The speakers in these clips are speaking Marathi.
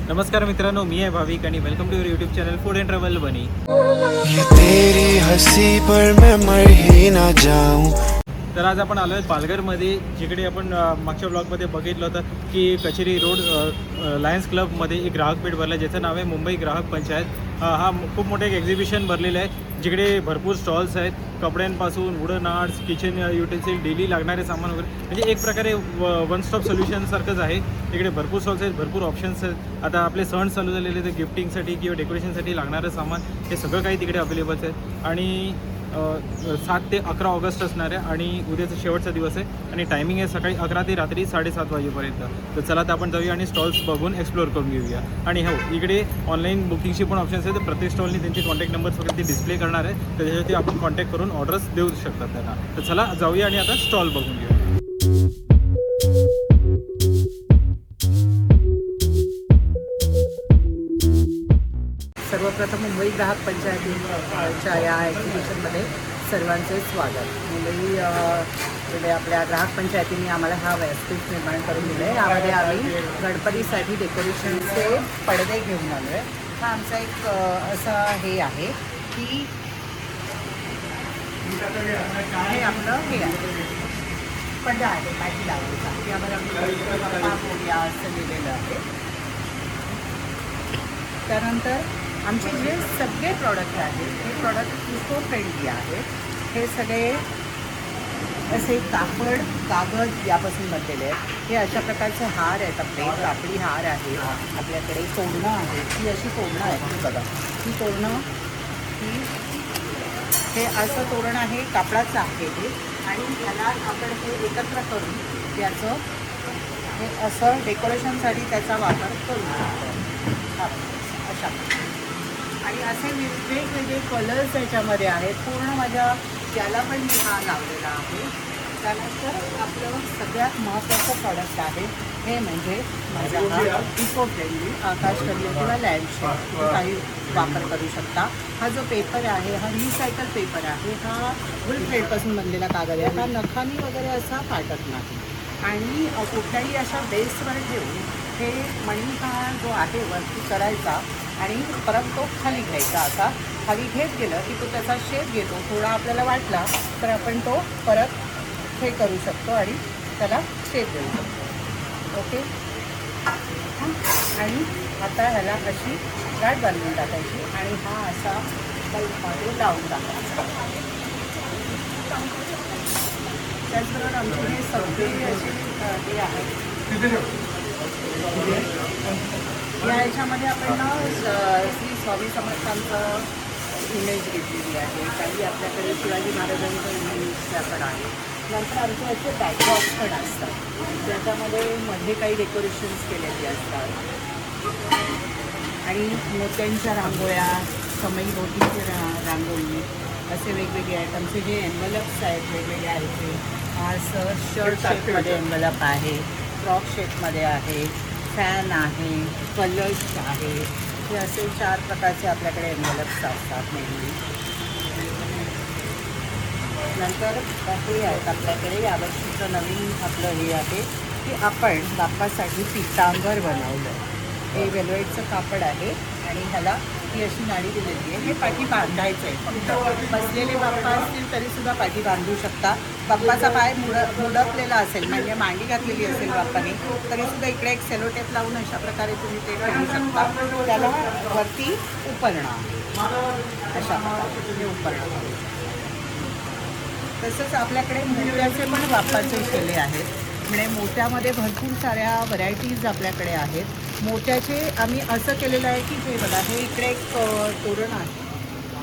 नमस्कार मित्रांनो, मी आहे भाविक आणि welcome to your YouTube channel food and travel bunny. ये तेरी हंसी पर मैं मर ही ना जाऊं. तर आज आपण आलो आहे पालघरमध्ये, जिकडे आपण मागच्या ब्लॉगमध्ये बघितलं होतं की कचेरी रोड लायन्स क्लबमध्ये एक ग्राहक पेठ भरला, ज्याचं नाव आहे मुंबई ग्राहक पंचायत. हा खूप मोठं एक एक्झिबिशन भरलेलं आहे, जिकडे भरपूर स्टॉल्स आहेत. कपड्यांपासून वुडन आर्ट्स, किचन युटेन्सिल, डेली लागणारे सामान वगैरे, म्हणजे एक प्रकारे वन स्टॉप सोल्युशनसारखंच आहे. इकडे भरपूर स्टॉल्स आहेत, भरपूर ऑप्शन्स आहेत. आता आपले सण चालू झालेले, ते गिफ्टिंगसाठी किंवा डेकोरेशनसाठी लागणारं सामान हे सगळं काही तिकडे अवेलेबल्स आहे. आणि 7 ते 11 ऑगस्ट असणार आहे आणि उद्याचा शेवटचा दिवस आहे आणि टायमिंग आहे सकाळी 11 ते रात्री 7:30 वाजेपर्यंत. तर चला तर आपण जाऊया आणि स्टॉल्स बघून एक्सप्लोअर करून घेऊया. आणि हो, इकडे ऑनलाईन बुकिंगची पण ऑप्शन्स आहे. तर प्रत्येक स्टॉलनी त्यांचे कॉन्टॅक्ट नंबर्स वगैरे ते डिस्प्ले करणार आहे, तर त्याच्यावरती आपण कॉन्टॅक्ट करून ऑर्डर्स देऊ शकतात त्यांना. तर चला जाऊया आणि आता स्टॉल बघून घेऊया. सर्वप्रथम मुंबई ग्राहक पंचायतीच्या या एक्झिबिशनमध्ये सर्वांचे स्वागत. मुंबई म्हणजे आपल्या ग्राहक पंचायतीने आम्हाला हा व्यासपीठ निर्माण करून दिलं आहे. यामध्ये आम्ही गणपतीसाठी डेकोरेशनचे पडदे घेऊन आलो आहे. हा आमचा एक असा हे आहे की हे आपलं हे आहे पडदा आहे पाठी लावायचा. यावर आम्ही असं लिहिलेलं आहे. त्यानंतर आमचे जे सगळे प्रॉडक्ट आहेत हे प्रॉडक्ट इको फ्रेंडली आहेत. हे सगळे असे कापड कागद यापासून बनलेले आहेत. हे अशा प्रकारचे हार आहेत आपले, कापडी हार आहे. आपल्याकडे तोरणं आहे, ही अशी तोरणं आहेत. ही बघा, ही तोरणं हे असं तोरण आहे, कापडाचं आहे हे. आणि ह्याला आपण हे एकत्र करून याचं हे असं डेकोरेशनसाठी त्याचा वापर करू शकतो अशा. आणि असे वेगवेगळे कलर्स याच्यामध्ये आहेत. पूर्ण माझ्या त्याला पण मी हा लावलेला आहे. त्यानंतर आपलं सगळ्यात महत्त्वाचं प्रॉडक्ट आहे हे म्हणजे माझा हा इको फ्रेंडली आकाशकंदील किंवा लँडस्केप काही वापर करू शकता. हा जो पेपर आहे हा रिसायकल पेपर आहे. हा वूल थ्रेडपासून बनलेला कागद आहे. हा नखानी वगैरे असा फाटत नाही. आणि कुठल्याही अशा बेसवर ठेवून हे मणी हा जो आहे वरती करायचा आणि परत तो खाली घ्यायचा. असा खाली घेत गेलं की तो त्याचा शेप घेतो. थोडा आपल्याला वाटला तर आपण तो परत हे करू शकतो आणि त्याला शेप देऊ शकतो. ओके. आणि आता ह्याला अशी गाठ बांधून टाकायची आणि हा असा बल्बमध्ये लावून टाकायचा. त्याचबरोबर आमचे हे सगळे असे हे आहेत. या ह्याच्यामध्ये आपण श्री स्वामी समर्थांचं इमेज घेतलेली आहे. काही आपल्याकडे शिवाजी महाराजांचं इमेज पण आहे. नंतर आमचे असे बॅकड्रॉप्स पण असतात, ज्याच्यामध्ये मध्ये काही डेकोरेशन्स केलेली असतात. आणि मोत्यांच्या रांगोळ्या, समईभोवतीची रांगोळी, असे वेगवेगळे आयटम्स. हे जे एन्व्हलप्स आहेत वेगवेगळे आहेत. हा शर्ट शेपमध्ये एन्व्हलप आहे, फ्रॉक शेपमध्ये आहे, फॅन आहे, कलर्स आहे. हे असे 4 प्रकारचे आपल्याकडे एन्व्हलप्स असतात नेहमी. नंतर हे आहेत आपल्याकडे यावर्षीचं नवीन आपलं हे आहे की आपण बाप्पासाठी पितांबर बनवलं. हे वेल्वेटचं कापड आहे आणि ह्याला ही अशी नाडी दिलेली आहे. हे पाठी बांधायचं आहे. फक्त बसलेले बाप्पा असतील तरीसुद्धा पाठी बांधू शकता. बाप्पाचा पाय मुडपलेला असेल म्हणजे मांडी घातलेली असेल बाप्पाने तरीसुद्धा इकडे एक सेलोटेप लावून अशा प्रकारे तुम्ही ते ठेवू शकता. त्याला वरती उपरणं अशा प्रकारे उपरणं. तसंच आपल्याकडे मोत्याचे पण बाप्पाचे केले आहेत. म्हणजे मोत्यामध्ये भरपूर साऱ्या व्हरायटीज आपल्याकडे आहेत. मोत्याचे आम्ही असं केलेलं आहे की हे बघा, हे इकडे एक तोरण आहे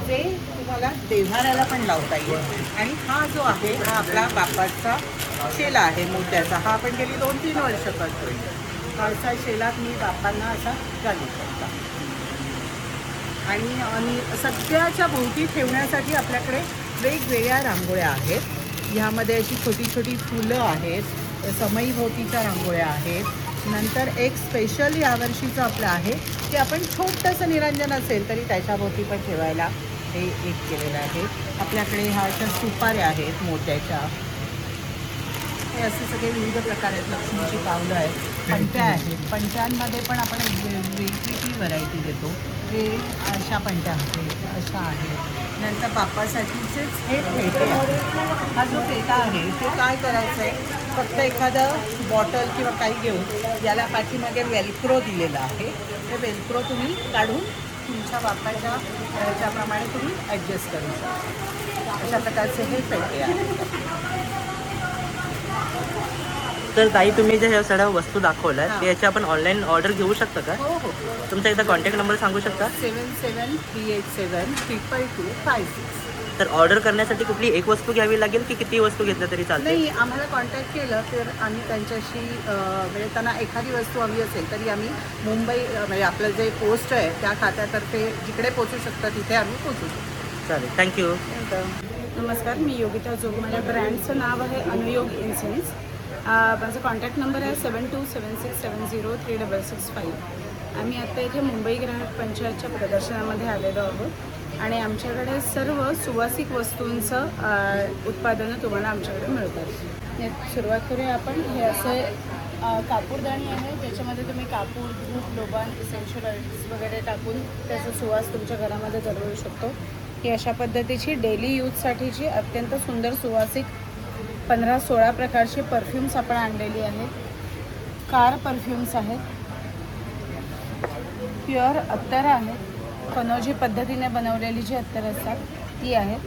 जे तुम्हाला देव्हाऱ्याला पण लावता येईल. आणि हा जो आहे हा आपला बाप्पाचा शेला आहे मोत्याचा. हा आपण गेली 2-3 वर्ष करतोय. असा शेला मी बाप्पांना असा घालू शकता. आणि सगळ्याच्या भोवती ठेवण्यासाठी आपल्याकडे वेगवेगळ्या रांगोळ्या आहेत. ह्यामध्ये अशी छोटी छोटी फुलं आहेत, समईभोवतीच्या रांगोळ्या आहेत. नंतर एक स्पेशल यावर्षीचं आपलं आहे की आपण छोटंसं निरंजन असेल तरी त्याच्याभोवती पण ठेवायला हे एक केलेलं आहे. आपल्याकडे ह्या अशा सुपाऱ्या आहेत मोत्याच्या. हे असे सगळे विविध प्रकार आहेत. लक्ष्मीची पावलं आहेत, पंट्या आहेत. पंट्यांमध्ये पण आपण व्हरायटी देतो. हे अशा पंट्या आहेत, अशा आहेत. नंतर बाप्पासाठीचेच हे पेटे आहेत. हा जो पेटा आहे तो काय करायचं आहे, फक्त एखादं बॉटल किंवा काही घेऊन याला पाठीमागे वेल्क्रो दिलेला आहे. ते वेल्क्रो तुम्ही काढून तुमच्या बाप्पाच्या ह्याच्याप्रमाणे तुम्ही ॲडजस्ट करू शकता. अशा प्रकारचे हे पेटे आहेत. तर ताई तुम्ही जे ह्या सगळ्या वस्तू दाखवल्या हां. ते याची आपण ऑनलाईन ऑर्डर घेऊ शकता का? हो हो. तुमचा एकदा कॉन्टॅक्ट नंबर सांगू शकता? 7738722256. तर ऑर्डर करण्यासाठी कुठली एक वस्तू घ्यावी लागेल की किती वस्तू घेतल्या तरी चालते? नाही, आम्हाला कॉन्टॅक्ट केलं तर आम्ही त्यांच्याशी म्हणजे त्यांना एखादी वस्तू हवी असेल तरी आम्ही मुंबई म्हणजे आपलं जे पोस्ट आहे त्या खात्यातर्फे जिकडे पोचू शकतं तिथे आम्ही पोचू शकतो. चालेल, थँक्यू. नमस्कार, मी योगिता जोग. माझ्या ब्रँडचं नाव आहे अनुयोग इन्सेन्स. माझा कॉन्टॅक्ट नंबर आहे 7276703665. आम्ही आत्ता इथे मुंबई ग्राहक पंचायतच्या प्रदर्शनामध्ये आलेलो आहोत आणि आमच्याकडे सर्व सुवासिक वस्तूंचं उत्पादनं तुम्हाला आमच्याकडे मिळतात. यात सुरुवात करूया आपण. हे असे कापूरदाणी आहे, ज्याच्यामध्ये तुम्ही कापूर, धूप, लोबान, इसेन्शियल ऑइल्स वगैरे टाकून त्याचा सुवास तुमच्या घरामध्ये दरवळू शकतो. ही अशा पद्धतीची डेली यूजसाठीची अत्यंत सुंदर सुवासिक 15-16 प्रकारची परफ्यूम्स आपण आणलेली आहेत. कार परफ्यूम्स आहेत, प्युअर अत्तर आहेत, कनोजी पद्धतीने बनवलेली जी अत्तर असतात ती आहेत.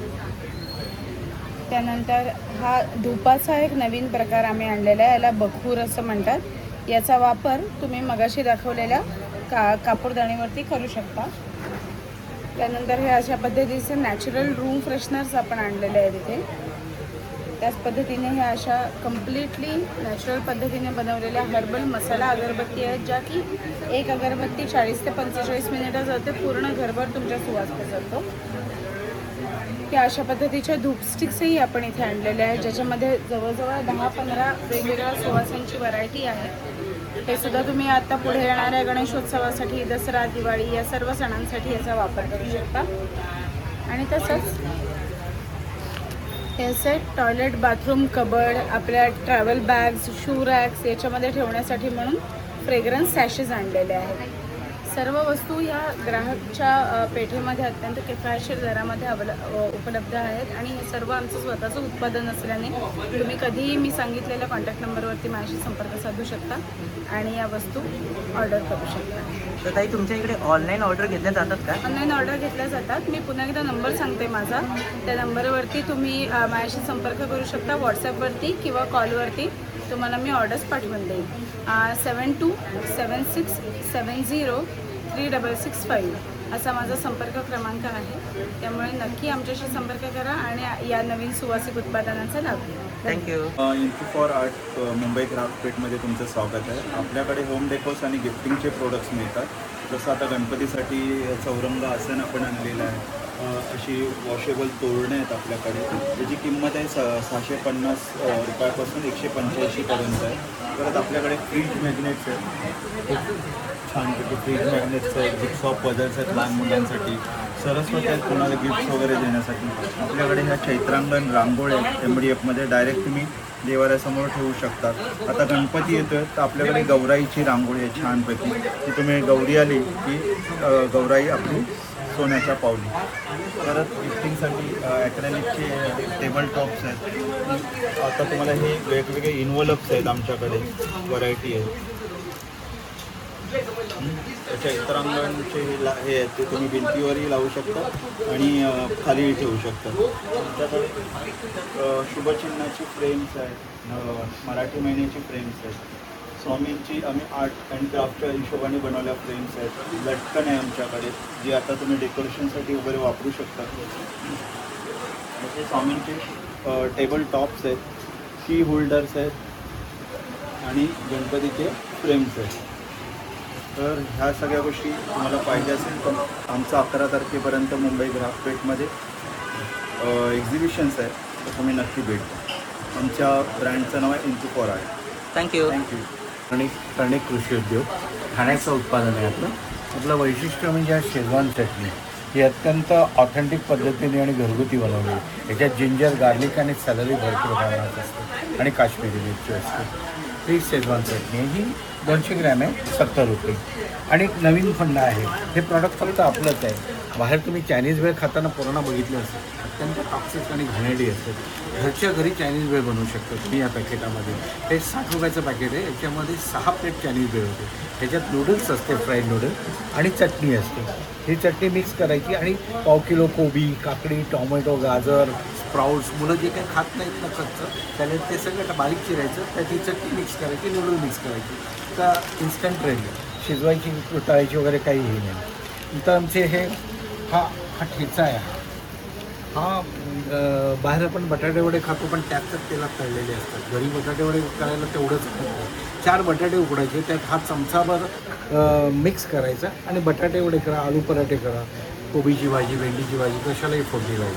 त्यानंतर हा धुपाचा एक नवीन प्रकार आम्ही आणलेला आहे, याला बखूर असं म्हणतात. याचा वापर तुम्ही मगाशी दाखवलेल्या कापूरदाणीवरती करू शकता. त्यानंतर हे अशा पद्धतीचे नॅचरल रूम फ्रेशनर्स आपण आणलेले आहेत इथे. त्याच पद्धतीने ह्या अशा कम्प्लिटली नॅचरल पद्धतीने बनवलेल्या हर्बल मसाला अगरबत्ती आहेत, ज्या की एक अगरबत्ती 40 ते 45 मिनिटं जाते, पूर्ण घरभर तुमच्या सुवास पसरतो. या अशा पद्धतीच्या धूप स्टिक्सही आपण इथे आणलेल्या आहेत, ज्याच्यामध्ये जवळजवळ 10-15 वेगवेगळ्या सुवासांची व्हरायटी आहे. हे सुद्धा तुम्ही आता पुढे येणाऱ्या गणेशोत्सवासाठी, दसरा, दिवाळी या सर्व सणांसाठी याचा वापर करू शकता. आणि तसंच हे असे टॉयलेट, बाथरूम कबर्ड, आपल्या ट्रॅव्हल बॅग्स, शू रॅक्स याच्यामध्ये ठेवण्यासाठी म्हणून फ्रेग्रन्स सॅशेस आणलेले आहेत. सर्व वस्तू या ग्राहकच्या पेठेमध्ये अत्यंत किफायतशीर दरामध्ये उपलब्ध आहेत आणि हे सर्व आमचं स्वतःचं उत्पादन असल्याने तुम्ही कधीही मी सांगितलेल्या कॉन्टॅक्ट नंबरवरती माझ्याशी संपर्क साधू शकता आणि या वस्तू ऑर्डर करू शकता. तर ताई तुमच्या इकडे ऑनलाईन ऑर्डर घेतल्या जातात का? ऑनलाईन ऑर्डर घेतल्या जातात. मी पुन्हा एकदा नंबर सांगते माझा. त्या नंबरवरती तुम्ही माझ्याशी संपर्क करू शकता, व्हॉट्सॲपवरती किंवा कॉलवरती. तुम्हाला मी ऑर्डर्स पाठवून देईन. 7276703665 असा माझा संपर्क क्रमांक आहे. त्यामुळे नक्की आमच्याशी संपर्क करा आणि या नवीन सुवासिक उत्पादनांचा लाभ घ्या. थँक्यू. इन्फो4 आर्ट मुंबई ग्राहक पेठमध्ये तुमचं स्वागत आहे. आपल्याकडे होम डेकोर्स आणि गिफ्टिंगचे प्रोडक्ट्स मिळतात. जसं आता गणपतीसाठी चौरंग आसन आपण आणलेलं आहे. अशी वॉशेबल तोरणे आहेत आपल्याकडे, त्याची किंमत आहे 650 रुपयापासून 185पर्यंत आहे. परत आपल्याकडे फ्रीज मॅग्नेट्स आहेत, खूप छानपैकी फ्रीज मॅग्नेट्स आहेत, जिक्सॉ पझल्स आहेत लहान मुलांसाठी, सरस्वती आहेत कोणाला गिफ्ट्स वगैरे देण्यासाठी. आपल्याकडे ह्या चैत्रांगण रांगोळ्या MDFमध्ये डायरेक्ट तुम्ही देवाऱ्यासमोर ठेवू शकतात. आता गणपती येतोय तर आपल्याकडे गौराईची रांगोळी आहे छानपैकी, ती तुम्ही गौरी आली की गौराई आपली सोन्याच्या पावली. परत गिफ्टिंगसाठी ॲक्रेलिकचे टेबल टॉप्स आहेत. आता तुम्हाला हे वेगवेगळे इन्व्हॉल्व्स आहेत आमच्याकडे, व्हरायटी आहे. चैत्रांगणचे हे आहेत ते तुम्ही भिंतीवरही लावू शकता आणि खालीही ठेवू शकता. आमच्याकडे शुभचिन्हाची फ्रेम्स आहेत, मराठी महिन्याची फ्रेम्स आहेत, स्वामींची आम्ही आर्ट अँड क्राफ्टच्या हिशोबाने बनवल्या फ्रेम्स आहेत. लटकन आहे आमच्याकडे, जी आता तुम्ही डेकोरेशनसाठी वगैरे वापरू शकता. असे स्वामींचे टेबल टॉप्स आहेत, की होल्डर्स आहेत आणि गणपतीचे फ्रेम्स आहेत. तर ह्या सगळ्या गोष्टी तुम्हाला पाहिजे असेल तर आमचं 11 तारखेपर्यंत मुंबई ग्राहक पेठमध्ये एक्झिबिशन्स आहेत, तर तुम्ही नक्की भेट द्या. आमच्या ब्रँडचं नाव आहे इन्फो4 आर्ट. थँक्यू. थँक्यू. कर्णिक कृषी उद्योग ठाण्याचं उत्पादन आहे आपलं वैशिष्ट्य म्हणजे हा शेजवान चटणी ही अत्यंत ऑथेंटिक पद्धतीने आणि घरगुती बनवली. याच्यात जिंजर, गार्लिक आणि सॅलरी भरपूर प्रमाणात असते आणि काश्मीरी मिरची असते. ही शेजवान चटणी ही 200 ग्रॅम आहे, 70 रुपये. आणि एक नवीन फंड आहे. हे प्रॉडक्ट फक्त आपलंच आहे. बाहेर तुम्ही चायनीज भेळ खाताना पूर्ण बघितलं असेल, अत्यंत टॉक्सिक आणि घाणेरडी असते. घरच्या घरी चायनीज भेळ बनवू शकतो तुम्ही या पॅकेटामध्ये. हे 60 रुपयाचं पॅकेट आहे. याच्यामध्ये 6 प्लेट चायनीज भेळ होते. ह्याच्यात नूडल्स असते, फ्राईड नूडल्स आणि चटणी असते. ही चटणी मिक्स करायची आणि पाव किलो कोबी, काकडी, टॉमॅटो, गाजर, स्प्राउट्स, मुलं जे काही खात नाहीत ना कच्चं, त्याला ते सगळं बारीक चिरायचं, त्याची चटणी मिक्स करायची, नूडल मिक्स करायची. का इन्स्टंट रेडी, शिजवायची, तळायची वगैरे काहीही नाही. तर आमचे हे हा ठेचा आहे. हा बाहेर आपण बटाटे वडे खातो, पण त्याच तेलात तळलेले असतात. घरी बटाटे वडे करायला तेवढंच नाही. 4 बटाटे उकडायचे, त्यात हा चमचाभर मिक्स करायचा आणि बटाटे वडे करा, आलू पराठे करा, कोबीची भाजी, भेंडीची भाजी, कशालाही फोडणी लावली.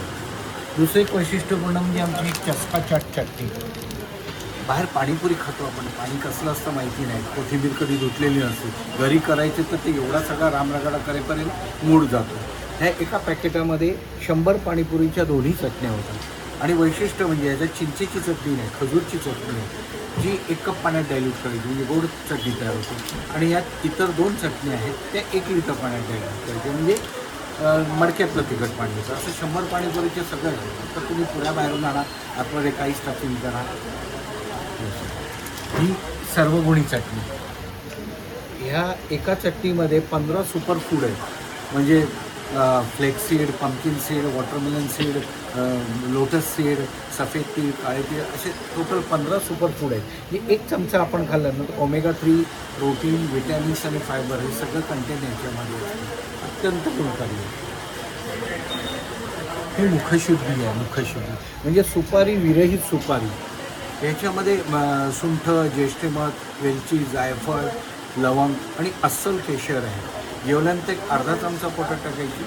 दुसरं एक वैशिष्ट्यपूर्ण म्हणजे आमची एक चस्का चाट चटणी. बाहेर पाणीपुरी खातो आपण, पाणी कसलं असतं माहिती नाही, कोथिंबीर कधी धुतलेली नसते. घरी करायचे तर ते एवढा सगळा रामरगाडा करेपर्यंत मूड जातो. ह्या एका पॅकेटामध्ये 100 पाणीपुरीच्या दोन्ही चटण्या होतात. आणि वैशिष्ट्य म्हणजे याच्यात चिंचेची चटणी नाही, खजूरची चटणी आहे, जी 1 कप पाण्यात डायल्यूट करायची, म्हणजे गोड चटणी तयार होते. आणि यात इतर 2 चटण्या आहेत, त्या 1 लिटर पाण्यात डायल्यूट करायच्या, म्हणजे मडक्यातलं तिखट पाणी होतं. असं 100 पाणीपुरीचे सगळं झालं. तर तुम्ही पुण्या बाहेरून आणा, आतमध्ये काहीच टाकून करा. ही सर्वगुणी चटणी. ह्या एका चटणीमध्ये 15 सुपर फूड आहेत, म्हणजे flax seed, pumpkin seed, watermelon seed, lotus seed, सफेद तीळ, काळे तीळ, असे टोटल 15 सुपर फूड आहेत. हे 1 चमचा आपण खाल्लं ना तर ओमेगा 3, प्रोटीन, विटॅमिन्स आणि फायबर हे सगळं कंटेंट याच्यामध्ये असतं. अत्यंत गुणकारी. हे मुखशुद्धी आहे. मुखशुद्धी म्हणजे सुपारी विरहित सुपारी. याच्यामध्ये सुंठ, ज्येष्ठमध, वेलची, जायफळ, लवंग आणि अस्सल केशर आहे. जेवल्यानंतर 1/2 चमचा पोटात टाकायची,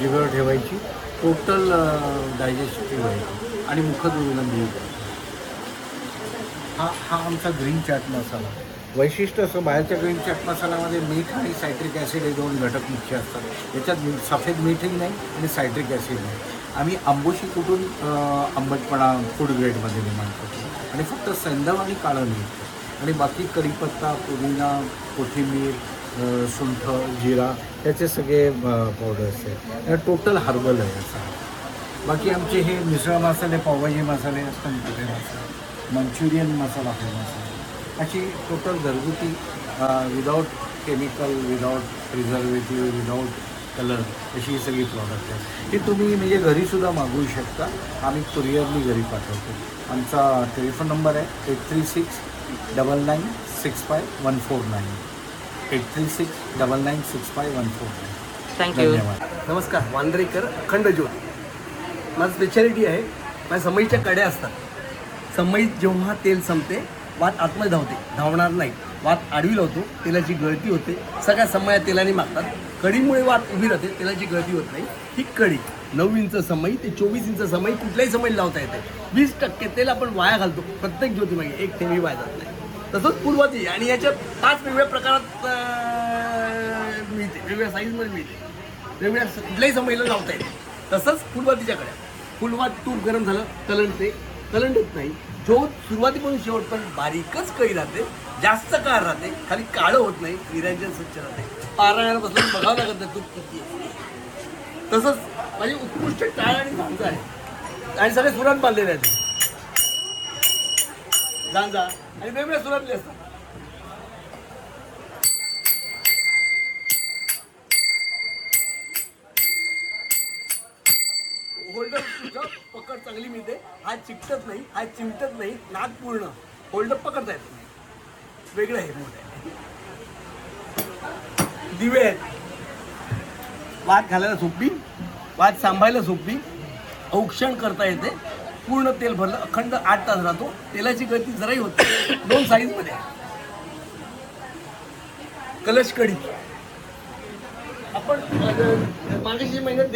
जिभेवर ठेवायची, टोटल डायजेस्टिव्ह व्हायची आणि मुखदुर्गंधी. हा आमचा ग्रीन चाट मसाला. वैशिष्ट्य असं, बाहेरच्या ग्रीन चाट मसाल्यामध्ये मीठ आणि सायट्रिक ॲसिड हे 2 घटक मुख्य असतात. याच्यात सफेद मीठही नाही आणि सायट्रिक ॲसिड नाही. आम्ही आंबोशी कुठून आंबटपणा फूड ग्रेडमध्ये निर्माण करतो आणि फक्त सैंधव आणि काळं मीठ आणि बाकी कढीपत्ता, पुदिना, कोथिंबीर, सुंठ, जिरा याचे सगळे पावडर्स आहेत. टोटल हर्बल आहे असं. बाकी आमचे हे मिसळ मसाले, पावभाजी मसाले, तंदुरी मसाला, मंचुरियन मसाला फेमस आहे. अशी टोटल घरगुती without chemical, without preservative, without colour अशी सगळी प्रॉडक्ट आहे. ही तुम्ही म्हणजे घरीसुद्धा मागवू शकता. आम्ही कुरिअरनी घरी पाठवतो. आमचा टेलिफोन नंबर आहे 8369965149. 8369965149. थँक्यू. धन्यवाद. नमस्कार. वांद्रेकर अखंड ज्योत माझं स्पेशालिटी आहे. माझ्या समईच्या कड्या असतात. समईत जेव्हा तेल संपते, वात आतमध्ये धावते, धावणार नाही. वात आडवी लावतो, तेलाची गळती होते. सगळ्या समया तेलाने मागतात. कढीमुळे वात उभी राहते, तेलाची गळती होत नाही. ही कढी 9 इंच समई ते 24 इंच समई कुठल्याही समई लावता येते. 20% तेल आपण वाया घालतो प्रत्येक ज्योतीमागे, एक थेंबी वाया जात नाही. तसंच पूर्वाची आणि याच्यात 5 वेगवेगळ्या प्रकारात मिळते, वेगवेगळ्या साईजमध्ये मिळते, वेगवेगळ्या कुठल्याही समईला लावता येते. तसंच फुलवातीच्याकडे फुलवात तूप गरम झालं कलंडते, कलंडत नाही. ज्योत सुरुवातीपासून शेवटपर्यंत बारीकच कळी राहते, जास्त काळ राहते, खाली काळं होत नाही, निरंजन स्वच्छ राहते. पारायणापासून बघावं लागत नाही तूप किती आहे. तसंच माझी उत्कृष्ट टाळ आणि झांजा आहे आणि सगळे सुरात बांधलेले आहेत. झांजा आणि वेगवेगळ्या सुरातले असतात. होल्डर पकड चांगली मिळते. हात चिकटत नाही, हात चिमटत नाही, नाक पूर्ण होल्डर पकडता येत नाही. वेगळं आहे, मोठं आहे. दिवे आहेत. वात घालायला सोपी, वात सांभाळायला सोपी, औक्षण करता येते. पूर्ण तेल भरलं, अखंड 8 तास राहतो. तेलाची गळती जराही होते. 2 साईजमध्ये आहे. कलश कढी आपण मार्गशीर्ष महिन्यात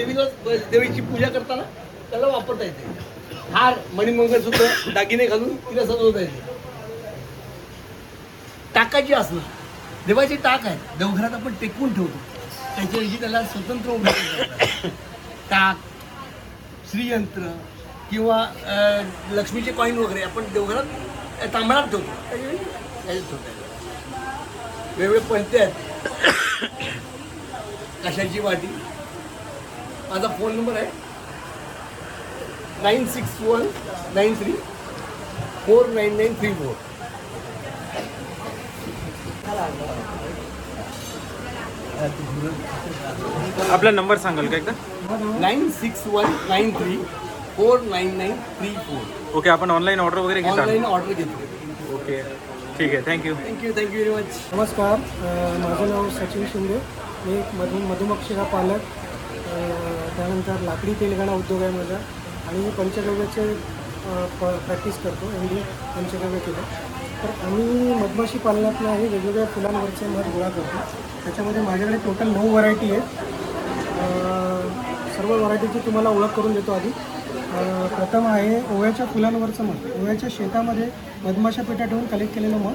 देवीची पूजा करताना त्याला वापरता येते. हार, मणिमंगळसूत्र, दागिने घालून तिला सजवता येते. टाकाची असणं, देवाची टाक आहे, देवघरात आपण टेकवून ठेवतो. त्याच्याऐवजी त्याला स्वतंत्र उभे करतात. टाक, श्रीयंत्र किंवा लक्ष्मीचे कॉईन वगैरे आपण देवघरात तांबळात ठेवतो. त्याच्याऐवजी ठेवता येतं. वेगवेगळे पणते आहेत. कशाची वाटी. माझा फोन नंबर आहे 9619349934. आपला नंबर सांगाल का एकदा? 9619349934. ओके, आपण ऑनलाईन ऑर्डर वगैरे घेता? ऑनलाईन ऑर्डर घेतो. ओके, ठीक आहे, थँक्यू. Thank you very much. नमस्कार, माझं नाव सचिन शिंदे. मी एक मधुमक्षिका पालक, त्यानंतर लाकडी तेलगणा उद्योग आहे माझा, आणि मी पंचगव्याचे प्रॅक्टिस करतो, MD पंचगव्य केलं. तर आम्ही मधमाशी पालनातनं आहे वेगवेगळ्या फुलांवरचे मध गोळा करतो. त्याच्यामध्ये माझ्याकडे टोटल 9 व्हरायटी आहेत. सर्व व्हरायटीची तुम्हाला ओळख करून देतो आधी. प्रथम आहे ओव्याच्या फुलांवरचं मध. ओव्याच्या शेतामध्ये मधमाशा पेट्या ठेवून कलेक्ट केलेलं मध.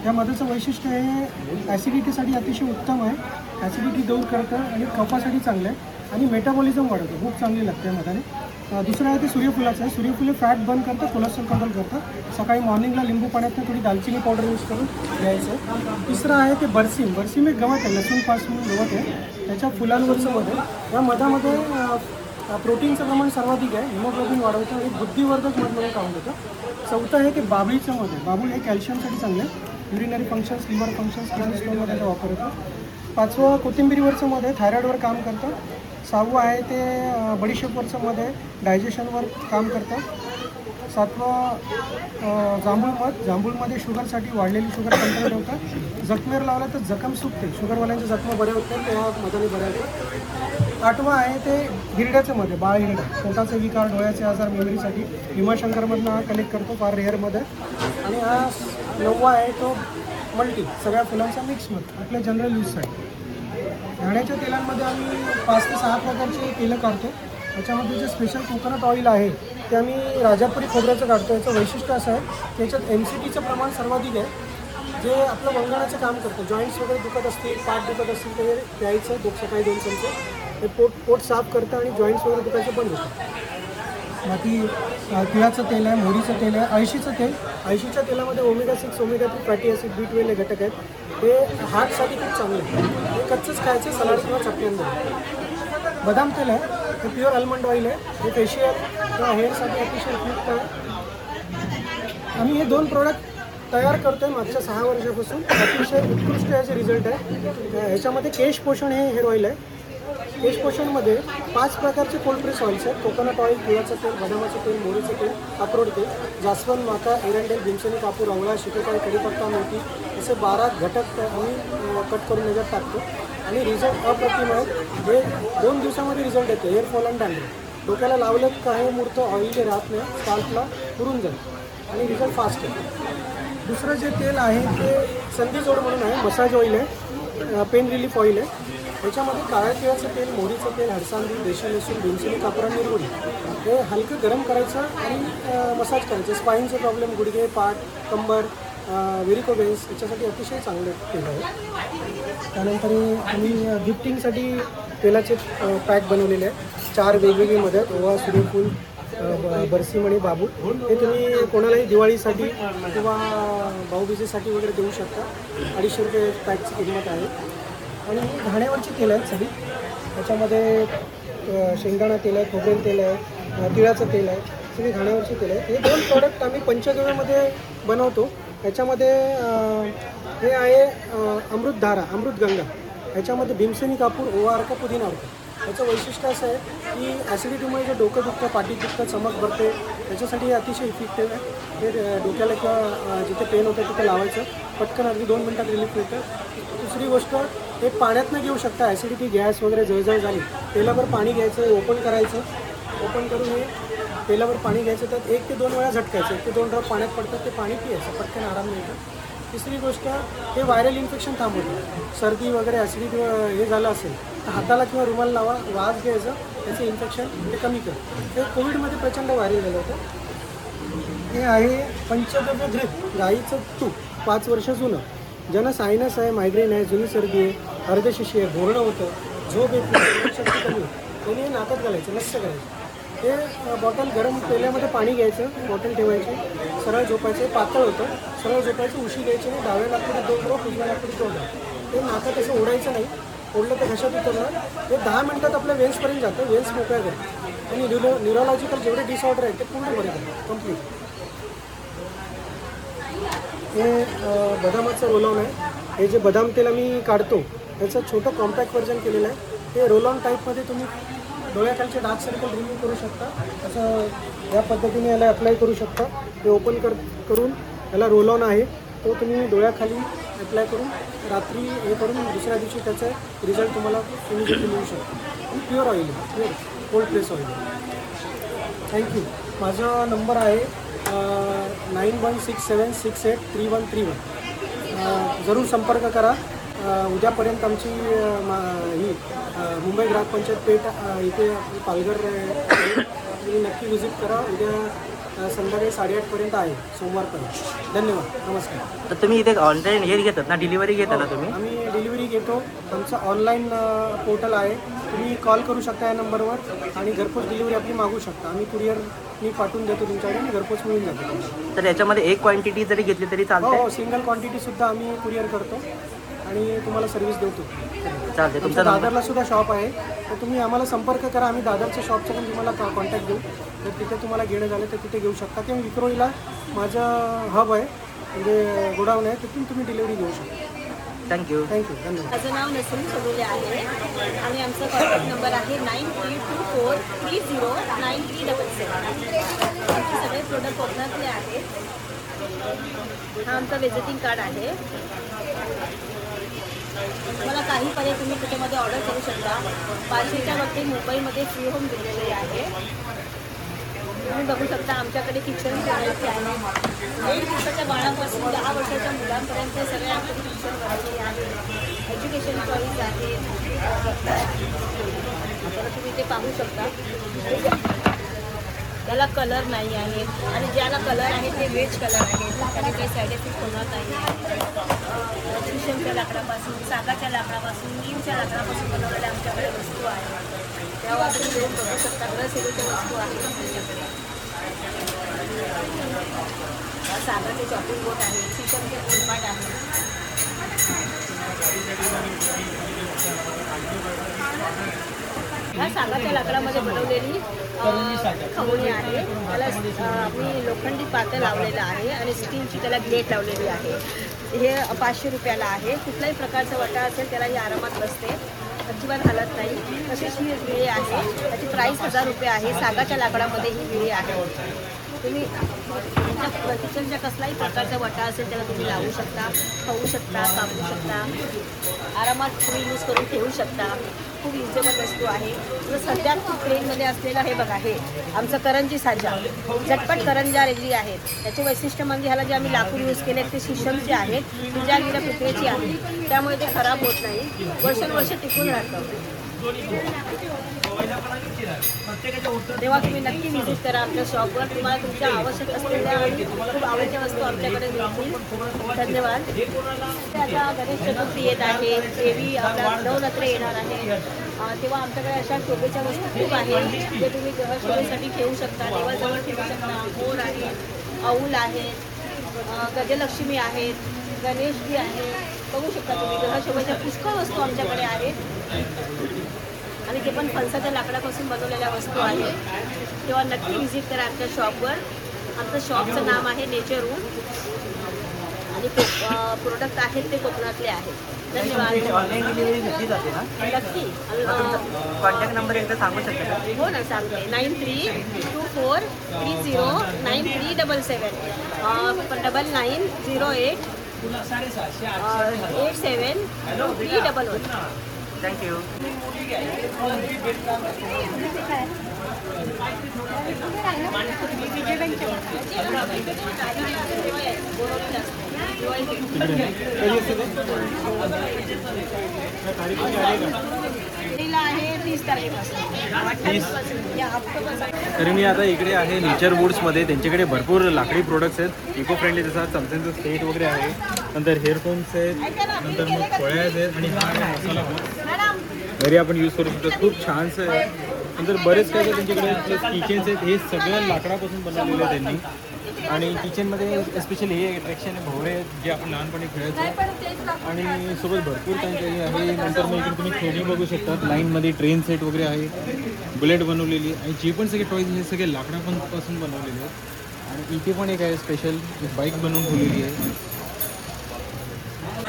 त्या मधाचं वैशिष्ट्य हे ॲसिडिटीसाठी अतिशय उत्तम आहे. ॲसिडिटी दूर करतं आणि कफासाठी चांगलं आहे आणि मेटाबॉलिझम वाढवतं. खूप चांगली लागते मधाने. दुसरं आहे ते सूर्यफुलाचं आहे. सूर्यफुले फॅट बर्न करतं, कोलेस्ट्रॉल कंट्रोल करतं. सकाळी मॉर्निंगला लिंबू पाण्यातनं थोडी दालचिनी पावडर यूज करून घ्यायचं. तिसरं आहे ते बरसीम. बरसीम एक गवत आहे, लसूणपासून गवत आहे. त्याच्या फुलांवरचं मध आहे. या मधामध्ये प्रोटीनचं प्रमाण सर्वाधिक आहे. हिमोग्लोबिन वाढवतं आणि बुद्धिवर्धक मध म्हणून काम होतं. चौथं आहे ते बाभळीचं मध आहे. बाभूळ हे कॅल्शियमसाठी चांगलं आहे. Urinary functions, liver functions, kidney स्टोनमध्ये त्याचा वापर होतो. पाचवं कोथिंबिरीवरचं मध आहे, थायरॉइडवर काम करतं. सहावं आहे ते बडीशेपवरचं मध आहे, डायजेशनवर काम करतं. सातवं जांभूळ मध. जांभूळमध्ये शुगरसाठी वाढलेली शुगर कंट्रोल होतं. जखमेवर लावलं तर जखम सुकते. शुगरवाल्यांच्या जखमा बऱ्या होतात, त्या मधाने बऱ्या होतात. आठवं आहे ते हिरड्याचं मध आहे, बाळ हिरडा. पोटाचे विकार, डोळ्याचे आजार, मेमरीसाठी भीमाशंकरमधनं हा कलेक्ट करतो, फार रेअरमध्ये. आणि हा 9वा आहे तो मल्टी, सगळ्या फुलांचा मिक्स मध, आपल्या जनरल यूजसाठी. घाण्याच्या तेलांमध्ये आम्ही 5 ते 6 प्रकारचे तेलं काढतो. त्याच्यामध्ये जे स्पेशल कोकोनट ऑइल आहे ते आम्ही राजापुरी खोबऱ्याचं काढतो. याचं वैशिष्ट्य असं आहे की याच्यात MCTचं प्रमाण सर्वाधिक आहे, जे आपलं वंगणाचं काम करतं. जॉईंट्स वगैरे दुखत असतील, पाठ दुखत असतील, ते प्यायचं सकाळी 2 चमचे. ते पोट साफ करतं आणि जॉईंट्स वगैरे दुखायचं बंद होतं. बाकी तिळाचं तेल आहे, मोहरीचं तेल आहे, अळशीचं तेल. अळशीच्या तेलामध्ये ओमेगा-6, ओमेगा-3 फॅटी ॲसिड, B12 हे घटक आहेत. ते हार्टसाठी खूप चांगलं आहे. हे कच्चंच खायचं सलाड किंवा चटण्यांमध्ये. बदाम तेल आहे, हे प्युअर आल्मंड ऑइल आहे. हे फेशियल किंवा हेअरसाठी अतिशय उपयुक्त आहे. आम्ही हे 2 प्रोडक्ट तयार करतो आहे मागच्या 6 वर्षापासून. अतिशय उत्कृष्ट याचे रिझल्ट आहे. ह्याच्यामध्ये केश पोषण हे हेअर ऑइल आहे. केश पोषणमध्ये 5 प्रकारचे कोल्ड प्रेस ऑइल्स आहेत. कोकोनट ऑइल, तिळाचं तेल, बदामाचं तेल, मोहरीचं तेल, अक्रोड तेल, जास्वंद, माका, एरंडेल, भीमसेनी कापूर, आवळा, शिकेकाई, कढीपत्ता, मेथी असे 12 घटक आम्ही कट करून याच्यात टाकतो. आणि रिझल्ट अप्रतिम आहे. हे 2 दिवसामध्ये रिझल्ट येतो. हेअरफॉल आणि डॅन्ड्रफ. डोक्याला लावलं काही मुहूर्त ऑइली राहत नाही, स्काल्पला पुरून जाईल आणि रिझल्ट फास्ट आहे. दुसरं जे तेल आहे ते संधीजोड म्हणून आहे, मसाज ऑइल आहे, पेन रिलीफ ऑइल आहे. त्याच्यामध्ये काळ्या तिळाचं तेल, मोहरीचं तेल, हडसांदी, देशी लसूण, भीमसेनी कापूर आणि निरगुडी हे हलकं गरम करायचं आणि मसाज करायचं. स्पाईनचे प्रॉब्लेम, गुडघे, पाठ, कंबर, व्हेरिकोवेन्स याच्यासाठी अतिशय चांगलं तेल आहे. त्यानंतर आम्ही गिफ्टिंगसाठी तेलाचे पॅक बनवलेले आहेत. 4 वेगवेगळी मदत, ओवा, सूर्यफूल, बरसीम आणि बाबू. हे तुम्ही कोणालाही दिवाळीसाठी किंवा भाऊबीजेसाठी वगैरे देऊ शकता. 250 रुपये पॅकची किंमत आहे. आणि घाण्यावरची तेल आहेत सगळी. त्याच्यामध्ये शेंगदाणा तेल आहे, खोबरेल तेल आहे, तिळाचं तेल आहे, सगळी घाण्यावरची तेल आहे. हे 2 प्रोडक्ट आम्ही पंचगव्यामध्ये बनवतो. त्याच्यामध्ये हे आहे अमृतधारा, अमृतगंगा. ह्याच्यामध्ये भीमसेनी कापूर, ओवा अर्क, पुदिना अर्क. याचं वैशिष्ट्य असं आहे की ॲसिडिटीमुळे जे डोकं दुखतं, पाठीत दुखतं, चमक भरते, त्याच्यासाठी हे अतिशय इफेक्टिव्ह आहे. हे डोक्याला किंवा जिथे पेन होतं तिथे लावायचं, पटकन अगदी 2 मिनटात रिलीफ मिळतं. दुसरी गोष्ट, हे पाण्यातनं घेऊ शकता. ॲसिडिटी, गॅस वगैरे जळजळ झाली, तेलावर पाणी घ्यायचं, ओपन करायचं. ओपन करून हे तेलावर पाणी घ्यायचं, तर 1 ते 2 वेळा झटकायचं. 1 ते 2 ड्रॉप पाण्यात पडतं, ते पाणी पियायचं, पटकन आराम मिळतं. तिसरी गोष्ट, हे व्हायरल इन्फेक्शन थांबवतं. सर्दी वगैरे ॲसिडिटी हे झालं असेल तर हाताला किंवा रुमाल लावा, वास घ्यायचं, त्याचं इन्फेक्शन ते कमी करतं. हे कोविडमध्ये प्रचंड व्हायरल झालं होतं. हे आहे पंचगव्य घृत, गाईचं तूप, 5 वर्ष जुनं. ज्यांना सायनस आहे, मायग्रेन आहे, जुनी सर्दी आहे, अर्धशिशी आहे, घोरणं होतं, झोप येत नाही, शक्ती कमी होते, त्यांनी हे नाकात घालायचं, नस्य करायचं. हे बॉटल गरम तेलामध्ये पाणी घ्यायचं, बॉटल ठेवायची, सरळ झोपायचं, पातळ होतं, सरळ झोपायचं, उशी घ्यायची नाही, डाव्या नागपुडी 2 ड्रॉप, उजव्या नागपुडी 2 ड्रॉप. ते नाकात असं ओढायचं नाही, ओढलं तर घशात उतरलं. ते 10 मिनटात आपल्या वेन्सपर्यंत जातं, वेन्स मोकळ्या करतं आणि न्यूरोलॉजिकल जेवढे डिसऑर्डर आहेत ते पूर्ण बरे करतात कम्प्लीट. हे बदामाचं रोल ऑन आहे. हे जे बदाम तेल आम्ही काढतो त्याचं छोटं कॉम्पॅक्ट व्हर्जन केलेलं आहे. ते रोल ऑन टाईपमध्ये तुम्ही डोळ्याखालचे डार्क सर्कल रिमूव्ह करू शकता. असं या पद्धतीने याला अप्लाय करू शकता. ते ओपन करून याला रोल ऑन आहे, तो तुम्ही डोळ्याखाली अप्लाय करून रात्री हे करून दुसऱ्या दिवशी त्याचा रिझल्ट तुम्हाला इमिजिएटली मिळू शकतो. प्युअर ऑइल आहे, pure cold press oil. Thank you. माझा नंबर आहे 9167683131. जरूर संपर्क करा. उद्यापर्यंत आमची ही मुंबई ग्राहक पंचायत पेठ इथे पालघर तुम्ही नक्की व्हिजिट करा. उद्या संध्याकाळी 8:30पर्यंत आहे, सोमवारपर्यंत. धन्यवाद, नमस्कार. तर तुम्ही इथे ऑनलाईन हे घेतात ना, डिलिव्हरी घेता ना तुम्ही? आम्ही डिलिव्हरी घेतो. आमचं ऑनलाईन पोर्टल आहे, तुम्ही कॉल करू शकता या नंबरवर आणि घरपोच डिलिव्हरी आपली मागू शकता. आम्ही कुरिअरनी पाठवून देतो तुमच्याकडे आणि घरपोच मिळून जातो. तर याच्यामध्ये एक क्वांटिटी जरी घेतली तरी चालते? हो, सिंगल क्वांटिटीसुद्धा आम्ही कुरिअर करतो आणि तुम्हाला सर्व्हिस देतो. चालते. तुमचा दादरला सुद्धा शॉप आहे, तर तुम्ही आम्हाला संपर्क करा. आम्ही दादरच्या शॉपचा पण तुम्हाला कॉन्टॅक्ट देऊ. तर तिथे तुम्हाला घेणं झालं तर तिथे घेऊ शकता किंवा विक्रोळीला माझं हब आहे, म्हणजे गोडाऊन आहे, तिथून तुम्ही डिलिव्हरी घेऊ शकता. थँक्यू. धन्यवाद. माझं नाव नसरीन सोडवले आहे आणि आमचा कॉन्टॅक्ट नंबर आहे 9324309377. आमचे सगळे प्रोडक्ट कोकणातले आहेत. हा आमचा व्हिजिटिंग कार्ड आहे. तुम्हाला काही पर्याय तुम्ही त्याच्यामध्ये ऑर्डर करू शकता. 500च्या वरती मुंबईमध्ये फ्री होम डिलिव्हरी आहे. तुम्ही बघू शकता आमच्याकडे किचन व्हरायटी आहे. 1 दिवसाच्या बाळापासून 10 वर्षाच्या मुलांपर्यंत सगळे आमच्याकडे किचन व्हरायटी आहे. एज्युकेशन चॉईस आहे. तर तुम्ही ते पाहू शकता. त्याला कलर नाही आहे आणि ज्याला कलर आहे ते वेज कलर आहे. त्याने काही साईड इफेक्ट होणार नाही. शिशमच्या लाकडापासून, सागाच्या लाकडापासून, नीमच्या लाकडापासून बनवलेल्या आमच्याकडे वस्तू आहेत. तेव्हा तुम्ही घेऊन बघू शकता. ग्रहसेवेच्या वस्तू आहेत आमच्याकडे. सागाचे चॉपिंग बोट आहे, शिशमचे फुलपाट आहे. ह्या सागाच्या लाकडामध्ये बनवलेली खवणी आहे. त्याला आम्ही लोखंडी पातं लावलेलं आहे आणि स्टीलची त्याला ग्लेट लावलेली आहे. हे 500 रुपयाला आहे. कुठल्याही प्रकारचा वटा असेल त्याला ही आरामात बसते, अजिबात हालत नाही. तशीच ही विळी आहे, त्याची प्राईस 1000 रुपये आहे. सागाच्या लाकडामध्ये ही विळी आहे. तुम्ही तुमच्या किचनच्या कसलाही प्रकारचा वटा असेल त्याला तुम्ही लावू शकता, खाऊ शकता, कापू शकता, आरामात तुम्ही यूज करून ठेवू शकता. खूप युजेबल वस्तू आहे. जर सध्या खूप ट्रेंडमध्ये असलेलं हे बघा, हे आमचं करंजी साजा, झटपट करंजा रेडी आहेत. त्याचे वैशिष्ट्य म्हणजे ह्याला जे आम्ही लाकूड यूज केले ते शिशमचे आहेत, तुझ्या पितळेची आहेत, त्यामुळे ते खराब होत नाही, वर्षानुवर्ष टिकून राहतं. तेव्हा तुम्ही नक्की व्हिजिट करा आमच्या शॉपवर. तुम्हाला तुमच्या आवश्यक असलेल्या आणि खूप आवडत्या वस्तू आमच्याकडे मिळतील. धन्यवाद. आता गणेश चतुर्थी येत आहे, देवी आपला नवरात्र येणार आहे, तेव्हा आमच्याकडे अशा शोभेच्या वस्तू खूप आहेत जे तुम्ही शोभेसाठी ठेवू शकता, देवाजवळ ठेवू शकता. मोर आहे, औल आहे, गजलक्ष्मी आहेत, गणेशजी आहे. बघू शकता तुम्ही ग्रहशोभेच्या पुष्कळ वस्तू आमच्याकडे आहेत आणि ते पण फणसाच्या लाकडापासून बनवलेल्या वस्तू आहेत. तेव्हा नक्की व्हिजिट करा आमच्या शॉपवर. आमचं शॉपचं नाम आहे नेचर रूम आणि प्रोडक्ट आहेत ते कोकणातले आहेत. धन्यवाद. ऑनलाईन डिलिव्हरी घेतली जाते ना? नक्की. कॉन्टॅक्ट नंबर एकदा सांगू शकता? हो ना, सांगते. 9324309377 9908872311. थँक्यू. आहे 30 तारखेपासून या ऑक्टोबर. तर मी आता इकडे आहे नेचर वूड्समध्ये. त्यांच्याकडे भरपूर लाकडी प्रोडक्ट्स आहेत, इको फ्रेंडली, जसा चमच्यांचं सेट वगैरे आहे, नंतर हेअरफोन्स आहेत, नंतर मग पोळ्या आहेत आणि हा आहे मसाला घरी आपण यूज करू शकतो. खूप छानसं आहे. नंतर बरेच काही त्यांच्याकडे प्लस किचन्स आहेत, हे सगळं लाकडापासून बनवलेलं आहे त्यांनी. आणि किचनमध्ये स्पेशली हे अट्रॅक्शन आहे भोवरे जे आपण लहानपणी खेळायचो आणि सोबत भरपूर काही काही आहे. नंतर मग इकडे तुम्ही खेळणी बघू शकता, लाईनमध्ये ट्रेन सेट वगैरे आहे, बुलेट बनवलेली आणि जे पण सगळे टॉईज हे सगळे लाकडापासून बनवलेले आहेत. आणि इथे पण एक आहे स्पेशल बाईक बनवून ठेवलेली आहे.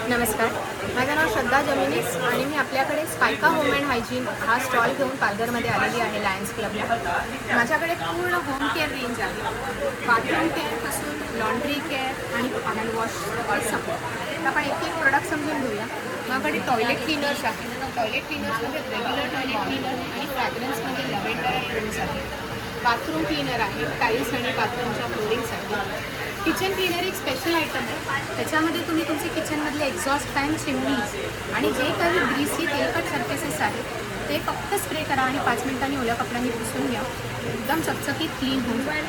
नमस्कार, माझं नाव श्रद्धा जमिनीस आणि मी आपल्याकडे स्पायका होम अँड हायजीन हा स्टॉल घेऊन पालघरमध्ये आलेली आहे लायन्स क्लबला. माझ्याकडे पूर्ण होम केअर रेंज आहे, बाथरूम केअरपासून लॉन्ड्री केअर आणि हँड वॉश सगळं. आपण एक एक प्रोडक्ट समजून घेऊया. माझ्याकडे टॉयलेट क्लीनर्स आहे. टॉयलेट क्लीनर्समध्ये रेग्युलर टॉयलेट क्लीनर आणि फ्रॅग्रन्समध्ये लव्हेंडर टूल्स आहे. बाथरूम क्लीनर आहे, टाईल्स आणि बाथरूमच्या फ्लोरिंगसाठी. किचन क्लीनर एक स्पेशल आयटम आहे. त्याच्यामध्ये तुम्ही तुमचे किचनमधले एक्झॉस्ट फॅन, चिमनीज आणि जे काही ग्रीसी तेलकट सर्फेसेस आहेत ते फक्त स्प्रे करा आणि 5 मिनिटांनी ओल्या कपड्यांनी पुसून घ्या. एकदम चकचकीत क्लीन होऊन जाईल.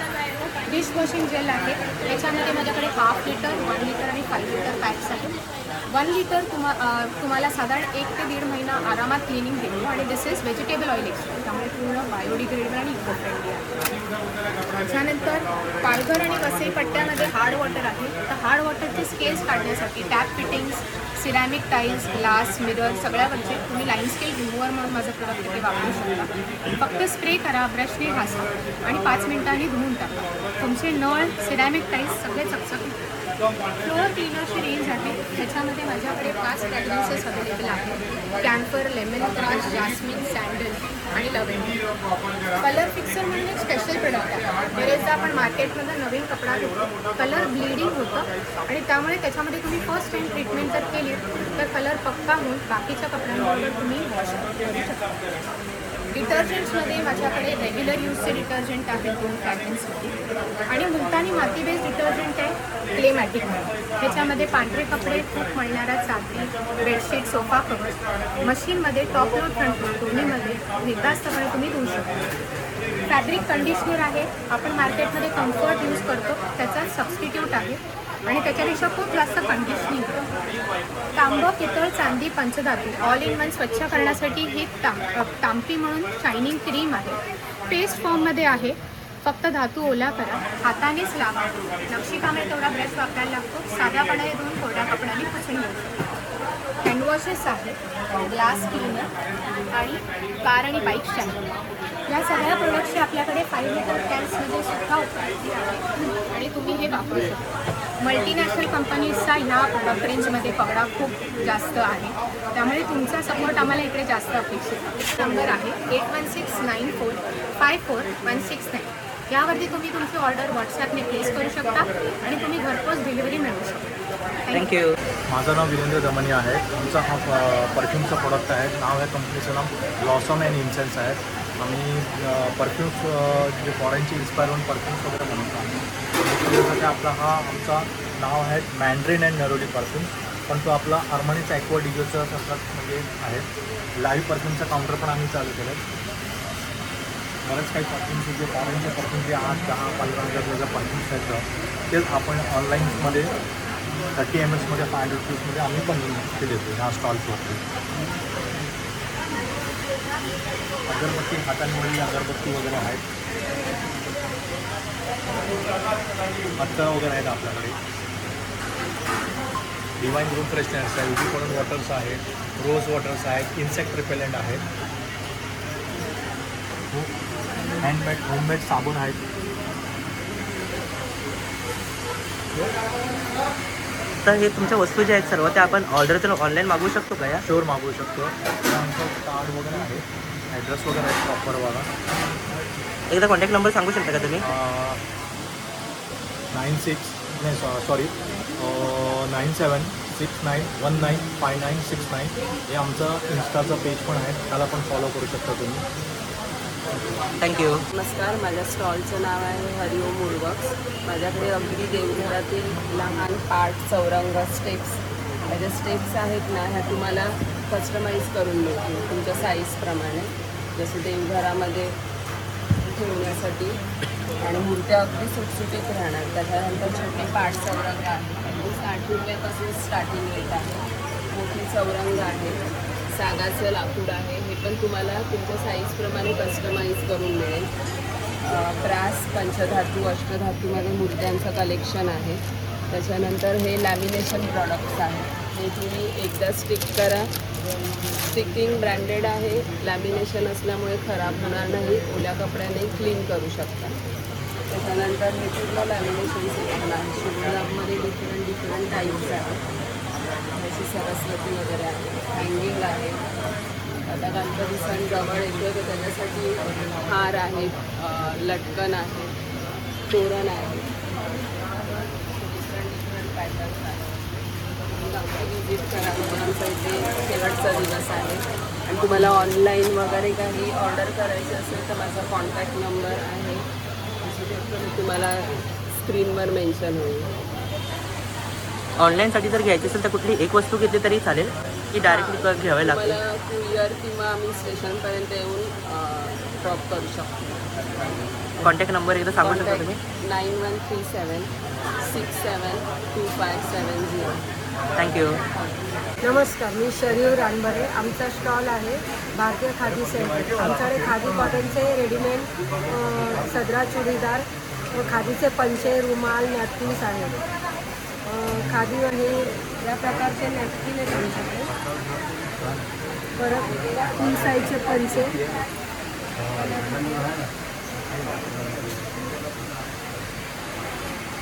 डिश वॉशिंग जेल आहे. याच्यामध्ये माझ्याकडे 1/2 लिटर, 1 लिटर आणि 5 लिटर पॅक्स आहेत. 1 लिटर तुम्हाला साधारण 1 ते 1.5 महिना आरामात क्लिनिंग देतो आणि दिस इज व्हेजिटेबल ऑइल एक्स्ट्रा, त्यामुळे पूर्ण बायोडिग्रेडेबल आणि इको फ्रेंडली आहे. त्याच्यानंतर पालघर आणि वसई पट्ट्यामध्ये हार्ड वॉटर आहे. तर हार्ड वॉटरचे स्केल्स काढण्यासाठी tap fittings, ceramic tiles, glass, mirror सगळ्यावरचे तुम्ही लाईन स्केल रिमूव्हर म्हणून माझं प्रोडक्ट इथे वापरू शकता. फक्त स्प्रे करा, ब्रशने घासा आणि 5 मिनिटांनी धुवून टाका. तुमचे नळ, सिरॅमिक टाईल्स सगळे चकचकीत. फ्लोअर क्लीनरची रेंज आहे. त्याच्यामध्ये माझ्याकडे 5 फ्रॅग्रन्सेस अवेलेबल आहेत. Camphor, lemon grass, jasmine, sandal आणि लव्हेंडर. कलर फिक्सर म्हणून एक स्पेशल प्रोडक्ट आहे. बरेचदा आपण मार्केटमध्ये नवीन कपडा घेतो, कलर ब्लिडिंग होतं आणि त्यामुळे त्याच्यामध्ये तुम्ही फर्स्ट टाईम ट्रीटमेंट जर केली तर कलर पक्का होऊन बाकीच्या कपड्यांबरोबर तुम्ही वॉश करू शकता. डिटर्जंट्समध्ये माझ्याकडे रेग्युलर यूजचे डिटर्जंट आहेत 2 फ्रॅग्रन्समध्ये आणि मुलतानी माती बेस्ड डिटर्जंट आहे क्लेमॅटिक म्हणून. ह्याच्यामध्ये पांढरे कपडे, खूप मळणारा चादरी, बेडशीट, सोफा कवर, मशीनमध्ये टॉप लोड, फ्रंट लोड दोन्हीमध्ये निर्धास्तपणे तुम्ही धुवू शकता. फॅब्रिक कंडिशनर आहे. आपण मार्केटमध्ये कम्फर्ट यूज करतो त्याचा सबस्टिट्यूट आहे आणि त्याच्यापेक्षा खूप जास्त कंडिशनिंग. तांबं, पितळ, चांदी, पंचधातू ऑल इन वन स्वच्छ करण्यासाठी ही तांपी म्हणून शायनिंग क्रीम आहे. पेस्ट फॉर्ममध्ये आहे. फक्त धातू ओला करा, हातानेच लावा. नक्षीकामाला तेवढा ब्रश वापरायला लागतो. साध्यापणाने धुवून कोरड्या कपड्याने पुसून घेऊ शकतो. हँडवॉशेस आहेत, ग्लास क्लीनर आणि कार आणि बाईक शॅम्पू. या सगळ्या प्रोडक्टचे आपल्याकडे 5 लिटर कॅन्समध्ये सुद्धा उपलब्ध आहे आणि तुम्ही हे वापरू शकता. मल्टीनॅशनल कंपनीजचा ह्या प्रोडक्ट रेंजमध्ये पगडा खूप जास्त आहे, त्यामुळे तुमचा सपोर्ट आम्हाला इकडे जास्त अपेक्षित आहे. नंबर आहे 8169454169. यावरती तुम्ही तुमची ऑर्डर व्हॉट्सॲपने प्लेस करू शकता आणि तुम्ही घरपोच डिलिव्हरी मिळवू शकता. थँक्यू. माझं नाव वीरेंद्र दमनी आहे. आमचा हा परफ्यूमचा प्रोडक्ट आहे. नाव आहे कंपनीचं नाव ब्लॉसम अँड इन्सेन्स आहे. आम्ही परफ्यूम्स जे फॉरेनचे इन्स्पायर होऊन परफ्यूम्स वगैरे बनवतो आम्ही. त्यासाठी आपला हा आमचा नाव आहे मॅन्ड्रिन अँड नरोली परफ्यूम्स, पण तो आपला अर्मनीचा ॲक्वा डिजोचा म्हणजे आहे. लाईव्ह परफ्यूमचा काउंटर पण आम्ही चालू केलं आहे. बरेच काही परफ्यूम्स जे फॉरेनचे परफ्यूम जे 8-10-15,000 परफ्यूम्स आहेत तेच आपण ऑनलाईनमध्ये 30 ml 500 रुपीजमध्ये आम्ही बनवून ते देतो ह्या स्टॉल्सवरती. अगरबत्ती, हातांवरील अगरबत्ती वगैरे आहेत. अत्तर वगैरे आहेत आपल्याकडे. डिवाईन रूम फ्रेशनर्स आहे, युनिकॉर्न वॉटर्स आहेत, रोज वॉटर्स आहेत, इन्सेक्ट रिपेलंट आहेत, हँडमेड होममेड साबण आहेत. तर हे तुमच्या वस्तू ज्या आहेत सर्व त्या आपण ऑर्डर तर ऑनलाईन मागवू शकतो का? या शोर मागवू शकतो. आमचं कार्ड वगैरे आहे, ॲड्रेस वगैरे आहे प्रॉपरवाला. एकदा कॉन्टॅक्ट नंबर सांगू शकता का तुम्ही? 9769195969 हे आमचं इन्स्टाचं पेज पण आहे, त्याला पण फॉलो करू शकता तुम्ही. थँक्यू. नमस्कार, माझ्या स्टॉलचं नाव आहे हरिओम वुडवर्क्स. माझ्याकडे अगदी देवघरातील लहान पार्ट, चौरंग, स्टेप्स, माझ्या स्टेप्स आहेत ना ह्या तुम्हाला कस्टमाइज करून मिळतील तुमच्या साईजप्रमाणे, जसं देवघरामध्ये ठेवण्यासाठी आणि मूर्त्या अगदी सुटसुटीत राहणार. त्याच्यानंतर छोटे पार्ट चौरंग आहे, अगदी 60 रुपयापासून स्टार्टिंग रेट आहे. मोठी चौरंग आहे, सागाचं लाकूड आहे, हे पण तुम्हाला तुमच्या साईजप्रमाणे कस्टमाइज करून मिळेल. ब्रास, पंचधातू, अष्टधातूमध्ये मूर्त्यांचं कलेक्शन आहे. त्याच्यानंतर हे लॅमिनेशन प्रॉडक्ट्स आहेत. हे तुम्ही एकदा स्टिक करा, स्टिकिंग ब्रँडेड आहे, लॅमिनेशन असल्यामुळे खराब होणार नाही, ओल्या कपड्याने क्लीन करू शकता. त्याच्यानंतर हे पूर्ण लॅमिनेशन सेक्शन आहे. शुभलाभमध्ये डिफरंट टाईप्स आहेत. जशी सरस्वती वगैरे आहे, हँगिंग आहे. आता गणपती सण जवळ येतो तर त्याच्यासाठी हार आहे, लटकन आहे, तोरण आहे, डिफरंट पॅटर्न्स आहेत. विजिट करा. आमचा इथे शेवटचा दिवस आहे आणि तुम्हाला ऑनलाईन वगैरे काही ऑर्डर करायचं असेल तर माझा कॉन्टॅक्ट नंबर आहे, तुम्हाला स्क्रीनवर मेन्शन होईल. ऑनलाईनसाठी जर घ्यायची असेल तर कुठली एक वस्तू घेतली तरी चालेल की डायरेक्टली घ्यावे लागेल? तुम्हाला कुरिअर किंवा आम्ही स्टेशनपर्यंत येऊन ड्रॉप करू शकतो. कॉन्टॅक्ट नंबर एकदा सांगू शकता तुम्ही? 9137672570. थँक्यू. नमस्कार, मी शरीर रानबरे. आमचा स्टॉल आहे भारतीय खादी सेंटर. आमच्याकडे खादी कॉटनचे रेडीमेड सदरा चुडीदार व खादीचे पंचे, रुमाल, नॅपकिन्स आहेत. खादी हे या प्रकारचे नॅपकिन आहेत आमच्याकडे. परत फुल साईजचे पंचे,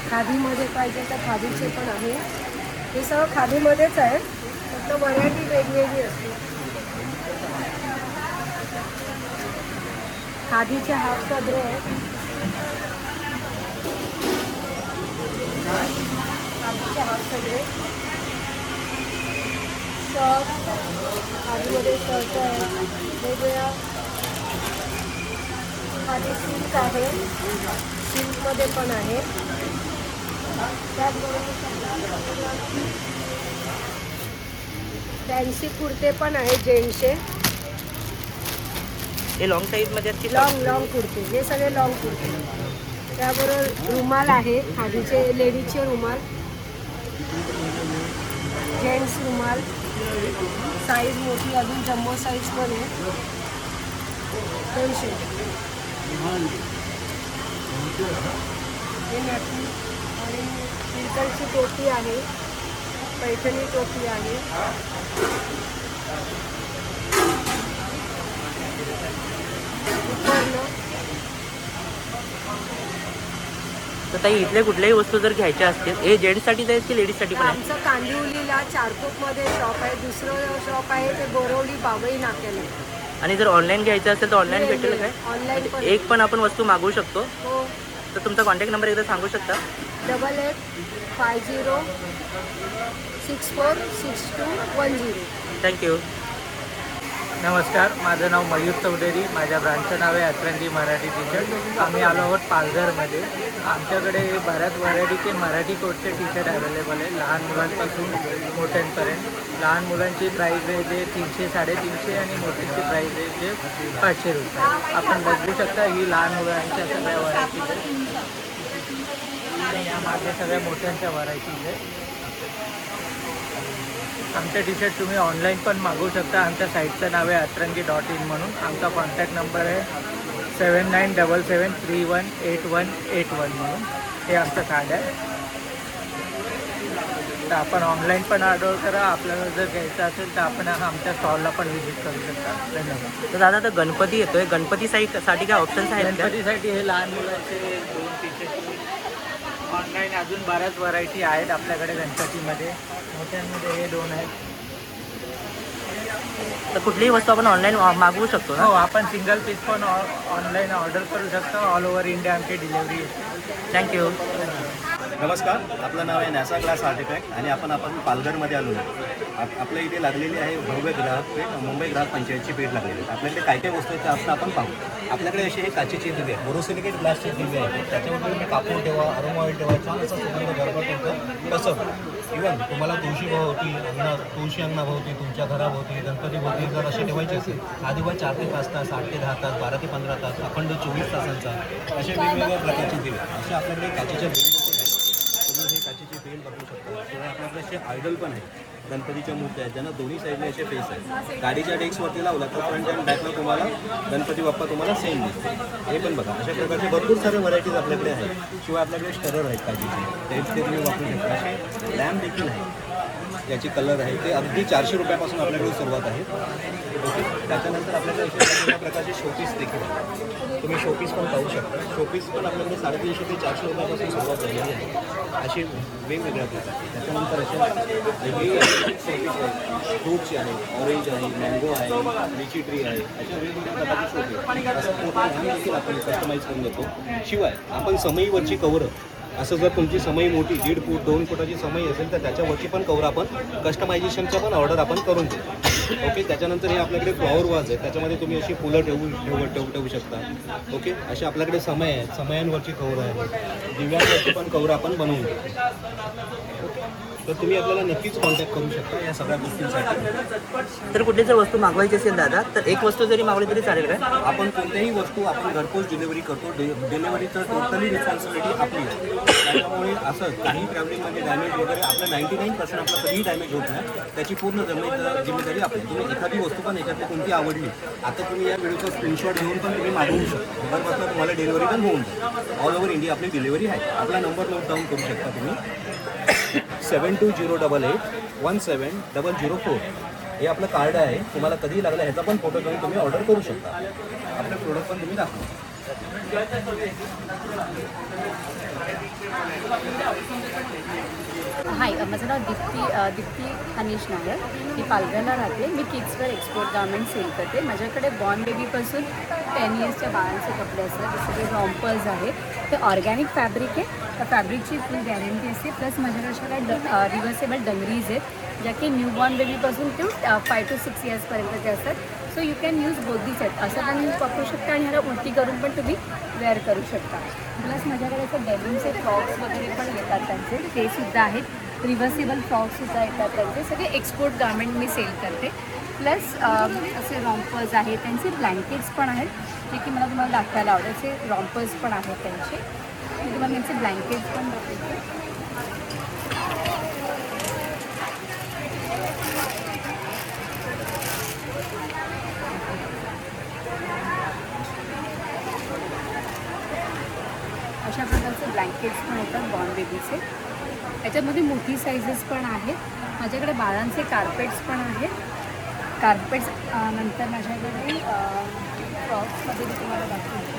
खादीमध्ये पाहिजे तर खादीचे पण आहे. हे सगळं खादीमध्येच आहे, फक्त व्हरायटी वेगवेगळी असते. खादीचे हाफ सदरे आहेत. खादीचे हाफ सदरे, शर्ट, खादीमध्ये शर्ट आहे, वेगवेगळ्या खादी सिल्क आहे, सिल्कमध्ये पण आहे. त्याचबरोबर फॅन्सी कुर्ते पण आहे जेंट्सचे. हे लॉंग साईजमध्ये असतील? लॉंग कुर्ते, हे सगळे लॉंग कुर्ते. त्याबरोबर रुमाल आहे, खादीचे लेडीजचे रुमाल, जेंट्स रुमाल, साईज मोठी, अजून जम्बो साईज पण आहे. 200. हे नॅपकिन आणि सिल्कची टोपी आहे, पैठणी टोपी आहे. तर ताई इथले कुठल्याही वस्तू जर घ्यायच्या असतील, हे जेंट्ससाठी जाईल की लेडीजसाठी पण आहे? आमचं कांदिवलीला चारकोपमध्ये शॉप आहे. दुसरं शॉप आहे ते बोरवली बावई नाक्याला. आणि जर ऑनलाईन घ्यायचं असेल तर ऑनलाईन भेटेल काय? ऑनलाईन पण एक पण आपण वस्तू मागवू शकतो? हो. तर तुमचा कॉन्टॅक्ट नंबर एकदा सांगू शकता? 8850646210. थँक्यू. नमस्कार, माझं नाव मयूर चौधरी. माझ्या ब्रँडचं नाव आहे अतरंगी मराठी टी शर्ट. आम्ही आलो आहोत पालघरमध्ये. आमच्याकडे बऱ्याच व्हरायटीचे मराठी कोटचे टी शर्ट अवेलेबल आहे, लहान मुलांपासून मोठ्यांपर्यंत. लहान मुलांची प्राईस आहे जे 300, 350 आणि मोठ्यांची प्राईस आहे जे 500 रुपये. आपण बघू शकता ही लहान मुलांच्या सगळ्या व्हरायटीज आहे आणि यामागे सगळ्या मोठ्यांच्या व्हरायटीज आहे. आमचे टी शर्ट तुम्ही ऑनलाईन पण मागवू शकता. आमच्या साईटचं नाव आहे अतरंगी.in म्हणून. आमचा कॉन्टॅक्ट नंबर आहे 7977318181 म्हणून. हे आमचं कार्ड आहे. तर आपण ऑनलाईन पण ऑर्डर करा. आपल्याला जर घ्यायचं असेल तर आपण आमच्या स्टॉलला पण व्हिजिट करू शकता. धन्यवाद. तर दादा, तर गणपती येतोय, गणपतीसाठी काय ऑप्शन्स आहेत? गणपतीसाठी हे लहान मुलांचे 2 टी शर्ट. ऑनलाईन अजून बऱ्याच व्हरायटी आहेत आपल्याकडे गणपतीमध्ये. मोठ्यांमध्ये हे 2 आहेत. तर कुठलीही वस्तू आपण ऑनलाईन मागवू शकतो ना? हो, आपण सिंगल पीस पण ऑनलाईन ऑर्डर करू शकतो. ऑल ओव्हर इंडिया आमची डिलिव्हरी आहे. थँक्यू. नमस्कार, आपलं नाव आहे नॅसा ग्लास आर्टिफॅक्ट आणि आपण पालघरमध्ये आलो आहे. आपल्या इथे लागलेली आहे भव्य ग्राहक पेठ, मुंबई ग्राहक पंचायतची पेठ लागलेली आहे. आपल्याकडे काय काय वस्तू आहेत ते आपण पाहू. आपल्याकडे असे हे काचेचे दिवे आहे, बोरोसिलिकेट ग्लासचे दिवे आहेत. त्याच्यावर तुम्ही कापूर ठेवा, अरोमा ऑइल ठेवा, छान असा सुगंध घरभर तुमचं कसं इव्हन तुम्हाला तुळशी अंगणाभोवती, तुमच्या घराभोवती, गणपतीभोवती जर असे ठेवायचे असेल, आदिवास 4 ते 5 तास, 8 ते 10 तास, 12 ते 15 तास, अखंड 24 तासांचा असे वेगवेगळ्या प्रकारचे दिवे. असे आपल्याकडे काचेच्या बेल तुम्ही हे काचेची बेल बघू शकता. शिवाय आपल्याकडे असे आयडल पण आहे. गणपतीच्या मूर्त्या आहेत ज्यांना दोन्ही साईडने असे फेस आहेत. गाडीच्या डेस्कवरती लावला तर फ्रंट अँड बॅकला तुम्हाला गणपती बाप्पा तुम्हाला सेम दिसते. हे पण बघा अशा प्रकारचे भरपूर सारे व्हरायटीज आपल्याकडे आहेत. शिवाय आपल्याकडे स्टरर आहेत काहीचे ते तुम्ही वापरू शकता. असे लॅम्प देखील आहे याची कलर आहे ते अगदी 400 रुपयापासून आपल्याकडे सुरुवात आहे. ओके, त्याच्यानंतर आपल्याकडे अशा वेगवेगळ्या प्रकारचे शोपीस देखील आहेत. तुम्ही शोपीस पण पाहू शकता. शोपीस पण आपल्याकडे 350 ते 400 रुपयापासून सुरुवात झालेली आहे. अशी वेगवेगळ्या प्रकारचे. त्याच्यानंतर अशा वेगवेगळ्या शोपीस आहेत. फ्रूटचे आहेत, ऑरेंज आहे, मँगो आहे, लिची ट्री आहे. अशा वेगवेगळ्या प्रकारचे शोपीस असं पूर्ण देखील आपण कस्टमाइज करून देतो. शिवाय आपण समईवरची कवरं असं जर तुमची समई मोठी 1.5 फूट 2 फुटाची समई असेल तर त्याच्यावरची पण कवर आपण कस्टमायझेशनच्या पण ऑर्डर आपण करून देतो. ओके, त्याच्यानंतर हे आपल्याकडे फ्लॉवर वाज आहे. त्याच्यामध्ये तुम्ही अशी फुलं ठेवू शकता. ओके, असे आपल्याकडे समय आहेत. समयांवरची कवर आहे. दिव्यांवरची पण कवर आपण बनवून देतो. तर तुम्ही आपल्याला नक्कीच कॉन्टॅक्ट करू शकता या सगळ्या गोष्टींसाठी. तर कुठली जर वस्तू मागवायची असेल दादा तर एक वस्तू जरी मागवली तरी चालेल काय? आपण कोणत्याही वस्तू आपण घरपोच डिलिव्हरी करतो. डिलिव्हरीचं टोटली रिस्पॉन्सिबिलिटी आपली आहे. त्याच्यामुळे असं काही ट्रॅव्हलिंगमध्ये डॅमेज वगैरे आपलं 99% आपलं कधीही डॅमेज होत नाही. त्याची पूर्ण जिम्मेदारी आपली. तुम्ही एखादी वस्तू पण याच्यातली कोणती आवडली आता तुम्ही या व्हिडिओचा स्क्रीनशॉट घेऊन पण तुम्ही मागवू शकता. घरबसल्या तुम्हाला डिलिव्हरी पण होऊन जाईल. ऑल ओव्हर इंडिया आपली डिलिव्हरी आहे. आपला नंबर नोट डाऊन करू शकता तुम्ही 7208817004. हे आपलं कार्ड आहे. तुम्हाला कधी लागलं ह्याचा पण फोटो घेऊन तुम्ही ऑर्डर करू शकता. आपलं प्रोडक्ट पण तुम्ही दाखवा. हाय, माझं नाव दीप्ती अनिश नायर. मी पालघरला राहते. मी किड्सवेअर एक्सपोर्ट गार्मेंट सेल करते. माझ्याकडे बॉर्न बेबीपासून 10 इयर्सच्या बाळांचे कपडे असतात. जसे की रॉम्पर्स आहे ते ऑर्गॅनिक फॅब्रिक आहे. त्या फॅब्रिकची फुल गॅरंटी असते. प्लस माझ्याकडे अशा काही रिव्हर्सेबल डंगरीज आहेत ज्या की न्यूबॉर्न बेबीपासून ते 5 to 6 इयर्सपर्यंतचे असतात. So you can use both the set. असं पण यूज वापरू शकता आणि ह्याला उलटी करून पण तुम्ही वेअर करू शकता. प्लस माझ्याकडे असे डेनिमचे फ्रॉक्स वगैरे पण येतात त्यांचे, ते सुद्धा आहेत. रिव्हर्सेबल फ्रॉक्ससुद्धा येतात त्यांचे. सगळे एक्सपोर्ट गार्मेंट मी सेल करते. प्लस असे रॉम्पर्स आहेत. त्यांचे ब्लँकेट्स पण आहेत जे की मला तुम्हाला दाखवायला आवडेल. असे रॉम्पर्स पण आहेत त्यांचे. मी तुम्हाला त्यांचे ब्लँकेट्स पण दाखवते. अशा प्रकारचे ब्लँकेट्स पण येतात बॉर्न बेबीचे. याच्यामध्ये मोठी साईजेस पण आहेत. माझ्याकडे बाळांचे कार्पेट्स पण आहेत. कार्पेट्स नंतर माझ्याकडे फ्रॉक्समध्ये मी तुम्हाला दाखवते.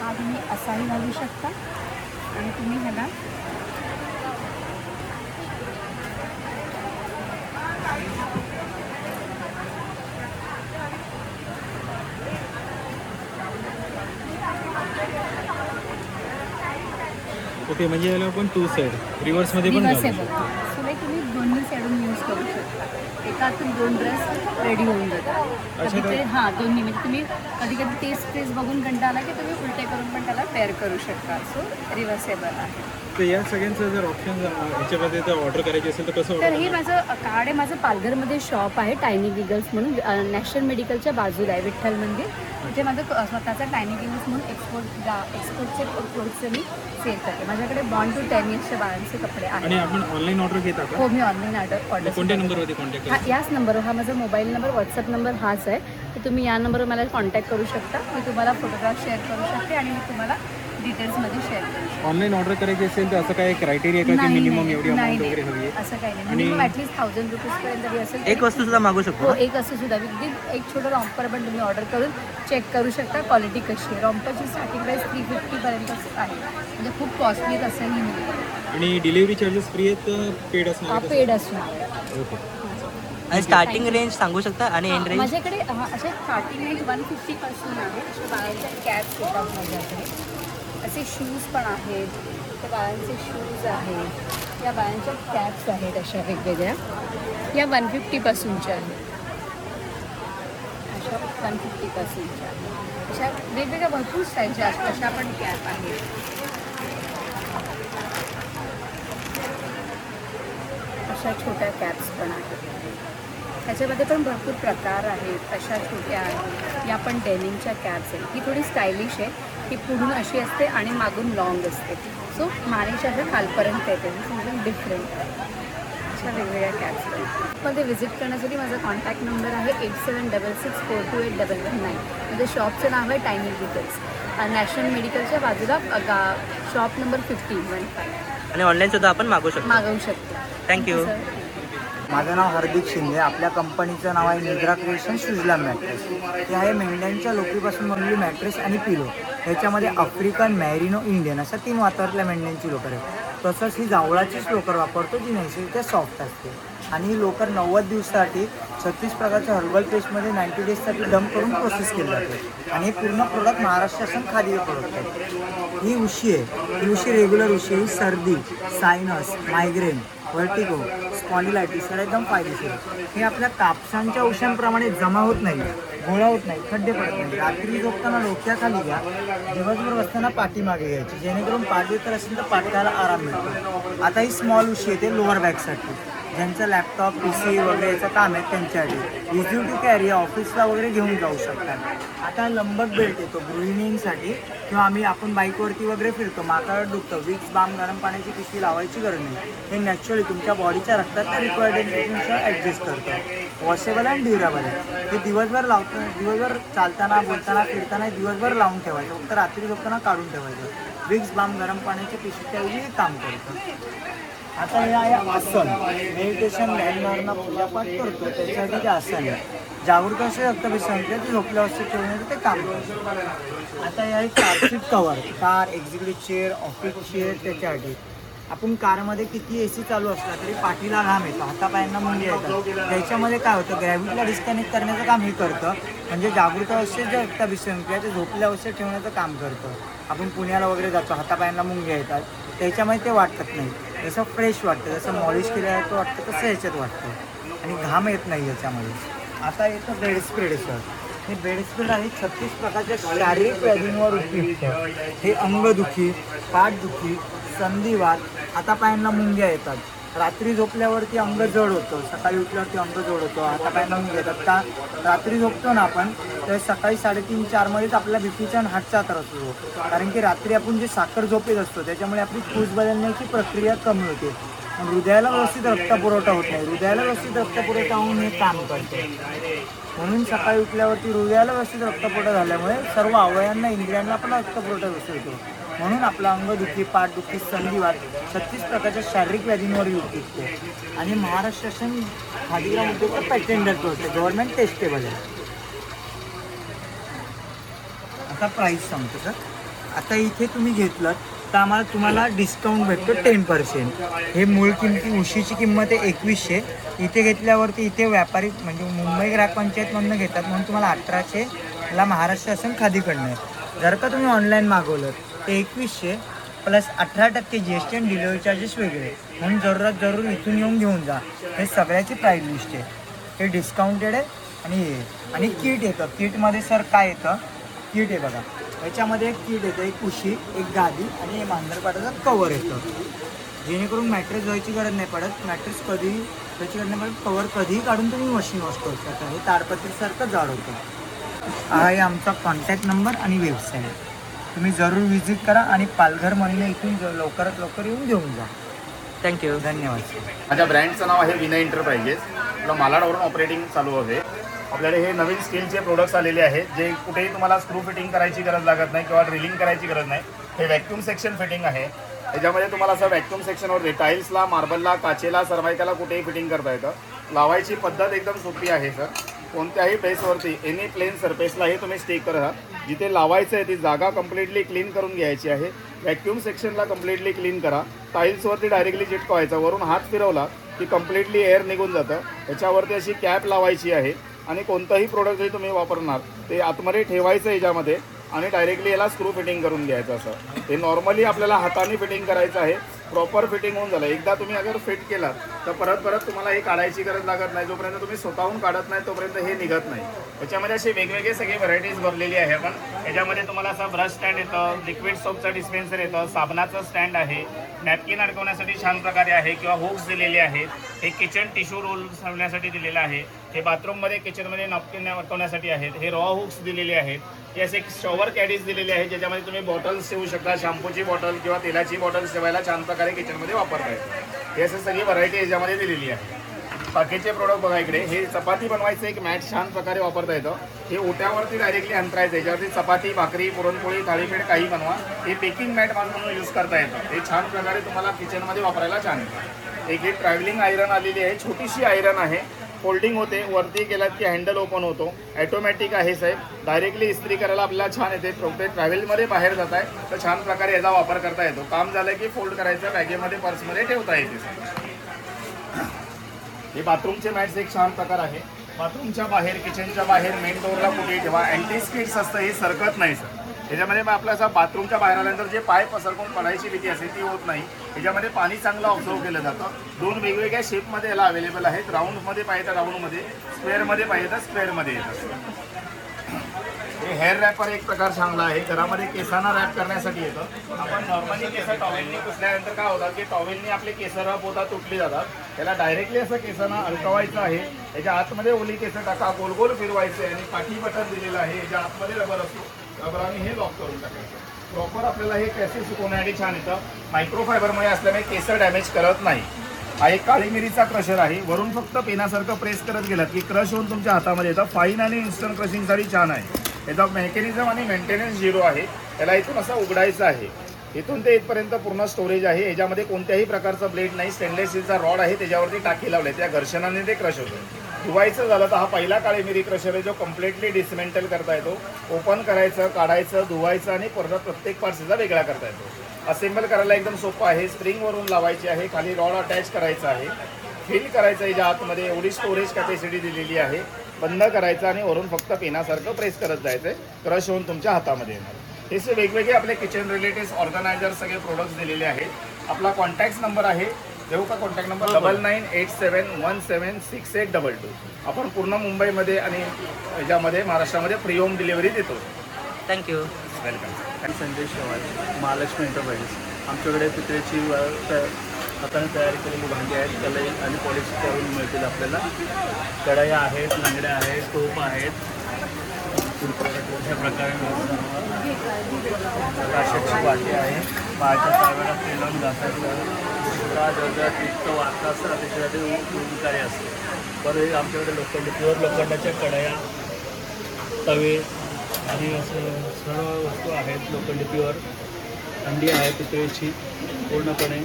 हा तुम्ही असाही घालू शकता आणि तुम्ही ह्याला ओके, म्हणजे याला आपण 2 साईड रिव्हर्समध्ये पण रिव्हर्सेबल. सो लाईक तुम्ही दोन्ही साईडून यूज करू शकता. एकातून 2 ड्रेस रेडी होऊन जातात. कधी ते दोन्ही म्हणजे तुम्ही कधी कधी तेच बघून कंटाळा आला की तुम्ही उलटे करून पण त्याला पेअर करू शकता. सो रिव्हर्सेबल आहे. तर या सगळ्यांचं जर ऑप्शन याच्यामध्ये जर ऑर्डर करायची असेल तर कसं तर हे माझं कार्ड आहे. माझं पालघरमध्ये शॉप आहे टायनी गिगल्स म्हणून. नॅशनल मेडिकलच्या बाजूला आहे विठ्ठल मंदिर. तिथे माझं स्वतःचा टायनी गिगल्स म्हणून एक्सपोर्टचे क्लोथ्सचे मी सेल करते. माझ्याकडे बॉर्न टू 10 इयर्सच्या बाळांचे कपडे आहेत. आणि आपण ऑनलाईन ऑर्डर घेता का? हो, मी ऑनलाईन ऑर्डर कोणत्या नंबरवरती कॉन्टॅक्ट हा याच नंबरवर. हा माझा मोबाईल नंबर, व्हॉट्सअप नंबर हाच आहे. तर तुम्ही या नंबरवर मला कॉन्टॅक्ट करू शकता. मी तुम्हाला फोटोग्राफ शेअर करू शकते आणि मी तुम्हाला डिटेल्समध्ये शेअर करू शकते. ऑनलाईन ऑर्डर करायची असेल तर असं काय क्रायटेरिया का की मिनिमम एवढी अमाऊंट वगैरे हवी आहे? असं काही नाही. मिनिमम ॲटलीस्ट 1000 रुपीजपर्यंत जरी असेल. एक वस्तू सुद्धा मागू शकतो. हो, एक असं सुद्धा अगदी एक छोटं रॉम्पर पण तुम्ही ऑर्डर करून चेक करू शकता क्वालिटी कशी आहे. रॉम्परची स्टार्टिंग प्राईस 350पर्यंत आहे. म्हणजे खूप कॉस्टली असंही नाही. आणि डिलिव्हरी चार्जेस फ्री आहेत पेड असणार? पेड असणार. ओके. आणि स्टार्टिंग रेंज सांगू शकता आणि एंड रेंज? माझ्याकडे असे स्टार्टिंग रेंज 150 पासून आहे. असे बाळांच्या कॅप्स येतात माझ्याकडे. असे शूज पण आहेत. त्या बाळांचे शूज आहेत. या बाळांच्या कॅप्स आहेत अशा वेगवेगळ्या. या 150 पासूनच्या आहेत. अशा 150 पासूनच्या आहेत. अशा वेगवेगळ्या भरपूर साईजच्या असतात. अशा पण कॅप आहेत. अशा छोट्या कॅप्स पण आहेत. ह्याच्यामध्ये पण भरपूर प्रकार आहेत. अशा छोट्या आहेत, या पण डेनिमच्या कॅप्स आहेत. ही थोडी स्टायलिश आहे, ही पुढून अशी असते आणि मागून लॉंग असते. सो मानेच्या अशा खालपर्यंत येते, समजून डिफरंट अशा वेगवेगळ्या कॅप्स आहेत. मध्ये व्हिजिट करण्यासाठी माझा कॉन्टॅक्ट नंबर आहे 8766428199. माझं शॉपचं नाव आहे टायनी डिटेल्स, नॅशनल मेडिकलच्या बाजूला शॉप नंबर 1515. आणि ऑनलाईनसुद्धा आपण मागवू शकतो. थँक्यू. माझं नाव हार्दिक शिंदे. आपल्या कंपनीचं नाव आहे निद्रा क्रिएशन स्विझर्लंड मॅट्रेस. हे आहे मेंढ्यांच्या लोकरीपासून बनवलेली मॅट्रेस आणि पिलो. ह्याच्यामध्ये आफ्रिकन, मॅरिनो, इंडियन अशा 3 वातावरणातल्या मेंढ्यांची लोकर आहे. तसंच ही जावळाचीच लोकर वापरतो, जी नैसर्गिक सॉफ्ट असते. आणि ही लोकर 90 दिवसासाठी 36 प्रकारच्या हर्बल पेस्टमध्ये 90 डेजसाठी डंप करून प्रोसेस केली जाते. आणि हे पूर्ण प्रोडक्ट महाराष्ट्र शासन खादी प्रोडक्ट आहे. ही उशी आहे, ही उशी रेग्युलर उशी. ही सर्दी, सायनस, मायग्रेन, व्हर्टिगो, स्पॉन्डिलायटिस याला एकदम फायदेशीर. हे आपल्या कापसांच्या उशांप्रमाणे जमा होत नाही, गोळा होत नाही, खड्डे पडत नाही. रात्री झोपताना डोक्याखाली घ्या, दिवसभर बसताना पाठीमागे घ्यायची, जेणेकरून पाठ तर असेल तर पाठ्याला आराम मिळतो. आता ही स्मॉल उशी येते लोअर बॅगसाठी, ज्यांचं लॅपटॉप, PC वगैरे याचं काम आहे त्यांच्यासाठी. इझी टू कॅरी, ऑफिसला वगैरे घेऊन जाऊ शकतात. आता लंबक बेल्ट येतो गृहिणींसाठी, किंवा आपण बाईकवरती वगैरे फिरतो, माथ्यावर दुखतं, विक्स बाम गरम पाण्याची पिशवी लावायची गरज नाही. हे नॅचरली तुमच्या बॉडीच्या रक्तात त्या रिक्वायर्ड टेम्परेचरनुसार ॲडजस्ट करतं. वॉशेबल आणि ड्युरेबल आहे. हे दिवसभर चालताना, बोलताना, फिरताना दिवसभर लावून ठेवायचं, फक्त रात्री झोपताना काढून ठेवायचं. विक्स बाम गरम पाण्याच्या पिशवीच्या ऐवजी हे काम करतं. आता हे आहे आसन. मेडिटेशन ध्यानांना पूजापाठ करतो त्याच्यासाठी ते आसन आहे. जागृत असे रक्तभिसंक्रिया ते झोपल्या अवस्थेत ठेवण्याचं ते काम करतो. आता हे आहे car seat cover. Car, executive chair, office chair त्याच्यासाठी. आपण कारमध्ये किती AC चालू असला तरी पाठीला घाम येतो, हातापायांना मुंग्या येतात. त्याच्यामध्ये काय होतं, ग्रॅव्हिटीला डिस्कनेक्ट करण्याचं काम हे करतं. म्हणजे जागृत अवस्थेत जे रक्तभिसंक्रिया ते झोपल्या अवस्थेत ठेवण्याचं काम करतं. आपण पुण्याला वगैरे जातो, हातापायांना मुंग्या येतात, त्याच्यामध्ये ते वाटत नाही. जसं फ्रेश वाटतं, जसं मॉलिश केल्याचं वाटतं तसं ह्याच्यात वाटतं आणि घाम येत नाही याच्यामध्ये. आता येतं बेड स्प्रेड सर. हे बेड स्प्रेड आहे 36 प्रकारच्या शारीरिक व्याधींवर उपयुक्त. हे अंगदुखी, पाठदुखी, संधिवात, हातापायांना मुंग्या येतात, रात्री झोपल्यावरती अंग जड होतं, सकाळी उठल्यावरती अंग जड होतं, हातापायांना मुंग्या येतात. का रात्री झोपतो ना आपण, तर सकाळी 3:30-4मध्येच आपल्या बीपीचा आणि हार्टचा त्रास होतो. कारण की रात्री आपण जे साखर झोपेत असतो त्याच्यामुळे आपली फूस बदलण्याची प्रक्रिया कमी होते. हृदयाला व्यवस्थित रक्तपुरवठा होत नाही. हृदयाला व्यवस्थित रक्तपुरवठा होऊन हे काम करते. म्हणून सकाळी उठल्यावरती हृदयाला व्यवस्थित रक्तपुरवठा झाल्यामुळे सर्व अवयवांना, इंद्रियांना पण रक्तपुरवठा व्यवस्थित होतो. म्हणून आपला अंगदुखी, पाठदुखी, संधिवात 36 प्रकारच्या शारीरिक व्याधींवर उपयुक्त आहे. आणि महाराष्ट्र शासन खादीग्राम उद्योगावर पॅटेंटेड करते, गव्हर्नमेंट टेस्टेबल आहे. आता प्राईस सांगतो सर. आता इथे तुम्ही घेतलं तर तुम्हाला डिस्काउंट भेटतो 10%. हे मूळ किमती, उशीची किंमत आहे 2100. इथे घेतल्यावरती इथे व्यापारी म्हणजे मुंबई ग्राहक पंचायतमधून घेतात, म्हणून तुम्हाला 1800ला महाराष्ट्र शासन खादीकडनं आहे. जर का तुम्ही ऑनलाईन मागवलं ते 2100 प्लस 18% GST आणि डिलिव्हरी चार्जेस वेगळे. म्हणून जरूर इथून येऊन घेऊन जा. हे सगळ्याची प्राईस लिस्ट आहे. हे डिस्काउंटेड आहे. आणि किट येतं. किटमध्ये सर काय येतं, किट आहे बघा. याच्यामध्ये एक किट येतं, एक उशी, एक गादी आणि मांजरपाटाचा कवर येतं, जेणेकरून मॅट्रेस धुवायची गरज नाही पडत. मॅट्रेस कधीही धुवायची गरज नाही पडत. कवर कधीही काढून तुम्ही मशीन वॉश करू शकता. हे ताडपत्रीसारखं जाड होतं. हा आहे आमचा कॉन्टॅक्ट नंबर आणि वेबसाईट. तुम्ही जरूर व्हिजिट करा आणि पालघरमधून इथून लवकरात लवकर येऊन घेऊन जा. थँक्यू. धन्यवाद. माझ्या ब्रँडचं नाव आहे विनय एंटरप्राइजेस. आपलं मालाडवरून ऑपरेटिंग चालू आहे. आपल्याकडे हे नवीन स्टीलचे प्रोडक्ट्स आलेले आहेत, जे कुठेही तुम्हाला स्क्रू फिटिंग करायची गरज लागत नाही किंवा ड्रिलिंग करायची गरज नाही. हे व्हॅक्यूम सेक्शन फिटिंग आहे. त्याच्यामध्ये तुम्हाला असं व्हॅक्यूम सेक्शनवरती टाईल्सला, मार्बलला, काचेला, सरमायकाला कुठेही फिटिंग करता येतं. लावायची पद्धत एकदम सोपी आहे सर. कोणत्याही बेसवरती एनी प्लेन सरफेसलाही तुम्ही स्टिक करा. जिथे लावायचं आहे ती जागा कम्प्लिटली क्लीन करून घ्यायची आहे. व्हॅक्यूम सेक्शनला कम्प्लिटली क्लीन करा. टाईल्सवरती डायरेक्टली चिटकवायचं. वरून हात फिरवला की कम्प्लिटली एअर निघून जातं. त्याच्यावरती अशी कॅप लावायची आहे आणि कोणतंही प्रोडक्ट जे तुम्ही वापरणार ते आतमध्ये ठेवायचं याच्यामध्ये आणि डायरेक्टली याला स्क्रू फिटिंग करून घ्यायचं. असं हे नॉर्मली आपल्याला हाताने फिटिंग करायचं आहे. प्रॉपर फिटिंग होऊन झालं. एकदा तुम्ही अगर फिट केलात तर परत तुम्हाला हे काढायची गरज लागत नाही. जोपर्यंत तुम्ही स्वतःहून काढत नाही तोपर्यंत हे निघत नाही. त्याच्यामध्ये असे वेगवेगळे सगळे व्हरायटीज भरलेली आहे. पण याच्यामध्ये तुम्हाला असं ब्रश स्टँड येतं, लिक्विड सोपचं डिस्पेन्सर येतं, साबणाचं स्टँड आहे, नॅपकिन अडकवण्यासाठी छान प्रकारे आहे किंवा हुक्स दिलेले आहेत. हे किचन टिश्यू रोल ठेवण्यासाठी दिलेलं आहे. हे बाथरूममध्ये किचनमध्ये नॅपकिन वरतवण्यासाठी आहेत. हे रॉ हुक्स दिलेले आहेत. हे असे एक शॉवर कॅडीज दिलेले आहेत ज्याच्यामध्ये तुम्ही बॉटल्स ठेवू शकता. शॅम्पूची बॉटल किंवा तेलाची बॉटल्स ठेवायला छान प्रकारे किचनमध्ये वापरता येते. हे असे सगळी व्हरायटी याच्यामध्ये दिलेली आहे. बाकीचे प्रोडक्ट बघा इकडे. हे चपाती बनवायचं एक मॅट छान प्रकारे वापरता येतं. हे ओट्यावरती डायरेक्टली अंतरायचं. याच्यावरती चपाती, भाकरी, पुरणपोळी, थालीपीठ काही बनवा. हे पेकिंग मॅट म्हणून यूज करता येतं. हे छान प्रकारे तुम्हाला किचनमध्ये वापरायला छान येतं. एक ही ट्रॅव्हलिंग आयरन आलेली आहे. छोटीशी आयरन आहे. फोल्डिंग होते. वरती गेलात की हँडल ओपन होतो. ॲटोमॅटिक आहे साहेब. डायरेक्टली इस्त्री करायला आपल्याला छान येते. कुठे ट्रॅव्हलमध्ये बाहेर जात आहे तर छान प्रकारे याचा वापर करता येतो. काम झालं की फोल्ड करायचं, बॅगेमध्ये पर्समध्ये ठेवता येते. हे बाथरूमचे मॅट्स एक छान प्रकार आहे. बाथरूमच्या बाहेर, किचनच्या बाहेर, मेन डोअरला कुठे ठेवा. अँटी स्किड्स असतं, हे सरकत नाही सर. याच्यामध्ये मग आपलं असं बाथरूमच्या बाहेर आल्यानंतर जे पाय पसरकून पडायची भीती असेल ती होत नाही. याच्यामध्ये पाणी चांगलं ऑब्झर्व केलं जातं. 2 वेगवेगळ्या शेपमध्ये याला अवेलेबल आहेत. राऊंडमध्ये पाहिजे तर राऊंडमध्ये, स्क्वेअरमध्ये पाहिजे तर स्क्वेअरमध्ये येतं. हे हेअर रॅपर एक प्रकार चांगला आहे. घरामध्ये केसांना रॅप करण्यासाठी येतं. आपण नॉर्मली केस टॉवेलनी पुसल्यानंतर काय होतात की टॉवेलनी आपले केस रफ होतात, तुटली जातात. त्याला डायरेक्टली असं केसांना अडकवायचं आहे. याच्या आतमध्ये ओली केस टाका, गोल गोल फिरवायचे आणि पाठी बटन दिलेलं आहे. याच्या आतमध्ये रबर असतो. रबराने हे लॉक करून टाकायचं. प्रॉपर आपल्याला हे केस सुकवण्यासाठी छान येतं. मायक्रोफायबरमध्ये असल्यामुळे केस डॅमेज करत नाही. हा एक काळी मिरीचा क्रशर आहे. वरून फक्त पेनासारखं प्रेस करत गेलात की क्रश होऊन तुमच्या हातामध्ये येतं. फाईन आणि इन्स्टंट क्रशिंगसाठी छान आहे. याचा मेकॅनिझम आणि मेंटेनन्स 0 आहे. याला इथून असं उघडायचं आहे. इथून ते इथपर्यंत पूर्ण स्टोरेज आहे. याच्यामध्ये कोणत्याही प्रकारचा ब्लेड नाही. स्टेनलेस स्टीलचा रॉड आहे. त्याच्यावरती टाकी लावले. त्या घर्षणाने ते क्रश होतं. धुवायचं झालं तर हा पहिला काळी मिरी क्रशर आहे जो कम्प्लिटली डिसमेंटल करता येतो. ओपन करायचं, काढायचं, धुवायचं आणि परत प्रत्येक पार्टचा वेगळा करता येतो. असेंबल करायला एकदम सोपं आहे. स्प्रिंगवरून लावायची आहे. खाली रॉड अटॅच करायचं आहे. फिल करायचं आहे. याच्या आतमध्ये एवढी स्टोरेज कॅपॅसिटी दिलेली आहे. बंद करायचं आणि वरून फक्त पेनासारखं प्रेस करत जायचं आहे. क्रश होऊन तुमच्या हातामध्ये येणार. हे वेगवेगळे आपले किचन रिलेटेड ऑर्गनायझर सगळे प्रोडक्ट्स दिलेले आहेत. आपला कॉन्टॅक्ट नंबर आहे. देऊ का कॉन्टॅक्ट नंबर? 9987176822. आपण पूर्ण मुंबईमध्ये आणि याच्यामध्ये महाराष्ट्रामध्ये फ्री होम डिलिव्हरी देतो. Thank you. Welcome. Sanjay Shewale, Mahalakshmi enterprises. आमच्याकडे पितळेची हाताने तयारी केलेली भांडी आहेत. कलई आणि पॉलिश करून मिळतील आपल्याला. कढया आहेत, लंगड्या आहेत, टोप आहेत. मोठ्या प्रकारे काशाची वाटी आहे. पायाच्या ताव्याला तेलावून घासायचं. जर तितकं वाटतं असतं त्याच्यासाठी उपकारी असते. परत आमच्याकडे प्युअर लोखंडाच्या कढया, तवे आणि असं सर्व वस्तू आहेत. लोखंडी प्युअर हंडी आहे पितळेची पूर्णपणे.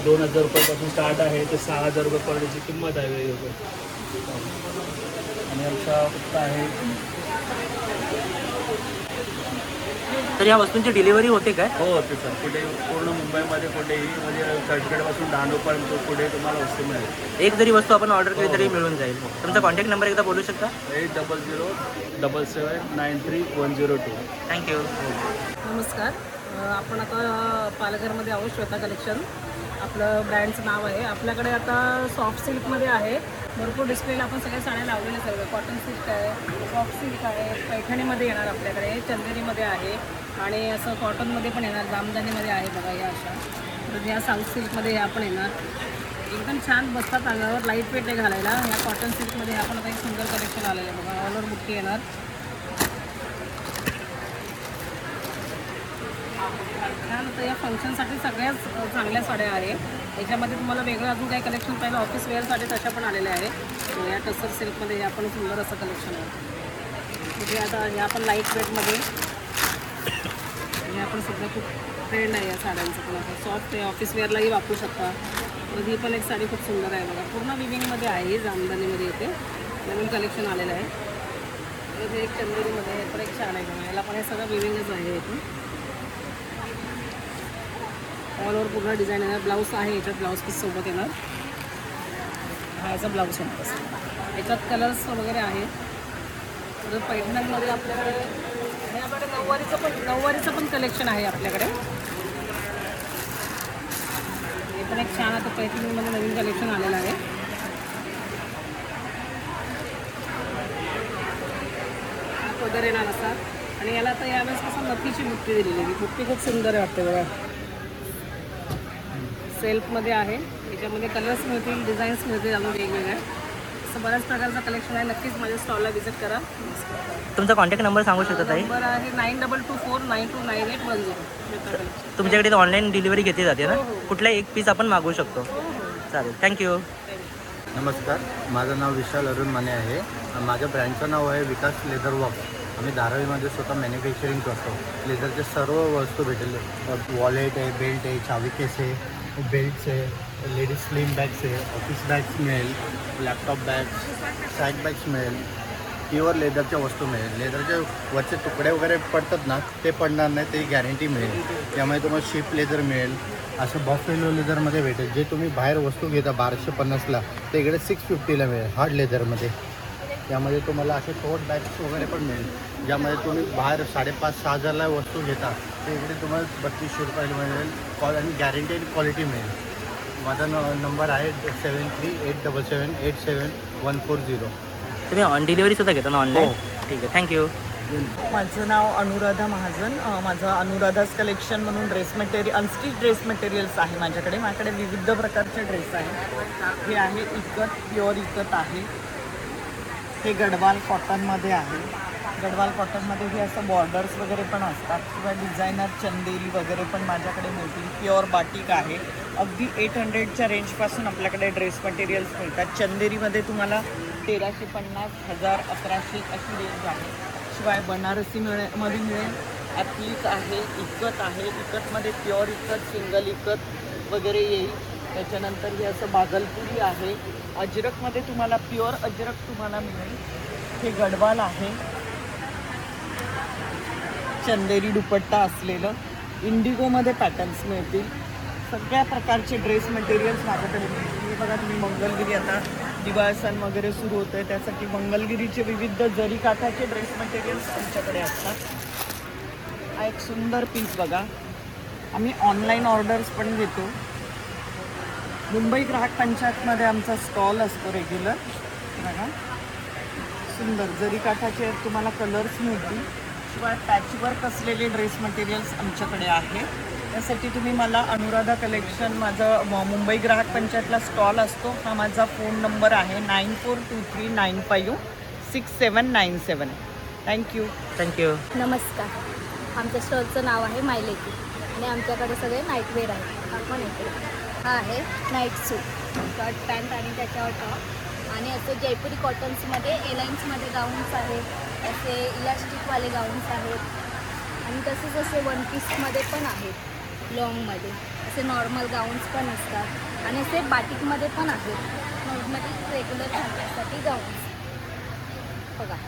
2000 रुपयापासून स्टार्ट आहे ते 6000 रुपयापर्यंतची किंमत आहे वेगवेगळी. आणि आमचा पत्ता आहे. तर या वस्तूंची डिलिव्हरी होते काय? हो होते सर. कुठे पूर्ण मुंबईमध्ये कुठेही म्हणजे चर्चगेटपासून डहाणूपर्यंत कुठे तुम्हाला वस्तू मिळेल. एक जरी वस्तू आपण ऑर्डर केली तरी मिळून जाईल. तुमचा कॉन्टॅक्ट नंबर एकदा बोलू शकता? 8007793102. थँक्यू. नमस्कार. आपण आता पालघरमध्ये आहोत. श्वेता कलेक्शन आपलं ब्रँडचं नाव आहे. आपल्याकडे आता सॉफ्ट सिल्कमध्ये आहे. भरपूर डिस्प्लेला आपण सगळ्या साड्या लावलेल्या सर्व. कॉटन सिल्क आहे, सॉफ्ट सिल्क आहे, पैठणीमध्ये येणार आपल्याकडे, चंदेरीमध्ये आहे आणि असं कॉटनमध्ये पण येणार, जामदानीमध्ये आहे बघा या अशा. तर या साऊथ सिल्कमध्ये ह्या पण येणार. एकदम छान बसतात अंगावर, लाईट वेट आहे घालायला. ह्या कॉटन सिल्कमध्ये ह्या पण आता एक सुंदर कलेक्शन आलेलं आहे बघा. ऑल ओव्हर बुट्टी येणार. त्यानंतर या फंक्शनसाठी सगळ्याच चांगल्या साड्या आहे. याच्यामध्ये तुम्हाला वेगळं अजून काही कलेक्शन पाहिजे ऑफिस वेअरसाठी तशा पण आलेल्या आहे. या टसर सिल्कमध्ये या पण सुंदर असं कलेक्शन आहे. म्हणजे आता या पण लाईट वेटमध्ये या पण सध्या खूप ट्रेंड आहे या साड्यांचं. पण आता सॉफ्ट आहे, ऑफिस वेअरलाही वापरू शकता. तर ही पण एक साडी खूप सुंदर आहे बघा. पूर्ण विविंगमध्ये आहे, जामदानीमध्ये येते. नवीन कलेक्शन आलेलं आहे. इथे एक चंदेरीमध्ये हे पण एक छान आहे बघा. याला पण हे सगळं विविंगच आहे इथून. ऑल ओव्हर पूर्ण डिझाईन येणार. ब्लाऊज आहे याच्यात, ब्लाऊज पीस सोबत येणार. हा याचा ब्लाऊज येणार असं. याच्यात कलर्स वगैरे आहे. तर पैठणीमध्ये आपल्याकडे आणि आपल्याकडे नऊवारीचं पण कलेक्शन आहे आपल्याकडे. हे पण एक छान आता पैठणीमध्ये नवीन कलेक्शन आलेलं आहे. वगैरे येणार असा. आणि याला तर यावेळेस कसं नथीची बुट्टी दिलेली आहे. बुट्टी खूप सुंदर आहे वाटते बघा. सेल्फमध्ये आहे. याच्यामध्ये कलर्स मिळतील, डिझाईन्स मिळतील अजून वेगवेगळ्या. असं बऱ्याच प्रकारचं कलेक्शन आहे. नक्कीच माझ्या स्टॉलला व्हिजिट करा. तुमचा कॉन्टॅक्ट नंबर सांगू शकता ताई? नंबर आहे 9224929810. तुमच्याकडे ऑनलाईन डिलिव्हरी घेतली जाते ना? कुठलाही एक पीस आपण मागवू शकतो. चालेल, थँक्यू. नमस्कार, माझं नाव विशाल अरुण माने आहे. माझ्या ब्रँडचं नाव आहे विकास लेदर वर्क्स. आम्ही धारावीमध्ये स्वतः मॅन्युफॅक्चरिंग करतो. लेदरचे सर्व वस्तू भेटेल. वॉलेट आहे, बेल्ट आहे, चावी केस आहे, बेल्ट्स आहे, लेडीज स्लिम बॅग्स आहे, ऑफिस बॅग्स मिळेल, लॅपटॉप बॅग्स, सॅक बॅग्स मिळेल, प्युअर लेदरच्या वस्तू मिळेल. लेदरचे वरचे तुकडे वगैरे पडतात ना, ते पडणार नाही, ते गॅरंटी मिळेल. त्यामुळे तुम्हाला शिप लेदर मिळेल. असं बफेलो लेदरमध्ये भेटेल. जे तुम्ही बाहेर वस्तू घेता 1250ला, ते इकडे 650ला मिळेल हार्ड लेदरमध्ये. त्यामध्ये तुम्हाला असे टोट बॅग्स वगैरे पण मिळेल. ज्यामध्ये तुम्ही बाहेर 5,500-6 हजारला वस्तू घेता, ते इकडे तुम्हाला 3200 रुपयाला मिळेल. आणि गॅरंटेड क्वालिटी मिळेल. माझा नंबर आहे 7387787140. तुम्ही ऑन डिलिव्हरी सुद्धा घेता ना ऑनलाईन? ठीक आहे, थँक्यू. माझं नाव अनुराधा महाजन. माझं अनुराधाच कलेक्शन म्हणून dress material, unstitch dress materials आहे माझ्याकडे विविध प्रकारचे ड्रेस आहेत. हे आहे इकत, प्युअर इकत आहे. हे गडवाल कॉटनमध्ये आहे. गडवाल कॉटनमध्ये हे असं बॉर्डर्स वगैरे पण असतात किंवा डिझायनर चंदेरी वगैरे पण माझ्याकडे मिळतील. प्युअर बाटिक आहे. अगदी 800च्या रेंजपासून आपल्याकडे ड्रेस मटेरियल्स मिळतात. चंदेरीमध्ये तुम्हाला 1350, 1000, 1100 अशी रेंज आहे. शिवाय बनारसी मध्ये मिळेल. ॲप्लिक आहे, इकत आहे. इकतमध्ये प्युअर इकत, सिंगल इकत वगैरे येईल. त्याच्यानंतर हे असं बागलपुरी आहे. अजरकमध्ये तुम्हाला प्युअर अजरक तुम्हाला मिळेल. हे गडवाल आहे. चंदेरी दुपट्टा असलेलं. इंडिगोमध्ये पॅटर्न्स मिळतील. सगळ्या प्रकारचे ड्रेस मटेरियल्स माझ्याकडे मिळतील. हे बघा तुम्ही, मंगलगिरी आता दिवाळी सण वगैरे सुरू होतं आहे, त्यासाठी मंगलगिरीचे विविध जरी काठाचे ड्रेस मटेरियल्स आमच्याकडे असतात. हा एक सुंदर पीस बघा. आम्ही ऑनलाईन ऑर्डर्स पण घेतो. मुंबई ग्राहक पंचायतमध्ये आमचा स्टॉल असतो रेग्युलर. बघा सुंदर जरी काठाचे तुम्हाला कलर्स मिळतील. शिवाय पॅचवर्क असलेले ड्रेस मटेरियल्स आमच्याकडे आहे. त्यासाठी तुम्ही मला अनुराधा कलेक्शन, माझं मुंबई ग्राहक पंचायतला स्टॉल असतो. हा माझा फोन नंबर आहे 9423956797. थँक्यू. नमस्कार, आमच्या स्टॉलचं नाव आहे मायलेकी आणि आमच्याकडे सगळे नाईटवेअर आहे. आपण इकडे हा आहे नाईट सूट, शर्ट पॅन्ट आणि त्याच्यावर टॉप. आणि असं जयपुरी कॉटन्समध्ये एलाइन्समध्ये गाऊन्स आहेत. असे इलास्टिकवाले गाऊन्स आहेत. आणि तसेच असे वन पीसमध्ये पण आहेत. लॉंगमध्ये असे नॉर्मल गाऊन्स पण असतात. आणि असे बाटिकमध्ये पण आहेत. नॉर्मली रेग्युलर घालण्यासाठी गाऊन्स बघा.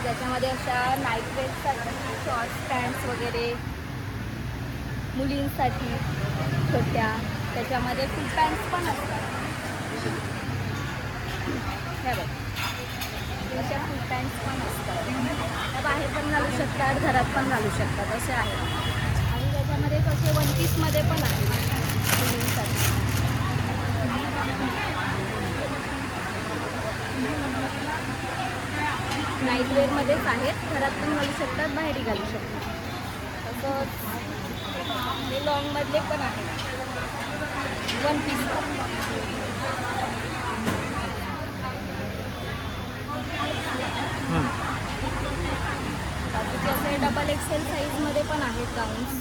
ज्याच्यामध्ये अशा नाईटवेअरसाठी शॉर्ट्स पॅन्ट्स वगैरे मुलींसाठी छोट्या, त्याच्यामध्ये फुल पॅन्ट्स पण असतात. हे बघ, अशा फुल पॅन्ट्स पण असतात. त्या बाहेर पण घालू शकतात, घरात पण घालू शकतात, असे आहेत. आणि त्याच्यामध्ये कसे वन पीसमध्ये पण आहेत मुलींसाठी. नाईटवेअरमध्येच आहेत. घरात पण घालू शकतात, बाहेरही घालू शकतात. तसंच हे लॉंगमधले पण आहेत वन पीस. बाकीचे असे डबल एक्सेल साईजमध्ये पण आहेत गाऊन्स.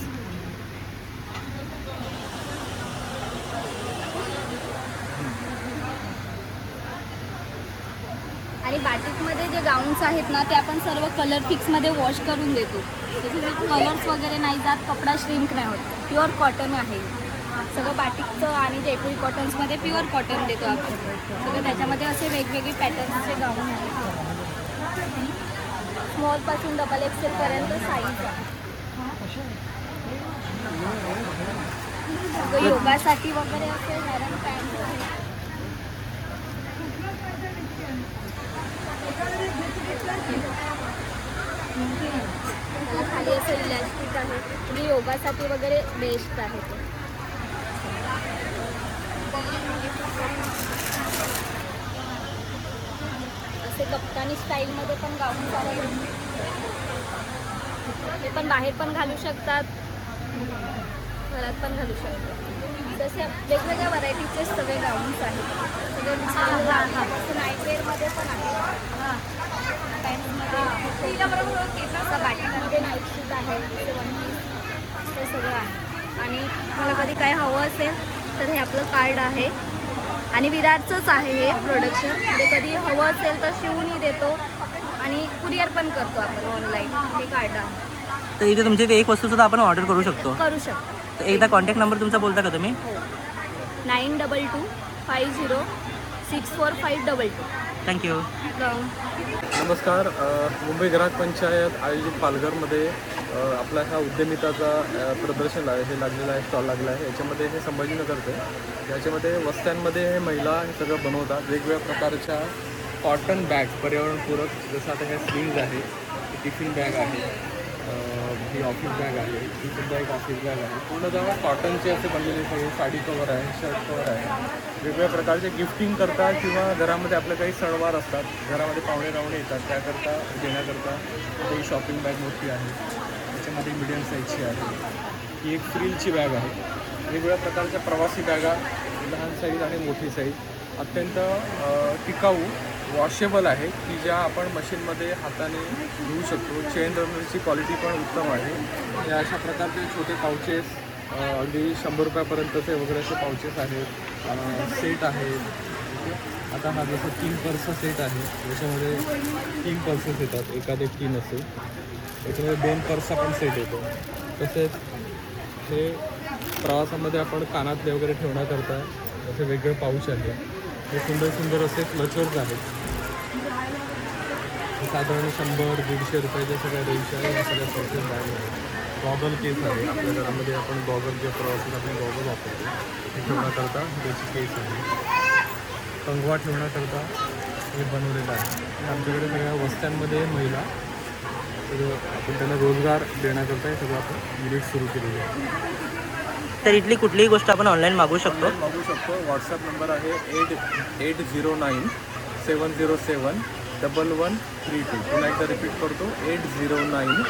आणि बाटिकमध्ये जे गाऊन्स आहेत ना, ते आपण सर्व कलर फिक्समध्ये वॉश करून देतो. त्याच्यामध्ये कलर्स वगैरे नाही जात, कपडा श्रिंक नाही होत. प्युअर कॉटन आहे सगळं बाटिकचं. आणि जयपुरी कॉटन्समध्ये प्युअर कॉटन देतो आपण सगळं. त्याच्यामध्ये असे वेगवेगळे पॅटर्न्सचे गाऊन आहेत. स्मॉलपासून डबल एक्सेलपर्यंत साईज आहे. योगासाठी वगैरे असे नरम पॅन्ट आहेत. खाली असं इलास्टिक आहे. म्हणजे योगासाठी वगैरे बेस्ट आहे ते. असे कप्तानी स्टाईलमध्ये पण गाऊन आहेत. ते पण बाहेर पण घालू शकतात, घरात पण घालू शकतात. जसे वेगवेगळ्या व्हरायटीचे सगळे गाऊन्स आहेत. सगळे नाईटवेअरमध्ये पण आहे. बाटलीमध्ये नाईट सूट आहे, वन पीस, ते सगळं आहे. आणि मला कधी काय हवं असेल तर हे आपलं कार्ड आहे आणि विरारचंच आहे हे प्रोडक्शन. म्हणजे कधी हवं असेल तर शिवूनही देतो आणि कुरिअर पण करतो आपण ऑनलाईन. हे कार्ड आहे. तर इथे तुमच्या इथे एक वस्तू सुद्धा आपण ऑर्डर करू शकतो. करू शकतो. तर एकदा कॉन्टॅक्ट नंबर तुमचा बोलता का तुम्ही? 9225064522. थँक्यू. नमस्कार. मुंबई ग्राहक पंचायत आयोजित पालघरमध्ये आपला हा उद्यमिताचा प्रदर्शन आहे, हे लागलेलं आहे, स्टॉल लागला आहे. याच्यामध्ये हे संभाजीनगरचं आहे. याच्यामध्ये वस्त्यांमध्ये हे महिला हे सगळं बनवतात. वेगवेगळ्या प्रकारच्या कॉटन बॅग्स, पर्यावरणपूरक, जसं आता हे स्लिंग्ज आहे, टिफिन बॅग आहे, ही ऑफिस बॅग आहे, ही सुद्धा एक ऑफिस बॅग आहे. पूर्ण जेव्हा कॉटनचे असे बनलेले सगळे साडी कवर आहे, शर्ट कवर आहे. वेगवेगळ्या प्रकारचे गिफ्टिंग करता किंवा घरामध्ये आपले काही सणवार असतात, घरामध्ये पाहुणे रावणे येतात, त्याकरता देण्याकरता काही शॉपिंग बॅग मोठी आहे. त्याच्यामध्ये मीडियम साईजची आहे. ही एक फ्रिलची बॅग आहे. वेगवेगळ्या प्रकारच्या प्रवासी बॅगा, लहान साईज आणि मोठी साईज, अत्यंत टिकाऊ, वॉशेबल आहे की ज्या आपण मशीनमध्ये हाताने धुवू शकतो. चेन रबरची क्वालिटी पण उत्तम आहे. या अशा प्रकारचे छोटे पाउचेस, अगदी 100 रुपयापर्यंतचे वगैरे असे पाउचेस आहेत. सेट आहेत. आता हा जसं 3 पर्सचा सेट आहे, याच्यामध्ये 3 पर्सेस येतात, एखादे 3 असेल. याच्यामध्ये 2 पर्सचा पण सेट येतो. तसेच हे प्रवासामध्ये आपण कानातले वगैरे ठेवण्याकरता असे वेगळे पाऊच आहे. हे सुंदर सुंदर असे क्लचर्स आहेत. साधारण 100-150 रुपयाच्या सगळ्या रेंजच्या या सगळ्या पर्सेस बॅग आहेत. गॉगल केस आहे. आपल्या घरामध्ये आपण गॉगल जे प्रवासात आपण गॉगल वापरतो हे ठेवण्याकरता त्याची केस आहे. कंगवा ठेवण्याकरता हे बनवलेलं आहे. आमच्याकडे सगळ्या वस्त्यांमध्ये महिला सगळं आपण त्यांना रोजगार देण्याकरता हे सगळं आपण युनिट सुरू केलेलं आहे. तर इथली कुठलीही गोष्ट आपण ऑनलाईन मागवू शकतो. व्हॉट्सअप नंबर आहे 8809 707 1132. पुन्हा एकदा रिपीट करतो 809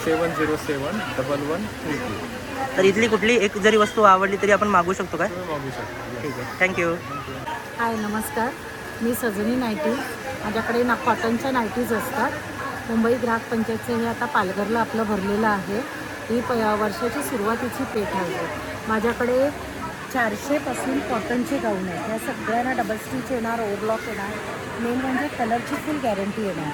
707 1132. तर इथली कुठली एक जरी वस्तू आवडली तरी आपण मागवू शकतो काय? मागवू शकतो. ठीक आहे. थँक्यू. हाय, नमस्कार. मी सजनी नायटी. माझ्याकडे कॉटनच्या नायटीज असतात. मुंबई ग्राहक पंचायतचं हे आता पालघरला आपलं भरलेलं आहे. ही वर्षाची सुरुवातीची पेठ आहे. माझ्याकडे 400पासून कॉटनचे गाऊन आहेत. या सगळ्यांना डबल स्टिच येणार, ओव्हरलॉक येणार. मेन म्हणजे कलरची फुल गॅरंटी येणार.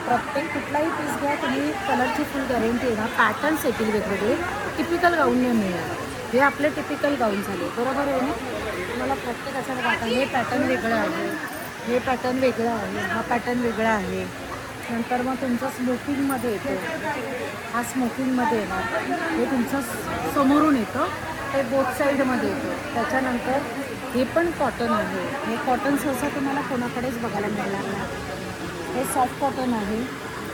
प्रत्येक कुठलाही पीस घ्या तुम्ही, कलरची फुल गॅरंटी येणार. पॅटर्न्स येतील वेगवेगळे. टिपिकल गाऊन नाही मिळणार. हे आपले टिपिकल गाऊन झाले, बरोबर आहे ना. तुम्हाला प्रत्येकाच्या बघा, हे पॅटर्न वेगळं आहे, हे पॅटर्न वेगळं आहे, हा पॅटर्न वेगळा आहे. नंतर मग तुमचं स्मोकिंगमध्ये येतो, हा स्मोकिंगमध्ये येणार. हे तुमचं समोरून येतं, ते बोथ साईडमध्ये येतं. त्याच्यानंतर हे पण कॉटन आहे. हे कॉटन सहसा तुम्हाला कोणाकडेच बघायला मिळणार नाही. हे सॉफ्ट कॉटन आहे.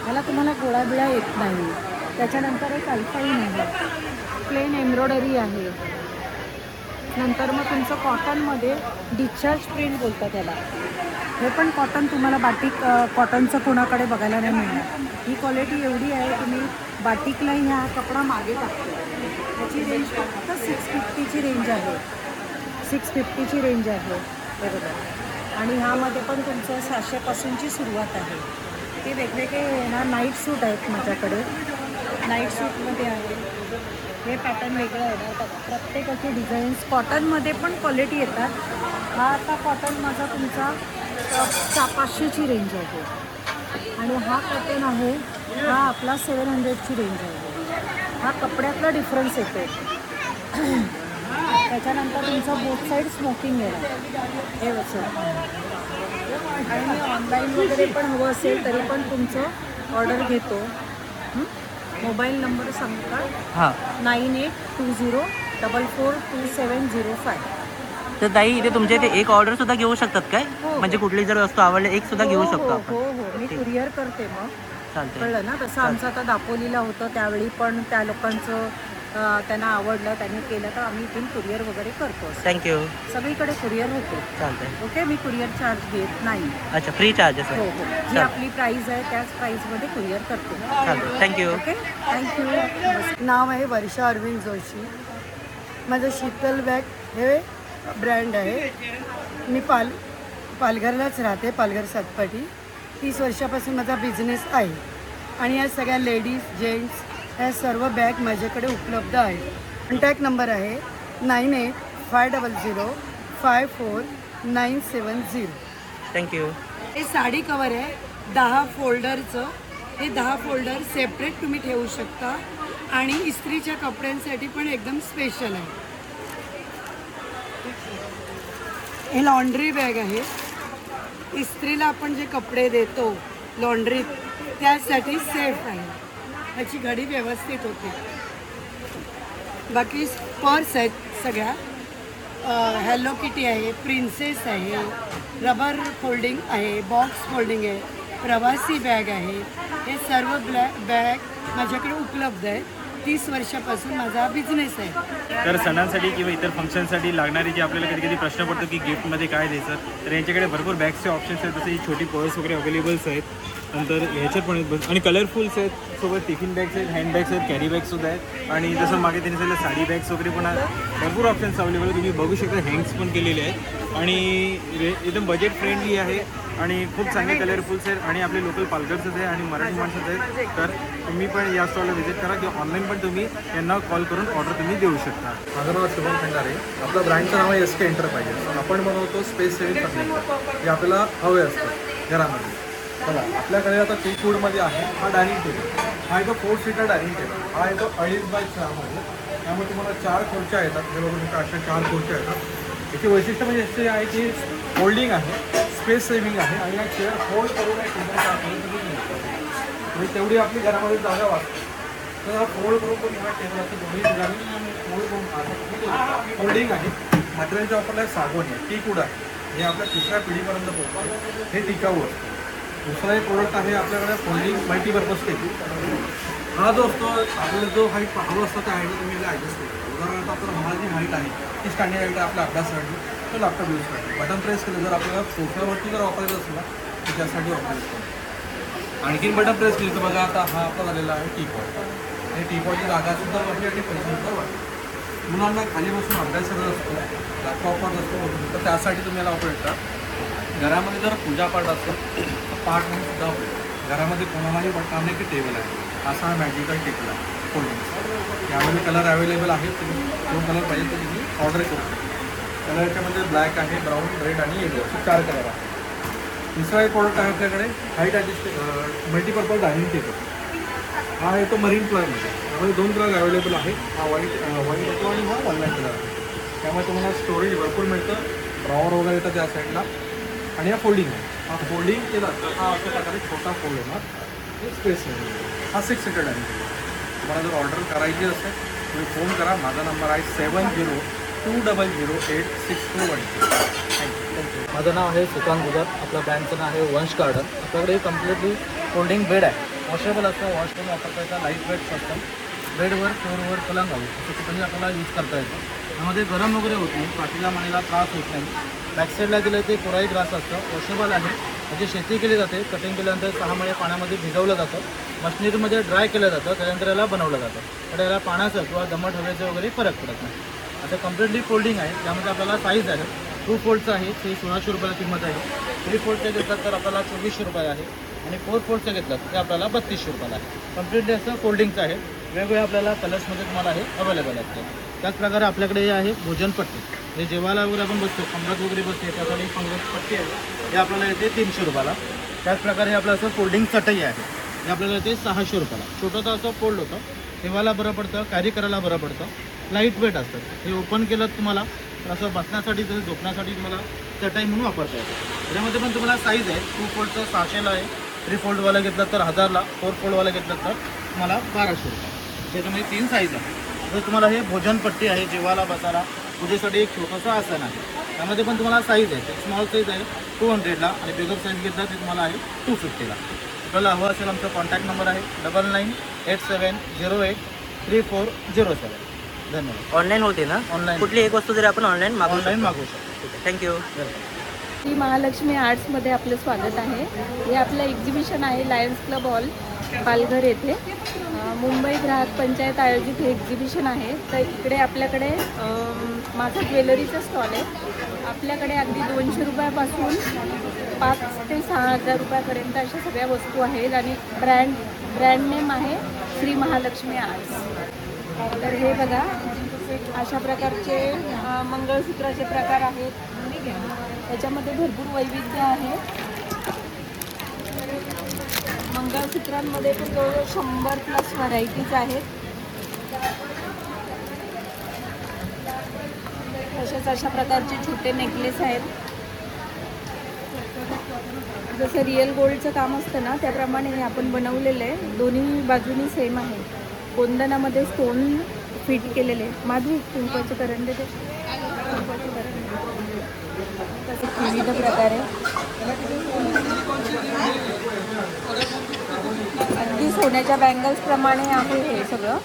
ह्याला तुम्हाला गोळाबिळा येत नाही. त्याच्यानंतर एक अल्पाईन आहे, प्लेन एम्ब्रॉयडरी आहे. नंतर मग तुमचं कॉटनमध्ये डिस्चार्ज प्रिंट बोलतं त्याला. हे पण कॉटन तुम्हाला बाटिक कॉटनचं कोणाकडे बघायला नाही मिळणार. ही क्वालिटी एवढी आहे, तुम्ही बाटिकलाही हा कपडा मागे टाकतो. याची रेंज फक्त 650ची रेंज आहे. 650ची रेंज आहे, बरोबर. आणि ह्यामध्ये पण तुमचं 700पासूनची सुरुवात आहे. ते वेगवेगळे येणार. नाईट सूट आहेत माझ्याकडे. नाईट सूटमध्ये आहे. हे पॅटर्न वेगळं येणार. प्रत्येकाचे डिझाईन्स कॉटनमध्ये पण क्वालिटी येतात. हा आता कॉटन माझा तुमचा 500ची रेंज आहे. आणि हा कॉटन आहे, हा आपला 700ची रेंज आहे. हा कपड्यातला डिफरन्स येतो. त्याच्यानंतर तुमचं बोथ साईड स्मोकिंग येणार, हे असं. आणि ऑनलाईन वगैरे पण हवं असेल तरी पण तुमचं ऑर्डर घेतो. मोबाईल नंबर सांगता? हां, 9820442705. तर ताई इथे तुमच्या इथे एक ऑर्डर सुद्धा घेऊ शकतात काय? म्हणजे कुठली जर वस्तू आवडली एक सुद्धा घेऊ शकतो आपण. हो हो, मी कुरिअर करते. मग चालतंय, कळलं ना. तसं आमचं आता दापोलीला होतं, त्यावेळी पण त्या लोकांचं त्यांना आवडलं, त्यांनी केलं, तर आम्ही इथून कुरिअर वगैरे करतो. थँक्यू. सगळीकडे कुरिअर होतो. चालतंय. ओके, मी कुरिअर चार्ज घेत नाही. अच्छा, फ्री चार्जेस हो आहे. हो, जी आपली प्राईस आहे त्याच प्राईसमध्ये कुरिअर करतो. चालतंय. थँक्यू. Okay, thank you. नाव आहे वर्षा अरविंद जोशी. माझं शीतल बॅग हे ब्रँड आहे. मी पालघरलाच राहते, पालघर सातपाटी. 30 वर्षापासून माझा बिझनेस आहे आणि या सगळ्या लेडीज जेंट्स ह्या सर्व बॅग माझ्याकडे उपलब्ध आहेत. कॉन्टॅक्ट नंबर आहे 9850544970. थँक्यू. हे साडी कवर आहे 10 फोल्डरचं. हे 10 फोल्डर सेपरेट तुम्ही ठेवू शकता आणि इस्त्रीच्या कपड्यांसाठी पण एकदम स्पेशल आहे. हे लॉन्ड्री बॅग आहे. इस्त्रीला आपण जे कपडे देतो लॉन्ड्रीत त्यासाठी सेफ आहे. ह्याची घडी व्यवस्थित होते. बाकी पर्स आहेत सगळ्या. हॅलो किटी आहे, प्रिन्सेस आहे, रबर फोल्डिंग आहे, बॉक्स फोल्डिंग आहे, प्रवासी बॅग आहे. हे सर्व बॅग माझ्याकडे उपलब्ध आहे. 30 वर्षापासून माझा बिझनेस आहे. तर सणांसाठी किंवा इतर फंक्शनसाठी लागणारी जी आपल्याला कधी कधी प्रश्न पडतो की गिफ्टमध्ये काय द्यायचं, तर यांच्याकडे भरपूर बॅग्सचे ऑप्शन्स आहेत. जसे ही छोटी पर्स वगैरे अवेलेबल्स आहेत. नंतर ह्याच्यात पण आहेत आणि कलरफुल्स आहेत. सोबत टिफिन बॅग्स आहेत, हँड बॅग्स आहेत, कॅरी बॅग्ससुद्धा आहेत. आणि जसं मागे त्यांनी सांगितलं साडी बॅग्स वगैरे पण आहेत. भरपूर ऑप्शन्स अवेलेबल आहेत. तुम्ही बघू शकता हँग्स पण केलेले आहेत आणि एकदम बजेट फ्रेंडली आहे आणि खूप चांगले कलरफुल्स आहेत आणि आपले लोकल पालघरचंच आहे आणि मराठी माणसाचं आहे. तर तुम्ही पण या स्टॉलला व्हिजिट करा किंवा ऑनलाईन पण तुम्ही यांना कॉल करून ऑर्डर तुम्ही देऊ शकता. माझं नाव शुभम खंडारे. आपलं ब्रँडचं नाव आहे SK एंटरप्राइजेस. आपण बनवतो स्पेस सेव्हिंग फर्निचर जे आपल्याला हवे असतं घरामध्ये. बघा आपल्याकडे आता टी फूडमध्ये आहे हा डायनिंग टेबल. हा येतो 4 सीटर डायनिंग टेबल. हा येतो 2.5x4 त्यामुळे तुम्हाला 4 खुर्च्या येतात. हे बघू शकता अशा 4 खुर्च्या येतात. याची वैशिष्ट्य म्हणजे असे आहे की होल्डिंग आहे, स्पेस सेव्हिंग आहे आणि या चेअर होल्ड करून एक म्हणजे तेवढी आपली घरामध्ये जागा वाचते. तर हा फोल्ड करून पण ह्या टेबल असते दोन्ही ठिकाणी फोल्ड करून होल्डिंग आहे. मटेरियलचे वापरलं आहे सागवानी आहे, टीक आहे. हे आपल्या 3ऱ्या पिढीपर्यंत पोहोचतं. हे टिकाऊ असतं. दुसरा एक प्रोडक्ट आहे आपल्याकडे फोल्डिंग मल्टीपर्पज टेबल. हा जो असतो आपल्याला जो हाईट हवं असतं त्या हाईटला तुम्ही ॲडजस्ट करतो. उदाहरणार्थ आपल्याला मला जी हाईट आहे ती स्टँडिंग हाईट आहे आपल्या अभ्यासासाठी तो लॅपटॉप यूज करतो. बटन प्रेस केलं जर आपल्याला सोफ्यावरती जर वापरायचं असेल ना तर त्यासाठी वापरायचं. आणखीन बटन प्रेस केलं तर बघा आता हा आपला झालेला आहे टीपॉट. हे टीपॉटची जागासुद्धा वाटली आणि पैसेसुद्धा वाटली. मुलांना खाली बसून अभ्यास करत असतो, लॅपटॉपवर असतो तर त्यासाठी तुम्ही याला वापरू शकता. घरामध्ये जर पूजापाठ असेल तर पाठ म्हणून सुद्धा वापरू. घरामध्ये कोणालाही वाटणार की टेबल आहे असा हा मॅजिकल टेबल आहे फोल्डिंग. यामध्ये कलर अवेलेबल आहेत. तुम्ही जो कलर पाहिजे तो तुम्ही ऑर्डर करू शकता. कलर याच्यामध्ये ब्लॅक आहे, ब्राऊन, रेड आणि येलो असे 4 कलर आहेत. दुसरा एक प्रोडक्ट आहे आपल्याकडे height adjust multipurpose dining table. हा येतो मरीन प्लायमध्ये. यामध्ये 2 कलर अवेलेबल आहेत. हा व्हाईट येतो आणि हा ऑनलाईन कलर आहे. त्यामुळे तुम्हाला स्टोरेज भरपूर मिळतं. ड्रॉवर वगैरे येतं त्या साईडला आणि हा फोल्डिंग आहे. हा फोल्डिंग केला तर हा अशा प्रकारे छोटा फोल्ड होणार. स्पेस हा 6 सीटर डायनिंग टेबल. तुम्हाला जर ऑर्डर करायची असेल तुम्ही फोन करा. माझा नंबर आहे 7020086212. थँक्यू. माझं नाव आहे सुकांत गुजर. आपल्या ब्रँडचं नाव आहे वंश गार्डन. आपल्याकडे कम्प्लिटली फोल्डिंग बेड आहे. वॉशेबल असतं, वॉश करून वापरता येतं. लाईट वेट असतं. बेडवर फ्लोअरवर पलंग हवं असं कुठेही आपल्याला यूज करता येतं. त्यामध्ये गरम वगैरे होत नाही, पाठीला मानेला त्रास होत नाही. बॅकसाईडला गेलं ते कोराई ग्रास असतं. वॉशेबल आहे. म्हणजे शेती केली जाते. कटिंग केल्यानंतर 6 महिने पाण्यामध्ये भिजवलं जातं. मशिनरीमध्ये ड्राय केलं जातं. त्यानंतर याला बनवलं जातं. तर याला पाण्याचं किंवा दमट हवेचं वगैरे फरक पडत नाही. आता कम्प्लिटली फोल्डिंग आहे. त्यामध्ये आपल्याला साईज आहे 2 फोल्डचं आहे ते 1600 रुपयाला किंमत आहे. 3 फोल्डचं घेतलं तर आपल्याला 2400 रुपये आहे आणि 4 फोल्डचं घेतलं ते आपल्याला 3200 रुपयाला आहे. कम्प्लिटली असं फोल्डिंगचं आहे. वेगवेगळ्या आपल्याला कलर्समध्ये तुम्हाला हे अवेलेबल असते. त्याचप्रकारे आपल्याकडे हे आहे भोजनपट्टी. हे जेवायला वगैरे आपण बसतो, कमरात वगैरे बसते त्यासाठी पट्टी आहे. हे आपल्याला येते 300 रुपयाला. त्याचप्रकारे आपलं असं फोल्डिंग चटई आहे. हे आपल्याला येते 600 रुपयाला. छोटंसं असं फोल्ड होतं. ठेवायला बरं पडतं, कॅरी करायला बरं पडतं. लाईट वेट असतं. हे ओपन केलं तुम्हाला असं बसण्यासाठी तसं झोपण्यासाठी तुम्हाला चटई म्हणून वापरता येतं. त्याच्यामध्ये पण तुम्हाला साईज आहे. 2 फोल्डचं 600ला आहे. 3 फोल्डवाला घेतलं तर 1000ला. 4 फोल्डवाला घेतलं तर तुम्हाला 1200 रुपये. त्याच्यामध्ये 3 साईज आहे. तर तुम्हाला हे भोजनपट्टी आहे. जेवायला बसायला पूजेसाठी एक छोटंसं आसन आहे. त्यामध्ये पण तुम्हाला साईज आहे. स्मॉल साईज आहे 200ला आणि बिगर साईज घेतला ते तुम्हाला आहे 250ला. आपल्याला हवं असेल आमचा कॉन्टॅक्ट नंबर आहे 9987083407. धन्यवाद. ऑनलाईन होते ना? ऑनलाईन. कुठली एक वस्तू जरी आपण ऑनलाईन मागवू शकतो. थँक्यू. श्री महालक्ष्मी आर्ट्समध्ये आपलं स्वागत आहे. हे आपलं एक्झिबिशन आहे लायन्स क्लब हॉल पालघर येथे मुंबई ग्राहक पंचायत आयोजित हे एक्झिबिशन आहे. तर इकडे आपल्याकडे माझा ज्वेलरीचा स्टॉल आहे. आपल्याकडे अगदी 200 रुपयापासून 5 ते 6,000 रुपयापर्यंत अशा सगळ्या वस्तू आहेत आणि ब्रँड नेम आहे श्री महालक्ष्मी आर्ट्स. तर हे बघा अशा प्रकारचे मंगळसूत्राचे प्रकार आहेत. त्याच्यामध्ये भरपूर वैविध्य आहे. मंगळसूत्रांमध्ये पण जवळजवळ 100+ व्हरायटीज आहेत. तसेच अशा प्रकारचे छोटे नेकलेस आहेत. जसं रिअल गोल्डचं काम असतं ना त्याप्रमाणे हे आपण बनवलेलं आहे. दोन्ही बाजूनी सेम आहे. गोंदनामध्ये स्टोन फिट केलेले. माधवी कुंकवाचे करंडे ते विविध प्रकारे अगदी सोन्याच्या बँगल्स प्रमाणे आहे हे सगळं.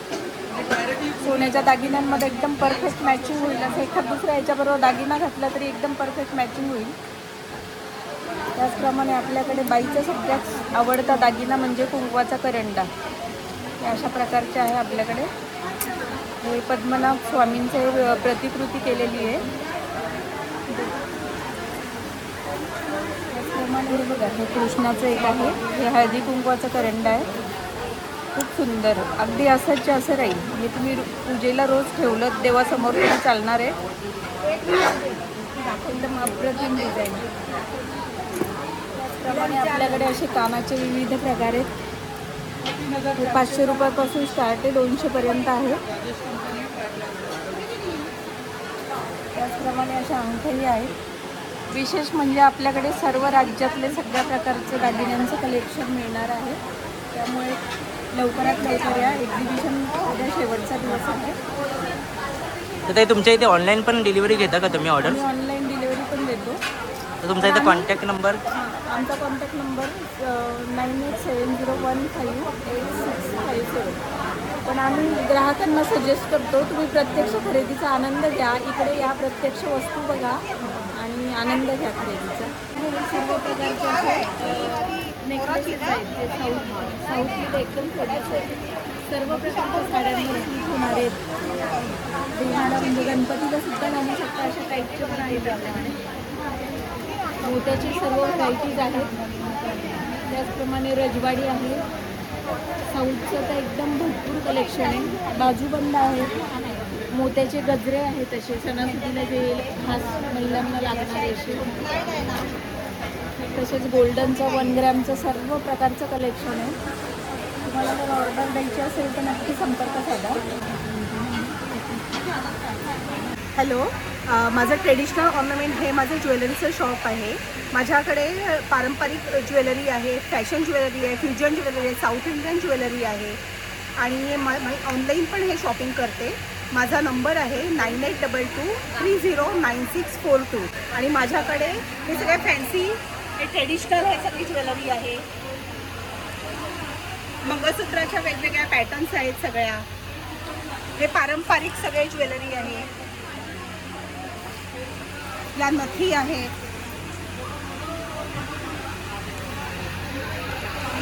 सोन्याच्या दागिन्यांमध्ये एकदम परफेक्ट मॅचिंग होईल. असं एखाद दुसऱ्या याच्याबरोबर दागिना घातला तरी एकदम परफेक्ट मॅचिंग होईल. त्याचप्रमाणे आपल्याकडे बाईचा सगळ्यात आवडता दागिना म्हणजे कुंकवाचा करंडा. हे अशा प्रकारचे आहे आपल्याकडे. हे पद्मनाभ स्वामींचे प्रतिकृती केलेली आहे. त्याचप्रमाणे हे बघा हे कृष्णाचं एक आहे. हे हळदी कुंकवाचं करंडा आहे. खूप सुंदर अगदी असंच असं राहील. हे तुम्ही पूजेला रोज ठेवलं देवासमोर तरी चालणार आहे. एकदम अप्रतिम डिझाईन. त्याचप्रमाणे आपल्याकडे असे कानाचे विविध प्रकार आहेत. 500 रुपयापासून स्टार्ट आहे 200पर्यंत आहे. त्याचप्रमाणे अशा अंगठ्याही आहेत. विशेष म्हणजे आपल्याकडे सर्व राज्यातले सगळ्या प्रकारचे दागिन्यांचं कलेक्शन मिळणार आहे. त्यामुळे लवकरात लवकर या. एक्झिबिशन उद्या शेवटचा दिवस आहे. तर ताई तुमच्या इथे ऑनलाईन पण डिलिव्हरी घेता का तुम्ही ऑर्डर? मी ऑनलाईन डिलिव्हरी पण देतो. तर तुमचा इथे कॉन्टॅक्ट नंबर? आमचा कॉन्टॅक्ट नंबर 9870158657. पण आम्ही ग्राहकांना सजेस्ट करतो तुम्ही प्रत्यक्ष खरेदीचा आनंद घ्या. इकडे या, प्रत्यक्ष वस्तू बघा आणि आनंद घ्या खरेदीचा. सर्व प्रकारचे नेकलेसेस आहेत जे साऊथमध्ये एकदम फेमस आहेत. सर्व प्रकारच्या साड्यांवर सूट होणार आहेत. तुम्हाला म्हणजे गणपतीला सुद्धा घालू शकता अशा टाईपचे पण आहेत आपल्याकडे. मोत्याची सर्व व्हरायटीज आहेत. त्याचप्रमाणे रजवाडी आहे. साऊथचं तर एकदम भरपूर कलेक्शन आहे. बाजूबंद आहेत. मोत्याचे गजरे आहेत असे सणासुदीला जे खास महिलांना लागणारे असे. तसेच गोल्डनचं 1 ग्रॅमचं सर्व प्रकारचं कलेक्शन आहे. तुम्हाला जर ऑर्डर द्यायची असेल तर नक्की संपर्क साधा. हॅलो, माझं ट्रेडिशनल ऑर्नामेंट हे माझं ज्वेलरीचं शॉप आहे. माझ्याकडे पारंपरिक ज्वेलरी आहे, फॅशन ज्वेलरी आहे, फ्युजन ज्वेलरी आहे, साऊथ इंडियन ज्वेलरी आहे आणि ऑनलाईन पण हे शॉपिंग करते. माझा नंबर आहे 9822309642 आणि माझ्याकडे हे सगळे फॅन्सी हे ट्रेडिशनल हे सगळी ज्वेलरी आहे. मंगळसूत्राच्या वेगवेगळ्या पॅटर्न्स आहेत सगळ्या. हे पारंपरिक सगळे ज्वेलरी आहे. या नथी आहेत.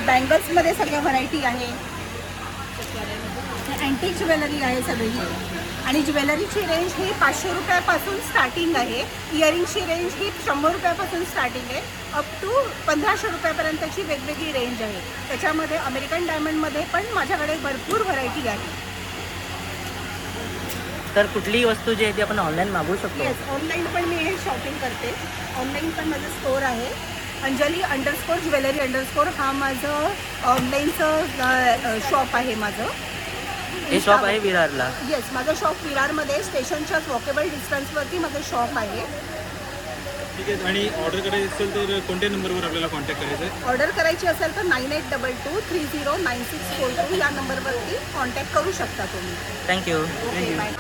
बँगल्समध्ये सगळ्या व्हरायटी आहे. अँटिक ज्वेलरी आहे सगळी आणि ज्वेलरीची रेंज ही 500 रुपयापासून स्टार्टिंग आहे. इयरिंगची रेंज ही 100 रुपयापासून स्टार्टिंग आहे. अप टू 1500 रुपयापर्यंतची वेगवेगळी रेंज आहे. त्याच्यामध्ये अमेरिकन डायमंडमध्ये पण माझ्याकडे भरपूर व्हरायटी आहे. तर कुठलीही वस्तू जी आहे ती आपण ऑनलाईन मागवू शकतो? येस, ऑनलाईन पण मी हे शॉपिंग करते. ऑनलाईन पण माझं स्टोअर आहे. अंजली_ ज्वेलरी_ हा माझं ऑनलाईनचं शॉप आहे माझं. हे शॉप आहे विरारला? येस, माझं शॉप विरारमध्ये स्टेशनच्याच वॉकेबल डिस्टन्सवरती माझं शॉप आहे. ठीक आहे. आणि ऑर्डर करायची असेल तर कोणत्या नंबरवर आपल्याला कॉन्टॅक्ट करायचं आहे? ऑर्डर करायची असेल तर 9822309642 या नंबरवरती कॉन्टॅक्ट करू शकता तुम्ही. थँक्यू.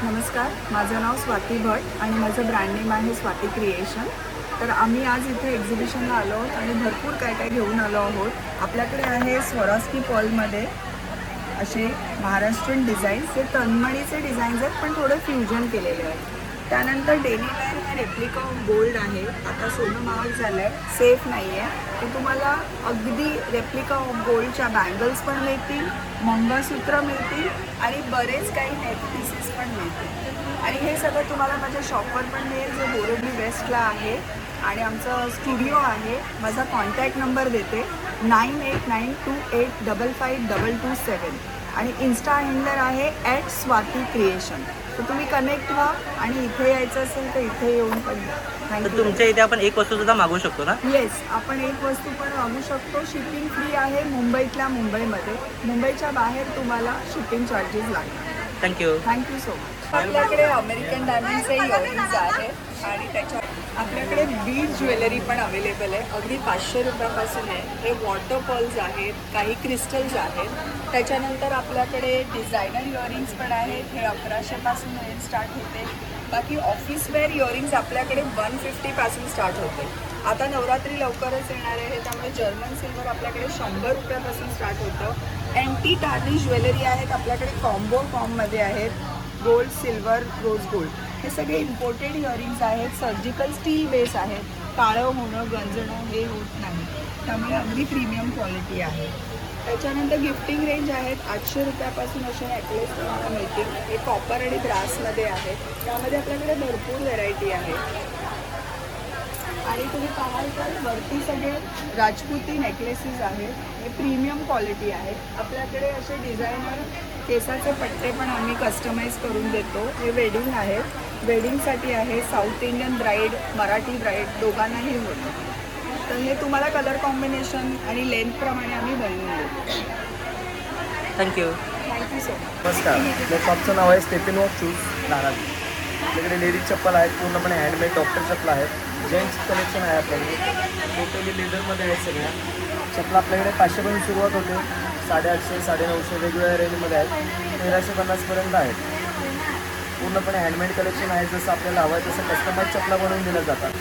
नमस्कार, माझं नाव स्वाती भट आणि माझं ब्रँड नेम आहे स्वाती क्रिएशन. तर आम्ही आज इथे एक्झिबिशनला आलो आहोत आणि भरपूर काय काय घेऊन आलो आहोत. आपल्याकडे आहे स्वरास्की पॉलमध्ये असे महाराष्ट्रीयन डिझाईन्स. हे तन्मणीचे डिझाईन्स आहेत पण थोडे फ्युजन केलेले आहेत. त्यानंतर डेली वेअर हे रेप्लिका ऑफ गोल्ड आहे. आता सोनं महाग झालं आहे, सेफ नाही आहे. तर तुम्हाला अगदी रेप्लिका ऑफ गोल्डच्या बँगल्स पण मिळतील, मंगळसूत्र मिळतील आणि बरेच काही नेक पीसेस पण मिळतील. आणि हे सगळं तुम्हाला माझ्या शॉपवर पण मिळेल, जे बोरिवली वेस्टला आहे. आणि आमचं स्टुडिओ आहे. माझा कॉन्टॅक्ट नंबर देते 9892855227 आणि इन्स्टा हँडलर आहे @स्वाती_क्रिएशन. तर तुम्ही कनेक्ट व्हा आणि इथे यायचं असेल तर इथे येऊन पण या. तर तुमच्या इथे आपण एक वस्तू सुद्धा मागवू शकतो ना? येस, आपण एक वस्तू पण मागू शकतो. शिपिंग फ्री आहे मुंबईतल्या मुंबईमध्ये. मुंबईच्या बाहेर तुम्हाला शिपिंग चार्जेस लागणार. थँक्यू. Thank you so much. आपल्याकडे अमेरिकन डायमंडचे इयरिंग्स आहेत आणि त्याच्या आपल्याकडे बीड ज्वेलरी पण अवेलेबल आहे. अगदी 500 रुपयापासून आहे. हे वॉटर पर्ल्स आहेत, काही क्रिस्टल्स आहेत. त्याच्यानंतर आपल्याकडे डिझायनर इयरिंग्स पण आहेत. हे 1100 पासून रेंज स्टार्ट होते. बाकी ऑफिस वेअर इयरिंग्स आपल्याकडे 150 पासून स्टार्ट होते. आता नवरात्री लवकरच येणार आहे, त्यामुळे जर्मन सिल्वर आपल्याकडे 100 रुपयापासून स्टार्ट होतं. अँटी टार्निश ज्वेलरी आहेत आपल्याकडे, कॉम्बो फॉर्ममध्ये आहेत. गोल्ड, सिल्वर, रोज गोल्ड हे सगळे इम्पोर्टेड इयरिंग्स आहेत. सर्जिकल स्टील बेस आहेत. काळं होणं, गंजणं हे होत नाही, त्यामुळे अगदी प्रीमियम क्वालिटी आहे. त्याच्यानंतर गिफ्टिंग रेंज आहेत. 800 रुपयापासून असे नेकलेस तुम्हाला मिळतील. हे कॉपर आणि ब्रासमध्ये आहे. त्यामध्ये आपल्याकडे भरपूर व्हेरायटी आहे. आणि तुम्ही पाहाल तर वरती सगळे राजपुती नेकलेसेस आहेत. हे प्रीमियम क्वालिटी आहे. आपल्याकडे असे डिझायनर केसाचे पट्टे पण आम्ही कस्टमाइज करून देतो. हे वेडिंग आहेत. वेडिंगसाठी आहे. South Indian bride, Marathi bride दोघांनाही होतं. तर हे तुम्हाला कलर कॉम्बिनेशन आणि लेंथप्रमाणे आम्ही बनवून देतो. थँक्यू. Thank you so much. नमस्कार. आपल्या शॉपचं नाव आहे स्टेपिन वॉक शूज धारावी. आपल्याकडे लेडीज चप्पल आहेत, पूर्णपणे हँडमेड डॉक्टर चप्पल आहेत. जेंट्स कलेक्शन आहे आपल्याकडे, टोटली लेदरमध्ये आहेत सगळ्या चप्पल. आपल्याकडे 500 पासून सुरुवात होते. 850, 950 वेगवेगळ्या रेंजमध्ये आहेत. 1350पर्यंत आहेत. पूर्णपणे हँडमेड कलेक्शन आहे. जसं आपल्याला हवं आहे तसं कस्टमाइज चपला बनवून दिल्या जातात.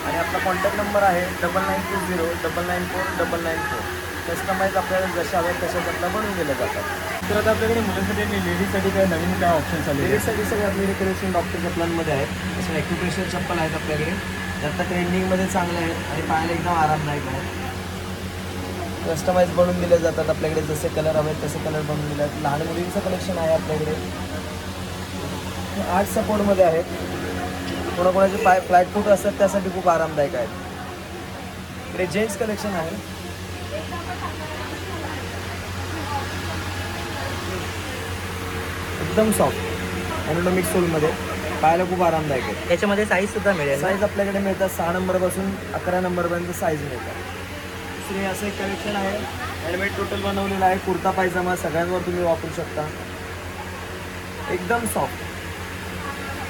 आणि आपला कॉन्टॅक्ट नंबर आहे 9920994994. कस्टमाइज आपल्याला जशा हव्यात तशा चपला बनवून दिल्या जातात. तर आता आपल्याकडे मुलांसाठी आणि लेडीजसाठी काय नवीन काय ऑप्शन्स आले? लेडीजसाठी सगळे आपल्याकडे कलेक्शन डॉक्टर चपलांमध्ये आहेत. तसं ॲक्युप्रेशर चप्पल आहेत आपल्याकडे, आता ट्रेंडिंगमध्ये चांगले आहेत आणि पाहायला एकदम आरामदायक आहेत. कस्टमाइज बनवून दिले जातात. आपल्याकडे जसे कलर हवे तसे कलर बनवून दिले आहेत. लहान मुलींचं कलेक्शन आहे आपल्याकडे. आर्ट सपोर्टमध्ये आहेत. कोणाकोणाचे फ्लॅट फूट असतात त्यासाठी खूप आरामदायक आहेत. इकडे जेंट्स कलेक्शन आहे. एकदम सॉफ्ट ॲनोटॉमिक सोलमध्ये, पाहायला खूप आरामदायक आहे. याच्यामध्ये साईज सुद्धा मिळेल. साईज आपल्याकडे मिळतात 6 नंबरपासून 11 नंबरपर्यंत साईज मिळतात. दुसरे असं एक कलेक्शन आहे. हँडमेड टोटल बनवलेलं आहे. कुर्ता पायजामा सगळ्यांवर तुम्ही वापरू शकता. एकदम सॉफ्ट.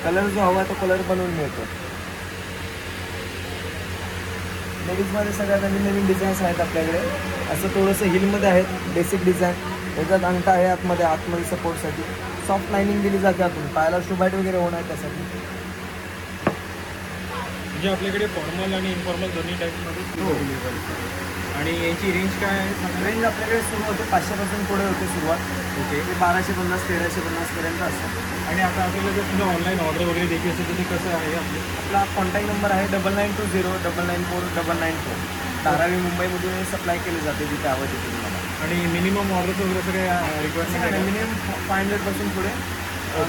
कलर जो हवा तो कलर बनवून मिळतो. लेडीजमध्ये सगळ्या नवीन नवीन डिझाईन्स आहेत आपल्याकडे. असं थोडंसं हिलमध्ये आहेत बेसिक डिझाईन. त्याच्यात अंगठा आहे आतमध्ये सपोर्टसाठी. सॉफ्ट लाइनिंग दिली जाते आतून, पायाला शुबाईट वगैरे होणार त्यासाठी. म्हणजे आपल्याकडे फॉर्मल आणि इन्फॉर्मल दोन्ही टाईपमध्ये. आणि याची रेंज काय आहे? रेंज आपल्याकडे सुरू होते 500 पासून पुढे होते सुरुवात. ओके, 1250 1350 पर्यंत असतं. आणि आता आपल्याला जर सुद्धा ऑनलाईन ऑर्डर वगैरे द्यायची असेल तर ते कसं आहे? आपला कॉन्टॅक्ट नंबर आहे 9920994994. धारावी मुंबईमधून सप्लाय केले जाते जिथे हवं तिथे तुम्हाला. आणि मिनिमम ऑर्डर वगैरे असं काय रिक्वायरमेंट आहे? मिनिमम 500 पासून पुढे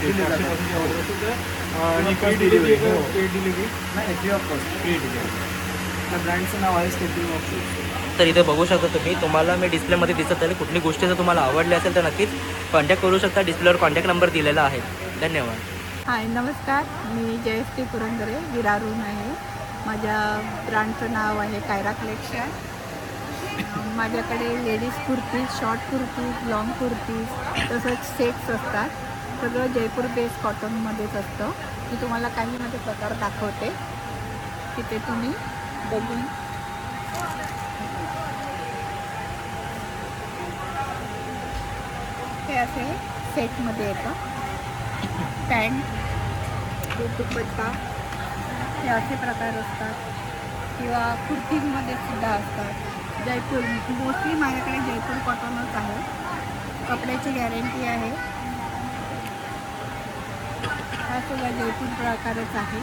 दिले जातात. ऑर्डर असेल तर फ्री डिलिव्हरी. पेड डिलिव्हरी नाही, free of cost. Free delivery. आपल्या ब्रँडचं नाव आहे स्टेपिंग ऑफ शूज. तर इथे बघू शकता तुम्ही, तुम्हाला मी डिस्प्लेमध्ये दिसत आहे. कुठली गोष्टी जर तुम्हाला आवडली असेल तर नक्कीच कॉन्टॅक्ट करू शकता. डिस्प्लेवर कॉन्टॅक्ट नंबर दिलेला आहे. धन्यवाद. हाय, नमस्कार. मी जयश्री पुरंदरे, विरारून आहे. माझ्या ब्रँडचं नाव आहे कायरा कलेक्शन. माझ्याकडे ladies kurtis, short kurtis, long kurtis तसंच सेट्स असतात. सगळं जयपूर बेस कॉटनमध्येच असतं. मी तुम्हाला काहीमध्ये प्रकार दाखवते की ते तुम्ही बघून. हे असे सेटमध्ये येतं. पॅन्ट, दुपट्टा हे असे प्रकार असतात. किंवा कुर्तीजमध्ये सुद्धा असतात. जयपूर मोस्टली माझ्याकडे जयपूर कॉटनच आहे. कपड्याची गॅरंटी आहे. हा सगळा जयपूर प्रकारच आहे.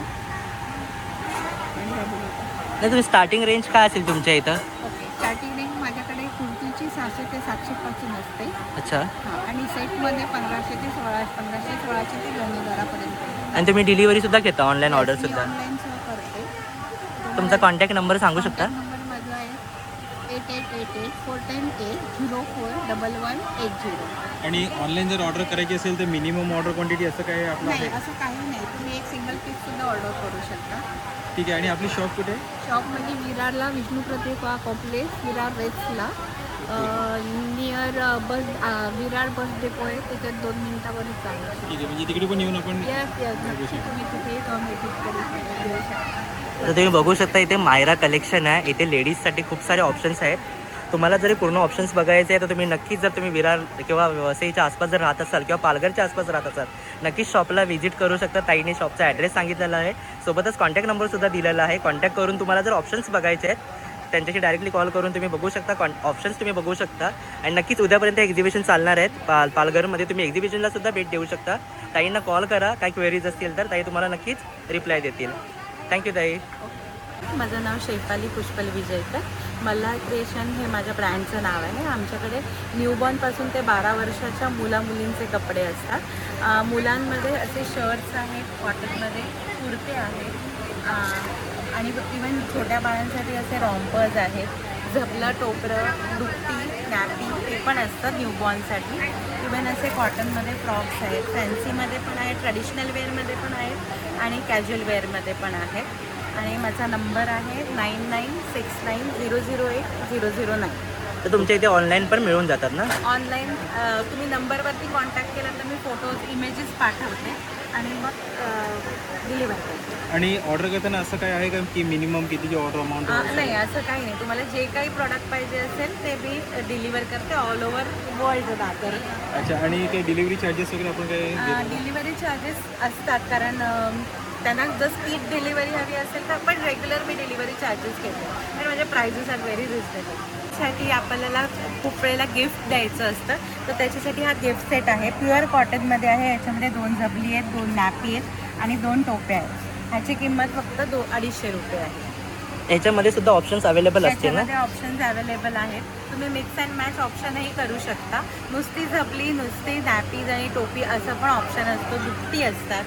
नाही तुम्ही स्टार्टिंग रेंज काय असेल तुमच्या इथं? ओके, स्टार्टिंग रेंज माझ्याकडे कुर्तीची 600 ते 700 पासून असते. अच्छा. हां, आणि सेटमध्ये 1500 ते 1600 ते 2000 आणि तुम्ही डिलिव्हरी सुद्धा घेता, ऑनलाईन ऑर्डर सुद्धा? ऑनलाईन करते. तुमचा कॉन्टॅक्ट नंबर सांगू शकता? नंबर माझा आहे 8888-410-041180. आणि ऑनलाईन जर ऑर्डर करायची असेल तर मिनिमम ऑर्डर क्वांटिटी असं काय आपलं नाही, आहे? असं काही नाही. तुम्ही एक सिंगल पीस सुद्धा ऑर्डर करू शकता. ठीक आहे. आणि आपली शॉप कुठे आहे? शॉपमध्ये विरारला विष्णू प्रतिमा कॉम्प्लेक्स, विरार वेस्टला नियर विरार बस डेपो आहे, त्याच्यात 2 मिनिटावरच आहे. ठीक आहे, म्हणजे तिकडे पण येऊन आपण यस नक्की तुम्ही तिथे जाऊन व्हिजिट करू शकता. तर तुम्ही बघू शकता इथे मायरा कलेक्शन आहे. इथे लेडीजसाठी खूप सारे ऑप्शन्स आहेत. तुम्हाला जरी पूर्ण ऑप्शन्स बघायचे आहे तर तुम्ही नक्कीच, जर तुम्ही विरार किंवा वसईच्या आसपास जर राहत असाल किंवा पालघरच्या आसपास राहत असाल, नक्कीच शॉपला व्हिजिट करू शकता. ताईने शॉपचा ॲड्रेस सांगितलेला आहे, सोबतच कॉन्टॅक्ट नंबरसुद्धा दिलेला आहे. कॉन्टॅक्ट करून तुम्हाला जर ऑप्शन्स बघायचे आहेत त्यांच्याशी डायरेक्टली कॉल करून तुम्ही बघू शकता, ऑप्शन्स तुम्ही बघू शकता. आणि नक्कीच उद्यापर्यंत एक्झिबिशन चालणार आहेत पालघरमध्ये. तुम्ही एक्झिबिशनला सुद्धा भेट देऊ शकता. ताईंना कॉल करा, काही क्वेरीज असतील तर ताई तुम्हाला नक्कीच रिप्लाय देतील. थँक्यू ताई. माझं नाव शेफाली पुष्पल विजयकर. मल्हार क्रिएशन हे माझ्या ब्रँडचं नाव आहे. आमच्याकडे न्यूबॉर्नपासून ते 12 वर्षाच्या मुलामुलींचे कपडे असतात. मुलांमध्ये असे शर्ट्स आहेत, कॉटनमध्ये कुर्ते आहेत, आणि इवन छोट्या बाळांसाठी असे रॉम्पर्स आहेत, झबलं, टोपरं, दुपटी, नॅपी ते पण असतात न्यूबॉर्नसाठी. इवन असे कॉटनमध्ये फ्रॉक्स आहेत, फॅन्सीमध्ये पण आहेत, ट्रेडिशनल वेअरमध्ये पण आहेत आणि कॅज्युअल वेअरमध्ये पण आहेत. आणि माझा नंबर आहे 9969008009. तर तुमच्या इथे ऑनलाईन पण मिळून जातात ना? ऑनलाईन तुम्ही नंबरवरती कॉन्टॅक्ट केला तर मी फोटोज, इमेजेस पाठवते आणि मग डिलिव्हर करते. आणि ऑर्डर करताना असं काय आहे का की मिनिमम कितीची ऑर्डर अमाऊंट? नाही, असं काही नाही. तुम्हाला जे काही प्रॉडक्ट पाहिजे असेल ते मी डिलिव्हर करते ऑल ओव्हर वर्ल्ड दाखल. अच्छा. आणि काही डिलिव्हरी चार्जेस वगैरे आपण काय? डिलिव्हरी चार्जेस असतात, कारण त्यांना जर स्पीड डिलिव्हरी हवी असेल तर आपण रेग्युलर मी डिलिव्हरी चार्जेस घेते. आणि माझे प्राइजेस आर व्हेरी रिजनेबल. साठी आपल्याला खूप वेळेला गिफ्ट द्यायचं असतं, तर त्याच्यासाठी हा गिफ्ट सेट आहे. प्युअर कॉटनमध्ये आहे. याच्यामध्ये 2 झबली आहेत, 2 नॅपी आहेत आणि 2 टोप्या आहेत. ह्याची किंमत फक्त 250 रुपये आहे. याच्यामध्ये सुद्धा ऑप्शन्स अवेलेबल असतील ना? त्याच्यामध्ये ऑप्शन्स अवेलेबल आहेत. तुम्ही मिक्स अँड मॅच ऑप्शनही करू शकता. नुसती झबली, नुसती नॅपीज आणि टोपी असं पण ऑप्शन असतो. दुपटी असतात.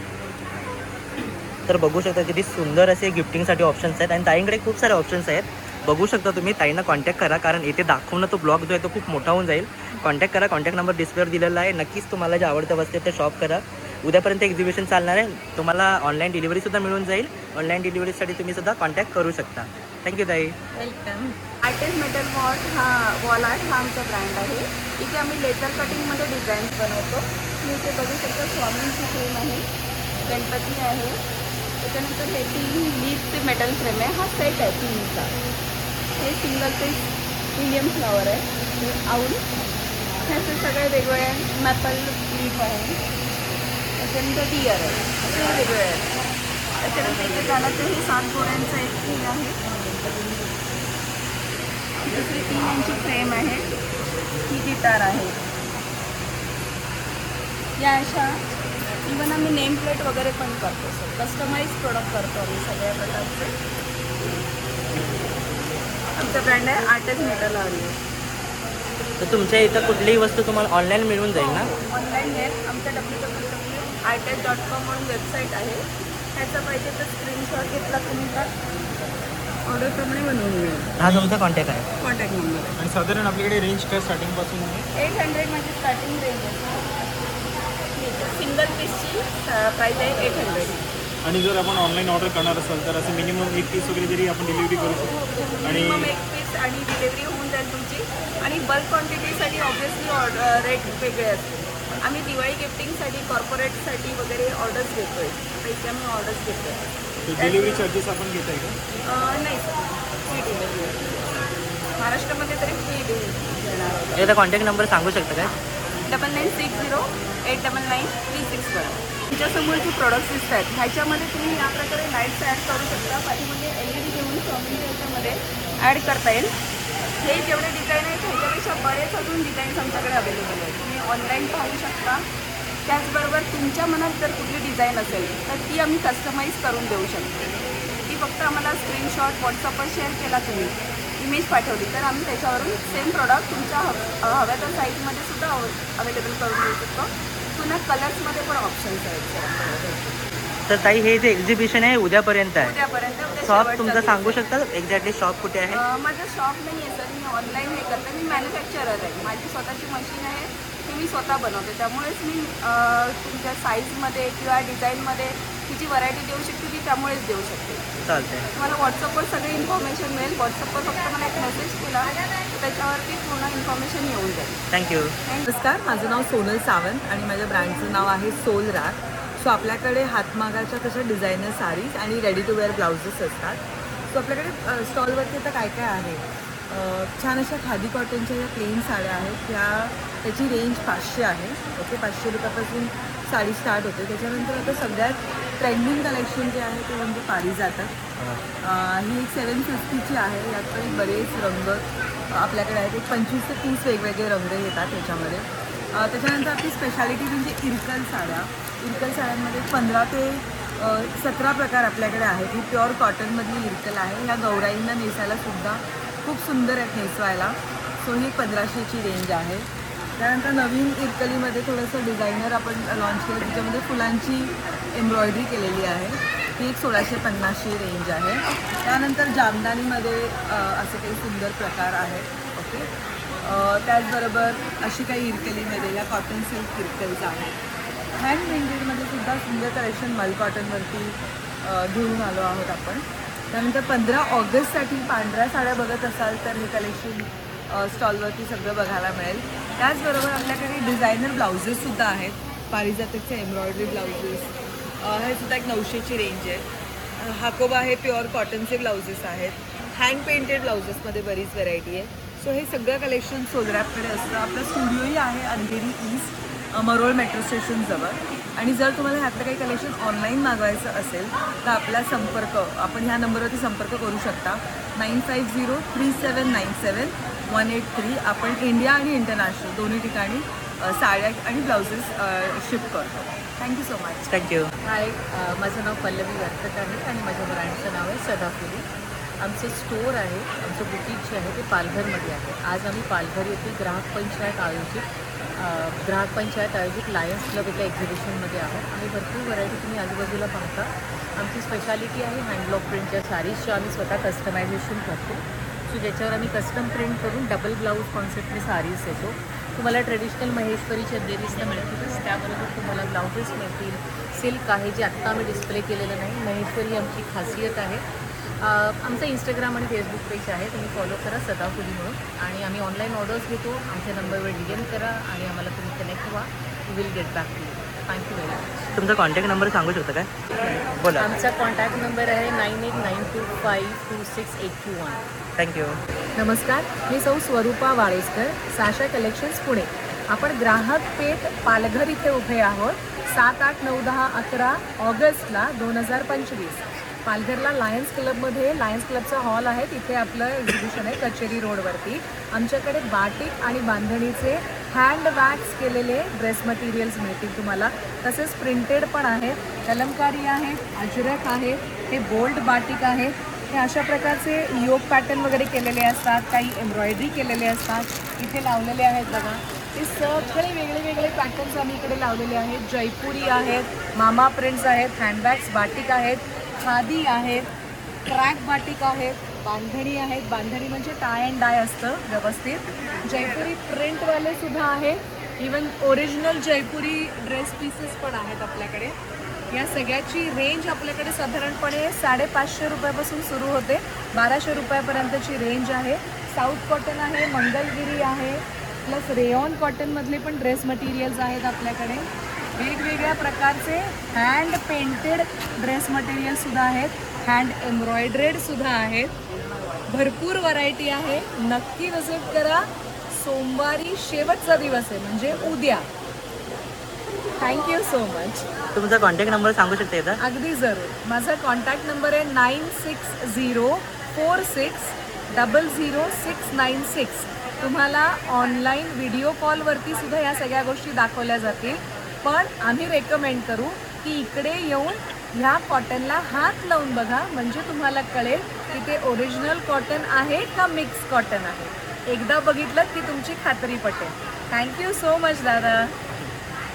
तर बघू शकता किती सुंदर असे गिफ्टिंगसाठी ऑप्शन्स आहेत. आणि ताईंकडे खूप सारे ऑप्शन्स आहेत. बघू शकता तुम्ही. ताईंना कॉन्टॅक्ट करा, कारण इथे दाखवणं तो ब्लॉग जो आहे तो खूप मोठा होऊन जाईल. कॉन्टॅक्ट करा. कॉन्टॅक्ट नंबर डिस्प्लेवर दिलेला आहे. नक्कीच तुम्हाला जे आवडतं वस्तू ते शॉप करा. उद्यापर्यंत एक्झिबिशन चालणार आहे. तुम्हाला ऑनलाईन डिलिव्हरीसुद्धा मिळून जाईल. ऑनलाईन डिलिव्हरीसाठी तुम्ही सुद्धा कॉन्टॅक्ट करू शकता. थँक्यू ताई. Welcome. Artist metal wall art हा आमचा ब्रँड आहे. इथे आम्ही लेझर कटिंगमध्ये डिझाईन्स बनवतो. मी इथे बघू शकतो स्वामींची फ्रेम आहे, गणपती आहे, त्याच्यानंतर हे 3 लीफचे मेटल फ्रेम आहे. हा सेट आहे 3चा. हे सिंगल पीस मीडियम फ्लॉवर आहे, आऊल. ह्याचे सगळे वेगवेगळे मॅपल लीफ आहे. त्याच्यानंतर डिअर आहे, ते वेगवेगळे आहे. त्याच्यानंतर इथे गाण्याचं हे 7 घोड्यांचं एक हे आहे. दुसरी 3 इंची फ्रेम आहे. ही गिटार आहे. या अशा इवन आम्ही नेम प्लेट वगैरे पण करतो. सर कस्टमाइज प्रोडक्ट करतो आम्ही सगळ्या प्रकारचे. आमचा ब्रँड आहे आर्टिस्ट मेटल आर्ट. तर तुमच्या इथं कुठलीही वस्तू तुम्हाला ऑनलाईन मिळून जाईल ना? ऑनलाईन आहे. आमचं www.artist.com म्हणून वेबसाईट आहे. ह्याचा पाहिजे तर स्क्रीनशॉट घेतला तुम्ही तर ऑर्डरप्रमाणे बनवून मिळेल. हा तुमचा कॉन्टॅक्ट आहे? कॉन्टॅक्ट नंबर आहे. आणि साधारण आपल्याकडे रेंज काय स्टार्टिंगपासून आहे? 800 माझी स्टार्टिंग रेंज आहे. सिंगल पीसची प्राईस आहे 800. आणि जर आपण ऑनलाईन ऑर्डर करणार असाल तर असं मिनिमम 1 पीस वगैरे जरी आपण डिलिव्हरी करू शकतो. आणि मिनिमम 1 पीस आणि डिलिव्हरी होऊन जाईल तुमची. आणि बल्क क्वांटिटीसाठी ऑब्व्हियसली रेट वेगळे असते. आम्ही दिवाळी गिफ्टिंगसाठी, कॉर्पोरेटसाठी वगैरे ऑर्डर्स घेतो आहे. पैसे आम्ही ऑर्डर्स घेतो आहे. डिलिव्हरी चार्जेस आपण घेत आहे का? नाही सर, फ्री डिलिव्हरी. महाराष्ट्रामध्ये तरी फ्री डिलिव्हरी देणार आहोत. याचा कॉन्टॅक्ट नंबर सांगू शकता काय? 9960-899-361. तुमच्यासमोर जे प्रोडक्ट्स दिसत आहेत ह्याच्यामध्ये तुम्ही या प्रकारे लाईट्स ॲड करू शकता. पाठीमध्ये LED घेऊन स्वामींच्या ह्याच्यामध्ये ॲड करता येईल. हे जेवढे डिझाईन आहेत ह्याच्यापेक्षा बरेच अजून डिझाईन्स आमच्याकडे अवेलेबल आहेत. तुम्ही ऑनलाईन पाहू शकता. त्याचबरोबर तुमच्या मनात जर कुठली डिझाईन असेल तर ती आम्ही कस्टमाइज करून देऊ शकतो. ती फक्त आम्हाला स्क्रीनशॉट व्हॉट्सअपवर शेअर केला तुम्ही, इमेज पाठवली तर आम्ही त्याच्यावरून सेम प्रॉडक्ट तुमच्या हव्या त्या साईजमध्ये सुद्धा अवेलेबल करून देऊ शकतो. पुन्हा कलर्समध्ये पण ऑप्शन्स आहेत. तर ताई हे जे एक्झिबिशन आहे उद्यापर्यंत आहे. उद्यापर्यंत. शॉप तुमचं सांगू शकता एक्झॅक्टली शॉप कुठे आहे? माझं शॉप नाही आहे सर, मी ऑनलाईन हे करते. मी मॅन्युफॅक्चरर आहे. माझी स्वतःची मशीन आहे, ती मी स्वतः बनवते. त्यामुळेच मी तुमच्या साईजमध्ये किंवा डिझाईनमध्ये तिची व्हरायटी देऊ शकते, ती त्यामुळेच देऊ शकते. चालते. तुम्हाला व्हॉट्सअपवर सगळी इन्फॉर्मेशन मिळेल. व्हॉट्सअपवर फक्त मला एक मेसेज केला तर त्याच्यावरती पूर्ण इन्फॉर्मेशन येऊन जाईल. थँक्यू. नमस्कार, माझं नाव सोनल सावंत आणि माझ्या ब्रँडचं नाव आहे सोल रॅक. सो आपल्याकडे हातमागाच्या तशा डिझायनर साडीज आणि रेडी टू वेअर ब्लाउजेस असतात. सो आपल्याकडे स्टॉलवरती आता काय काय आहे, छान अशा खादी कॉटनच्या ज्या प्लेन साड्या आहेत त्याची रेंज 500 आहे. ओके, 500 रुपयापासून साडी स्टार्ट होते. त्याच्यानंतर आता सगळ्यात ट्रेंडिंग कलेक्शन जे आहे ते म्हणजे पारिजातक. ही एक 750ची आहे. यात पण बरेच रंग आपल्याकडे आहेत. एक 25 ते 30 वेगवेगळे रंग येतात त्याच्यामध्ये. त्याच्यानंतर आपली स्पेशालिटी म्हणजे इरकल साड्या. इरकल साड्यांमध्ये 15 ते 17 प्रकार आपल्याकडे आहेत. ही प्युअर कॉटनमधली इरकल आहे. ह्या गौराईंना नेसायला सुद्धा खूप सुंदर आहेत नेसवायला. सो ही 1500ची रेंज आहे. त्यानंतर नवीन इरकलीमध्ये थोडंसं डिझायनर आपण लॉन्च केलं, त्याच्यामध्ये फुलांची एम्ब्रॉयडरी केलेली आहे. ही एक 1650ची रेंज आहे. त्यानंतर जामदानीमध्ये असे काही सुंदर प्रकार आहेत. ओके, त्याचबरोबर अशी काही इरकलीमध्ये या कॉटन सिल्क इरकल्स आहेत. हँड पेंटेडमध्ये सुद्धा सुंदर कलेक्शन मल कॉटनवरती घेऊन आलो आहोत आपण. त्यानंतर 15 ऑगस्टसाठी पांढऱ्या साड्या बघत असाल तर हे कलेक्शन स्टॉलवरती सगळं बघायला मिळेल. त्याचबरोबर आपल्याकडे डिझायनर ब्लाउजेससुद्धा आहेत. पारिजातकचे एम्ब्रॉयडरी ब्लाउजेस, हे सुद्धा एक 900ची रेंज आहे. हाकोबा हे प्युअर कॉटनचे ब्लाउजेस आहेत. हँड पेंटेड ब्लाउजेसमध्ये बरीच व्हरायटी आहे. सो हे सगळं कलेक्शन सोलरॅपकडे असतं. आपला स्टुडिओही आहे अंधेरी ईस्ट, मरोळ मेट्रो स्टेशनजवळ. आणि जर तुम्हाला ह्यातलं काही कलेक्शन ऑनलाईन मागवायचं असेल तर आपला संपर्क आपण ह्या नंबरवरती संपर्क करू शकता. 9503797183. आपण इंडिया आणि इंटरनॅशनल दोन्ही ठिकाणी साड्या आणि ब्लाउजेस शिप करतो. Thank you so much. थँक्यू. हाय, माझं नाव पल्लवी वर्तक आहे आणि माझ्या ब्रँडचं नाव आहे सदाफुली. आमचं स्टोअर आहे, आमचं बुटीक जे आहे ते पालघरमध्ये आहे. आज आम्ही पालघर येथील ग्राहक पंचायत आयोजित लायन्स क्लब एका एक्झिबिशनमध्ये आहोत. आणि भरपूर व्हरायटी तुम्ही आजूबाजूला पाहता. आमची स्पेशालिटी आहे हँडब्लॉक प्रिंटच्या साडीजच्या आम्ही स्वतः कस्टमायझेशन करतो. सो ज्याच्यावर आम्ही कस्टम प्रिंट करून डबल ब्लाऊज कॉन्सेप्टने साडीज देतो. तुम्हाला ट्रेडिशनल महेश्वरी चंदेरीज तर मिळतीलच, त्याबरोबर तुम्हाला ब्लाउजेस मिळतील. सिल्क आहे जे आत्ता आम्ही डिस्प्ले केलेलं नाही. महेश्वरी आमची खासियत आहे. आमचं इंस्टाग्राम आणि फेसबुक पेज आहे, तुम्ही फॉलो करा सदाफुली म्हणून. आणि आम्ही ऑनलाईन ऑर्डर्स घेतो. आमच्या नंबरवर DM करा आणि आम्हाला तुम्ही कनेक्ट व्हा. We will get back to you. Thank you very much. तुमचा कॉन्टॅक्ट नंबर सांगू शकता काय? बोला. आमचा कॉन्टॅक्ट नंबर आहे 9892526821. थँक्यू. नमस्कार, मी सौ स्वरूपा वाळेसकर, साशा कलेक्शन्स पुणे. आपण ग्राहक पेठ पालघर इथे उभे आहोत. 7, 8, 9, 10, 11 ऑगस्टला 2025 पालघरला लायन्स क्लबमध्ये लायन्स क्लबचा हॉल आहे. तिथे आपलं एक्झिबिशन आहे कचेरी रोडवरती. आमच्याकडे बाटिक आणि बांधणीचे हँड वॅक्स केलेले ड्रेस मटेरियल्स मिळतील तुम्हाला. तसेच प्रिंटेड पण आहेत, कलमकारी आहे, अजरक आहे, हे बोल्ड बाटिक आहे. हे अशा प्रकारचे योग पॅटर्न वगैरे केलेले असतात, काही एम्ब्रॉयडरी केलेले असतात. इथे लावलेले आहेत बघा. हे सगळे वेगळे वेगळे पॅटर्न्स आम्ही इकडे लावलेले आहेत. जयपुरी आहेत, मामा प्रिंट्स आहेत, हँडबॅग्स बाटिक आहेत, खादी आहेत, क्रॅक बाटिक आहेत, बांधणी आहेत. बांधणी म्हणजे टाय अँड डाय असतं व्यवस्थित. जयपुरी प्रिंटवाले सुद्धा आहेत. इवन ओरिजिनल जयपुरी ड्रेस पीसेस पण आहेत आपल्याकडे. या सगळ्याची रेंज आपल्याकडे साधारणपणे 550 रुपयापासून सुरू होते, 1200 रुपयापर्यंतची रेंज आहे. साऊथ कॉटन आहे, मंगलगिरी आहे, प्लस रेयॉन कॉटनमधले पण ड्रेस मटेरियल्स आहेत आपल्याकडे. वेगवेगळ्या प्रकारचे हँड पेंटेड ड्रेस मटेरियलसुद्धा आहेत, हँड एम्ब्रॉयड्रेडसुद्धा आहेत. भरपूर व्हरायटी आहे. नक्की विजिट करा. सोमवारी शेवटचा दिवस आहे म्हणजे उद्या. Thank you so much. तुमचा कॉन्टॅक्ट नंबर सांगू शकता येतं? अगदी जरूर. माझा कॉन्टॅक्ट नंबर आहे 9604600696. तुम्हाला ऑनलाईन व्हिडिओ कॉलवरती सुद्धा या सगळ्या गोष्टी दाखवल्या जातील. पण आम्ही रेकमेंड करू की इकडे येऊन ह्या कॉटनला हात लावून बघा, म्हणजे तुम्हाला कळेल की ते ओरिजिनल कॉटन आहे का मिक्स कॉटन आहे. एकदा बघितलं की तुमची खात्री पटेल. थँक्यू सो मच दादा.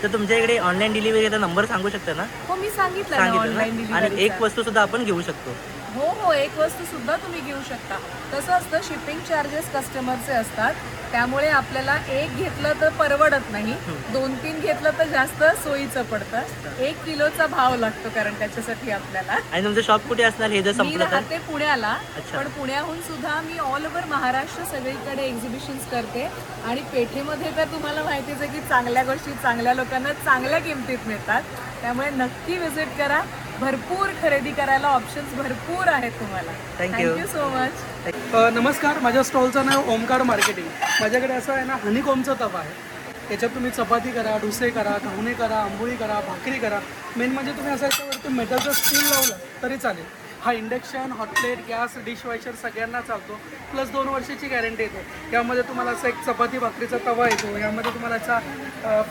तर तुमच्या इकडे ऑनलाईन डिलिव्हरीचा नंबर सांगू शकता ना? हो, मी सांगितलं ना ऑनलाईन डिलिव्हरी. आणि एक वस्तू सुद्धा आपण घेऊ शकतो. हो हो, एक वस्तू सुद्धा तुम्ही घेऊ शकता. कसं असतं, शिपिंग चार्जेस कस्टमरचे असतात, त्यामुळे आपल्याला एक घेतलं तर परवडत नाही, 2-3 घेतलं तर जास्त सोयीचं पडतं. 1 किलोचा भाव लागतो कारण त्याच्यासाठी आपल्याला. आणि तुमचं शॉप कुठे असणार हे जर मी संपलं तर? राहते पुण्याला, अच्छा. पण पुण्याहून सुद्धा मी ऑल ओव्हर महाराष्ट्र सगळीकडे एक्झिबिशन्स करते. आणि पेठेमध्ये तर तुम्हाला माहितीच आहे की चांगल्या गोष्टी चांगल्या लोकांना चांगल्या किमतीत मिळतात. त्यामुळे नक्की व्हिजिट करा. भरपूर खरेदी करायला ऑप्शन्स भरपूर आहेत तुम्हाला. Thank you so much. नमस्कार, माझ्या स्टॉलचं नाव ओमकार मार्केटिंग. माझ्याकडे असं आहे ना, हनीकॉमचा तवा आहे. याच्यात तुम्ही चपाती करा, डोसे करा, घावणे करा, आंबोळी करा, भाकरी करा. मेन म्हणजे तुम्ही असं याच्यावरती मेटलचं स्टील लावलं तरी चालेल. हा इंडक्शन, हॉटप्लेट, गॅस, डिशवॉशर सगळ्यांना चालतो. प्लस 2 वर्षाची गॅरंटी येते. यामध्ये तुम्हाला असं एक चपाती भाकरीचा तवा येतो. यामध्ये तुम्हाला याचा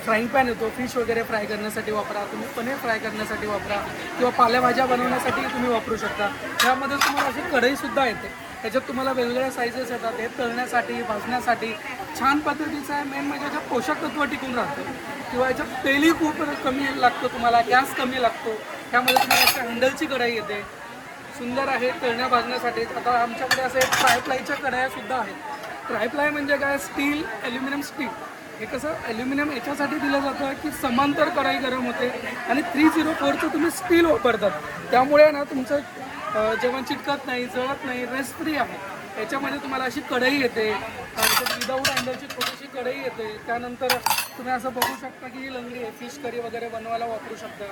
फ्राईंग पॅन येतो. फिश वगैरे फ्राय करण्यासाठी वापरा, तुम्ही पनीर फ्राय करण्यासाठी वापरा, किंवा पालेभाज्या बनवण्यासाठी तुम्ही वापरू शकता. यामध्ये तुम्हाला अशी कढईसुद्धा येते. याच्यात तुम्हाला वेगवेगळ्या साईजेस येतात. हे तळण्यासाठी, भाजण्यासाठी छान पद्धतीचं आहे. मेन म्हणजे याच्यात पोषक तत्व टिकून राहतं, किंवा याच्यात तेलही खूप कमी लागतं तुम्हाला, गॅस कमी लागतो. त्यामध्ये तुम्हाला अशा हँडलची कढई येते, सुंदर आहे तळण्या भाजण्यासाठी. आता आमच्याकडे असे ट्रायप्लायच्या कढयासुद्धा आहेत. ट्रायप्लाय म्हणजे काय, स्टील, ॲल्युमिनियम, स्टील. हे कसं ॲल्युमिनियम याच्यासाठी दिलं जातं की समांतर कढाई गरम होते, आणि 304चं तुम्ही स्टील वापरतात, त्यामुळे ना तुमचं जेवण चिटकत नाही, जळत नाही, रेस्ट फ्री आहे. याच्यामध्ये तुम्हाला अशी कढई येते, विदाऊट हँडलची छोटीशी कढई येते. त्यानंतर तुम्ही असं बघू शकता की ही लंगडी आहे, फिश करी वगैरे बनवायला वापरू शकता,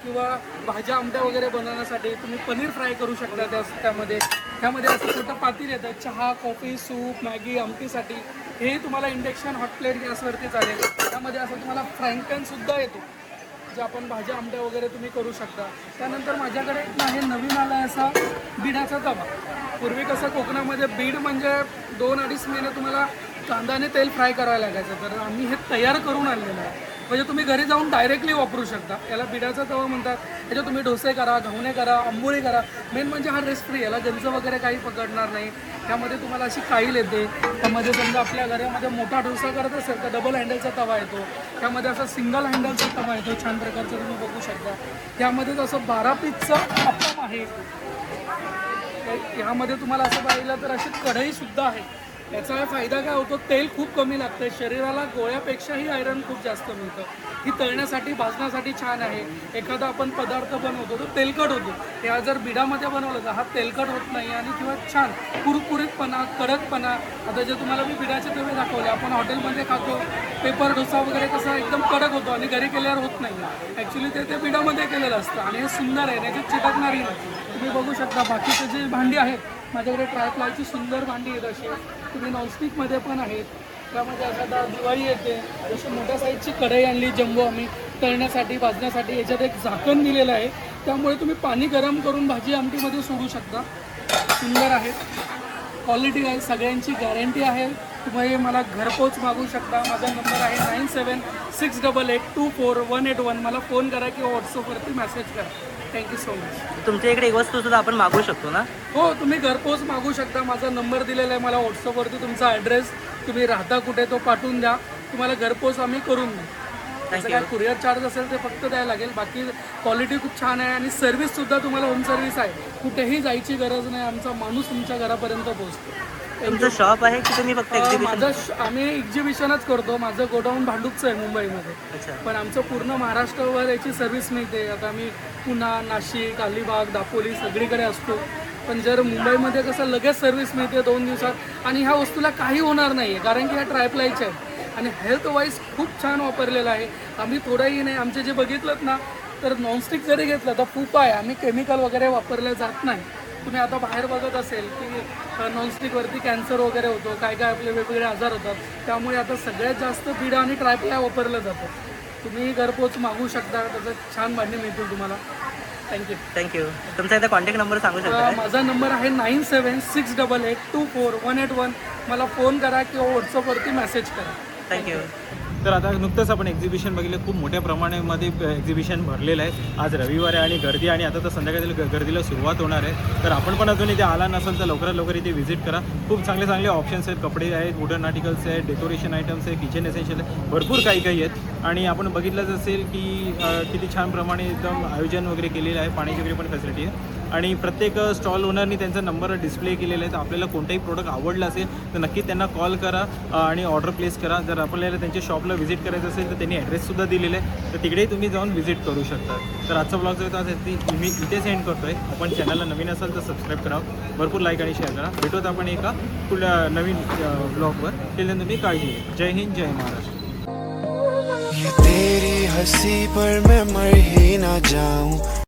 किंवा भाज्या आमट्या वगैरे बनवण्यासाठी तुम्ही पनीर फ्राय करू शकता. त्यामध्ये असं छोटं पातील येतं, चहा, कॉफी, सूप, मॅगी, आमटीसाठी. हे तुम्हाला इंडक्शन, हॉटप्लेट, गॅसवरती चालेल. त्यामध्ये असं तुम्हाला फ्राईंग पॅनसुद्धा येतो, जे आपण भाज्या आमट्या वगैरे तुम्ही करू शकता. त्यानंतर माझ्याकडे हे नवीन आला आहे असा बिडाचा तवा. पूर्वी कसं कोकणामध्ये बीड म्हणजे 2-2.5 महिने तुम्हाला कांदा आणि तेल फ्राय करायला लागायचं, तर आम्ही हे तयार करून आणलेलं आहे. म्हणजे तुम्ही घरी जाऊन डायरेक्टली वापरू शकता. याला बिडाचा तवा म्हणतात. याच्यात तुम्ही डोसे करा, घावणे करा, आंबोळी करा. मेन म्हणजे हा रेस्ट फ्री, याला गंज वगैरे काही पकडणार नाही. त्यामध्ये तुम्हाला अशी काईल येते. त्यामध्ये समजा आपल्या घरामध्ये मोठा डोसा करत असेल तर डबल हँडलचा तवा येतो. त्यामध्ये असा सिंगल हँडलचा तवा येतो, छान प्रकारचा तुम्ही बघू शकता. त्यामध्ये असं 12 पीसचं अप्पम आहे. यामध्ये तुम्हाला असं पाहिलं तर अशी कढईसुद्धा आहे. याचा फायदा काय होतो, तेल खूप कमी लागतं. शरीराला गोळ्यापेक्षाही आयरन खूप जास्त मिळतं. ही तळण्यासाठी, भाजण्यासाठी छान आहे. एखादा आपण पदार्थ बनवतो तो तेलकट होतो. या जर बिडामध्ये बनवलं तर हा तेलकट होत नाही, आणि किंवा छान कुरकुरीतपणा, कडकपणा. आता जे तुम्हाला मी बिडाचे तवे दाखवले, आपण हॉटेलमध्ये खातो पेपर डोसा वगैरे, कसा एकदम कडक होतो आणि घरी केल्यावर होत नाही. ॲक्च्युली ते बिडामध्ये केलेलं असतं, आणि हे सुंदर आहे, याच्यात चिटकणारी नाही. तुम्ही बघू शकता बाकीचे जे भांडी आहेत, माझ्याकडे ट्रायप्लायची सुंदर भांडी आहेत. अशी तुम्ही नॉनस्टिकमध्ये पण आहेत. त्यामध्ये आता दिवाळी येते, जशी मोठ्या साईजची कढई आणली जम्बो आम्ही तळण्यासाठी, भाजण्यासाठी. याच्यात एक झाकण दिलेलं आहे, त्यामुळे तुम्ही पाणी गरम करून भाजी आमटीमध्ये सोडू शकता. सुंदर आहे, क्वालिटी आहे, सगळ्यांची गॅरंटी आहे. तुम्ही मला घरपोच मागू शकता. माझा नंबर आहे 9768824181. मला फोन करा किंवा व्हॉट्सअपवरती मेसेज करा. Thank you so much. तुमच्या इकडे एक वस्तू सुद्धा आपण मागू शकतो ना? हो, तुम्ही घरपोच मागू शकता. माझा नंबर दिलेला आहे, मला व्हॉट्सअपवरती तुमचा ॲड्रेस, तुम्ही राहता कुठे तो पाठवून द्या. तुम्हाला घरपोच आम्ही करून देऊ. त्याचं काय कुरिअर चार्ज असेल ते फक्त द्यायला लागेल. बाकी क्वालिटी खूप छान आहे, आणि सर्व्हिससुद्धा तुम्हाला होम सर्व्हिस आहे. कुठेही जायची गरज नाही, आमचा माणूस तुमच्या घरापर्यंत पोहोचतो. तुमचं शॉप आहे की तुम्ही फक्त एक्झिबिशन? आम्ही एक्झिबिशनच करतो. माझं गोडाऊन भांडूपचं आहे मुंबईमध्ये, पण आमचं पूर्ण महाराष्ट्रावर याची सर्व्हिस मिळते. आता आम्ही पुणा, नाशिक, अलिबाग, दापोली सगळीकडे असतो. पण जर मुंबईमध्ये कसं लगेच सर्व्हिस मिळते 2 दिवसात, आणि ह्या वस्तूला काही होणार नाही आहे, कारण की ह्या ट्रायप्लायच्या आहेत, आणि हेल्थ वाईज खूप छान वापरलेलं आहे. आम्ही थोडंही नाही, आमचे जे बघितलं ना, तर नॉनस्टिक जरी घेतलं तर खूप आहे. आम्ही केमिकल वगैरे वापरले जात नाही. तुम्ही आता बाहेर बघत असेल की नॉनस्टिकवरती कॅन्सर वगैरे होतो, काय काय आपले वेगवेगळे आजार होतात. त्यामुळे आता सगळ्यात जास्त बिडा आणि ट्रायप्लाय वापरलं जातं. तुम्ही घरपोच मागू शकता, त्याचं छान भांडी मिळतील तुम्हाला. थँक्यू. तुमचा एकदा कॉन्टॅक्ट नंबर सांगू शकता? माझा नंबर आहे 9768824181. मला फोन करा किंवा व्हॉट्सअपवरती मेसेज करा. थँक्यू. तर आता नुकतंच आपण एक्झिबिशन बघितलं, खूप मोठ्या प्रमाणामध्ये एक्झिबिशन भरलेलं आहे. आज रविवार आहे आणि गर्दी, आणि आता तर संध्याकाळी गर्दीला सुरुवात होणार आहे. तर आपण पण अजून इथे आला नसेल तर लवकरात लवकर इथे व्हिजिट करा. खूप चांगले चांगले ऑप्शन्स आहेत, कपडे आहेत, वुडन आर्टिकल्स आहेत, डेकोरेशन आयटम्स आहे, किचन एसेन्शियल आहे, भरपूर काही आहेत. आणि आपण बघितलंच असेल की किती छान प्रमाणे एकदम आयोजन वगैरे केलेलं आहे, पाण्याची वगैरे पण फॅसिलिटी आहे. आणि प्रत्येक स्टॉल ओनरनी त्यांचा नंबर डिस्प्ले केलेला आहे. तर आपल्याला कोणताही प्रोडक्ट आवडला असेल तर नक्की त्यांना कॉल करा आणि ऑर्डर प्लेस करा. जर आपल्याला त्यांच्या शॉपला व्हिजिट करायचं असेल तर त्यांनी ॲड्रेससुद्धा दिलेला आहे, तर तिकडेही तुम्ही जाऊन व्हिजिट करू शकता. तर आजचा ब्लॉग जो आहे तो मी इथे सेंड करतो आहे. आपण चॅनलला नवीन असाल तर सबस्क्राईब करा, भरपूर लाईक आणि शेअर करा. भेटूत आपण एका पुढल्या नवीन ब्लॉगवर. त्यानंतर तुम्ही काळजी घ्या. जय हिंद, जय महाराष्ट्र. ये तेरी हंसी पर मैं मर ही ना जाऊं.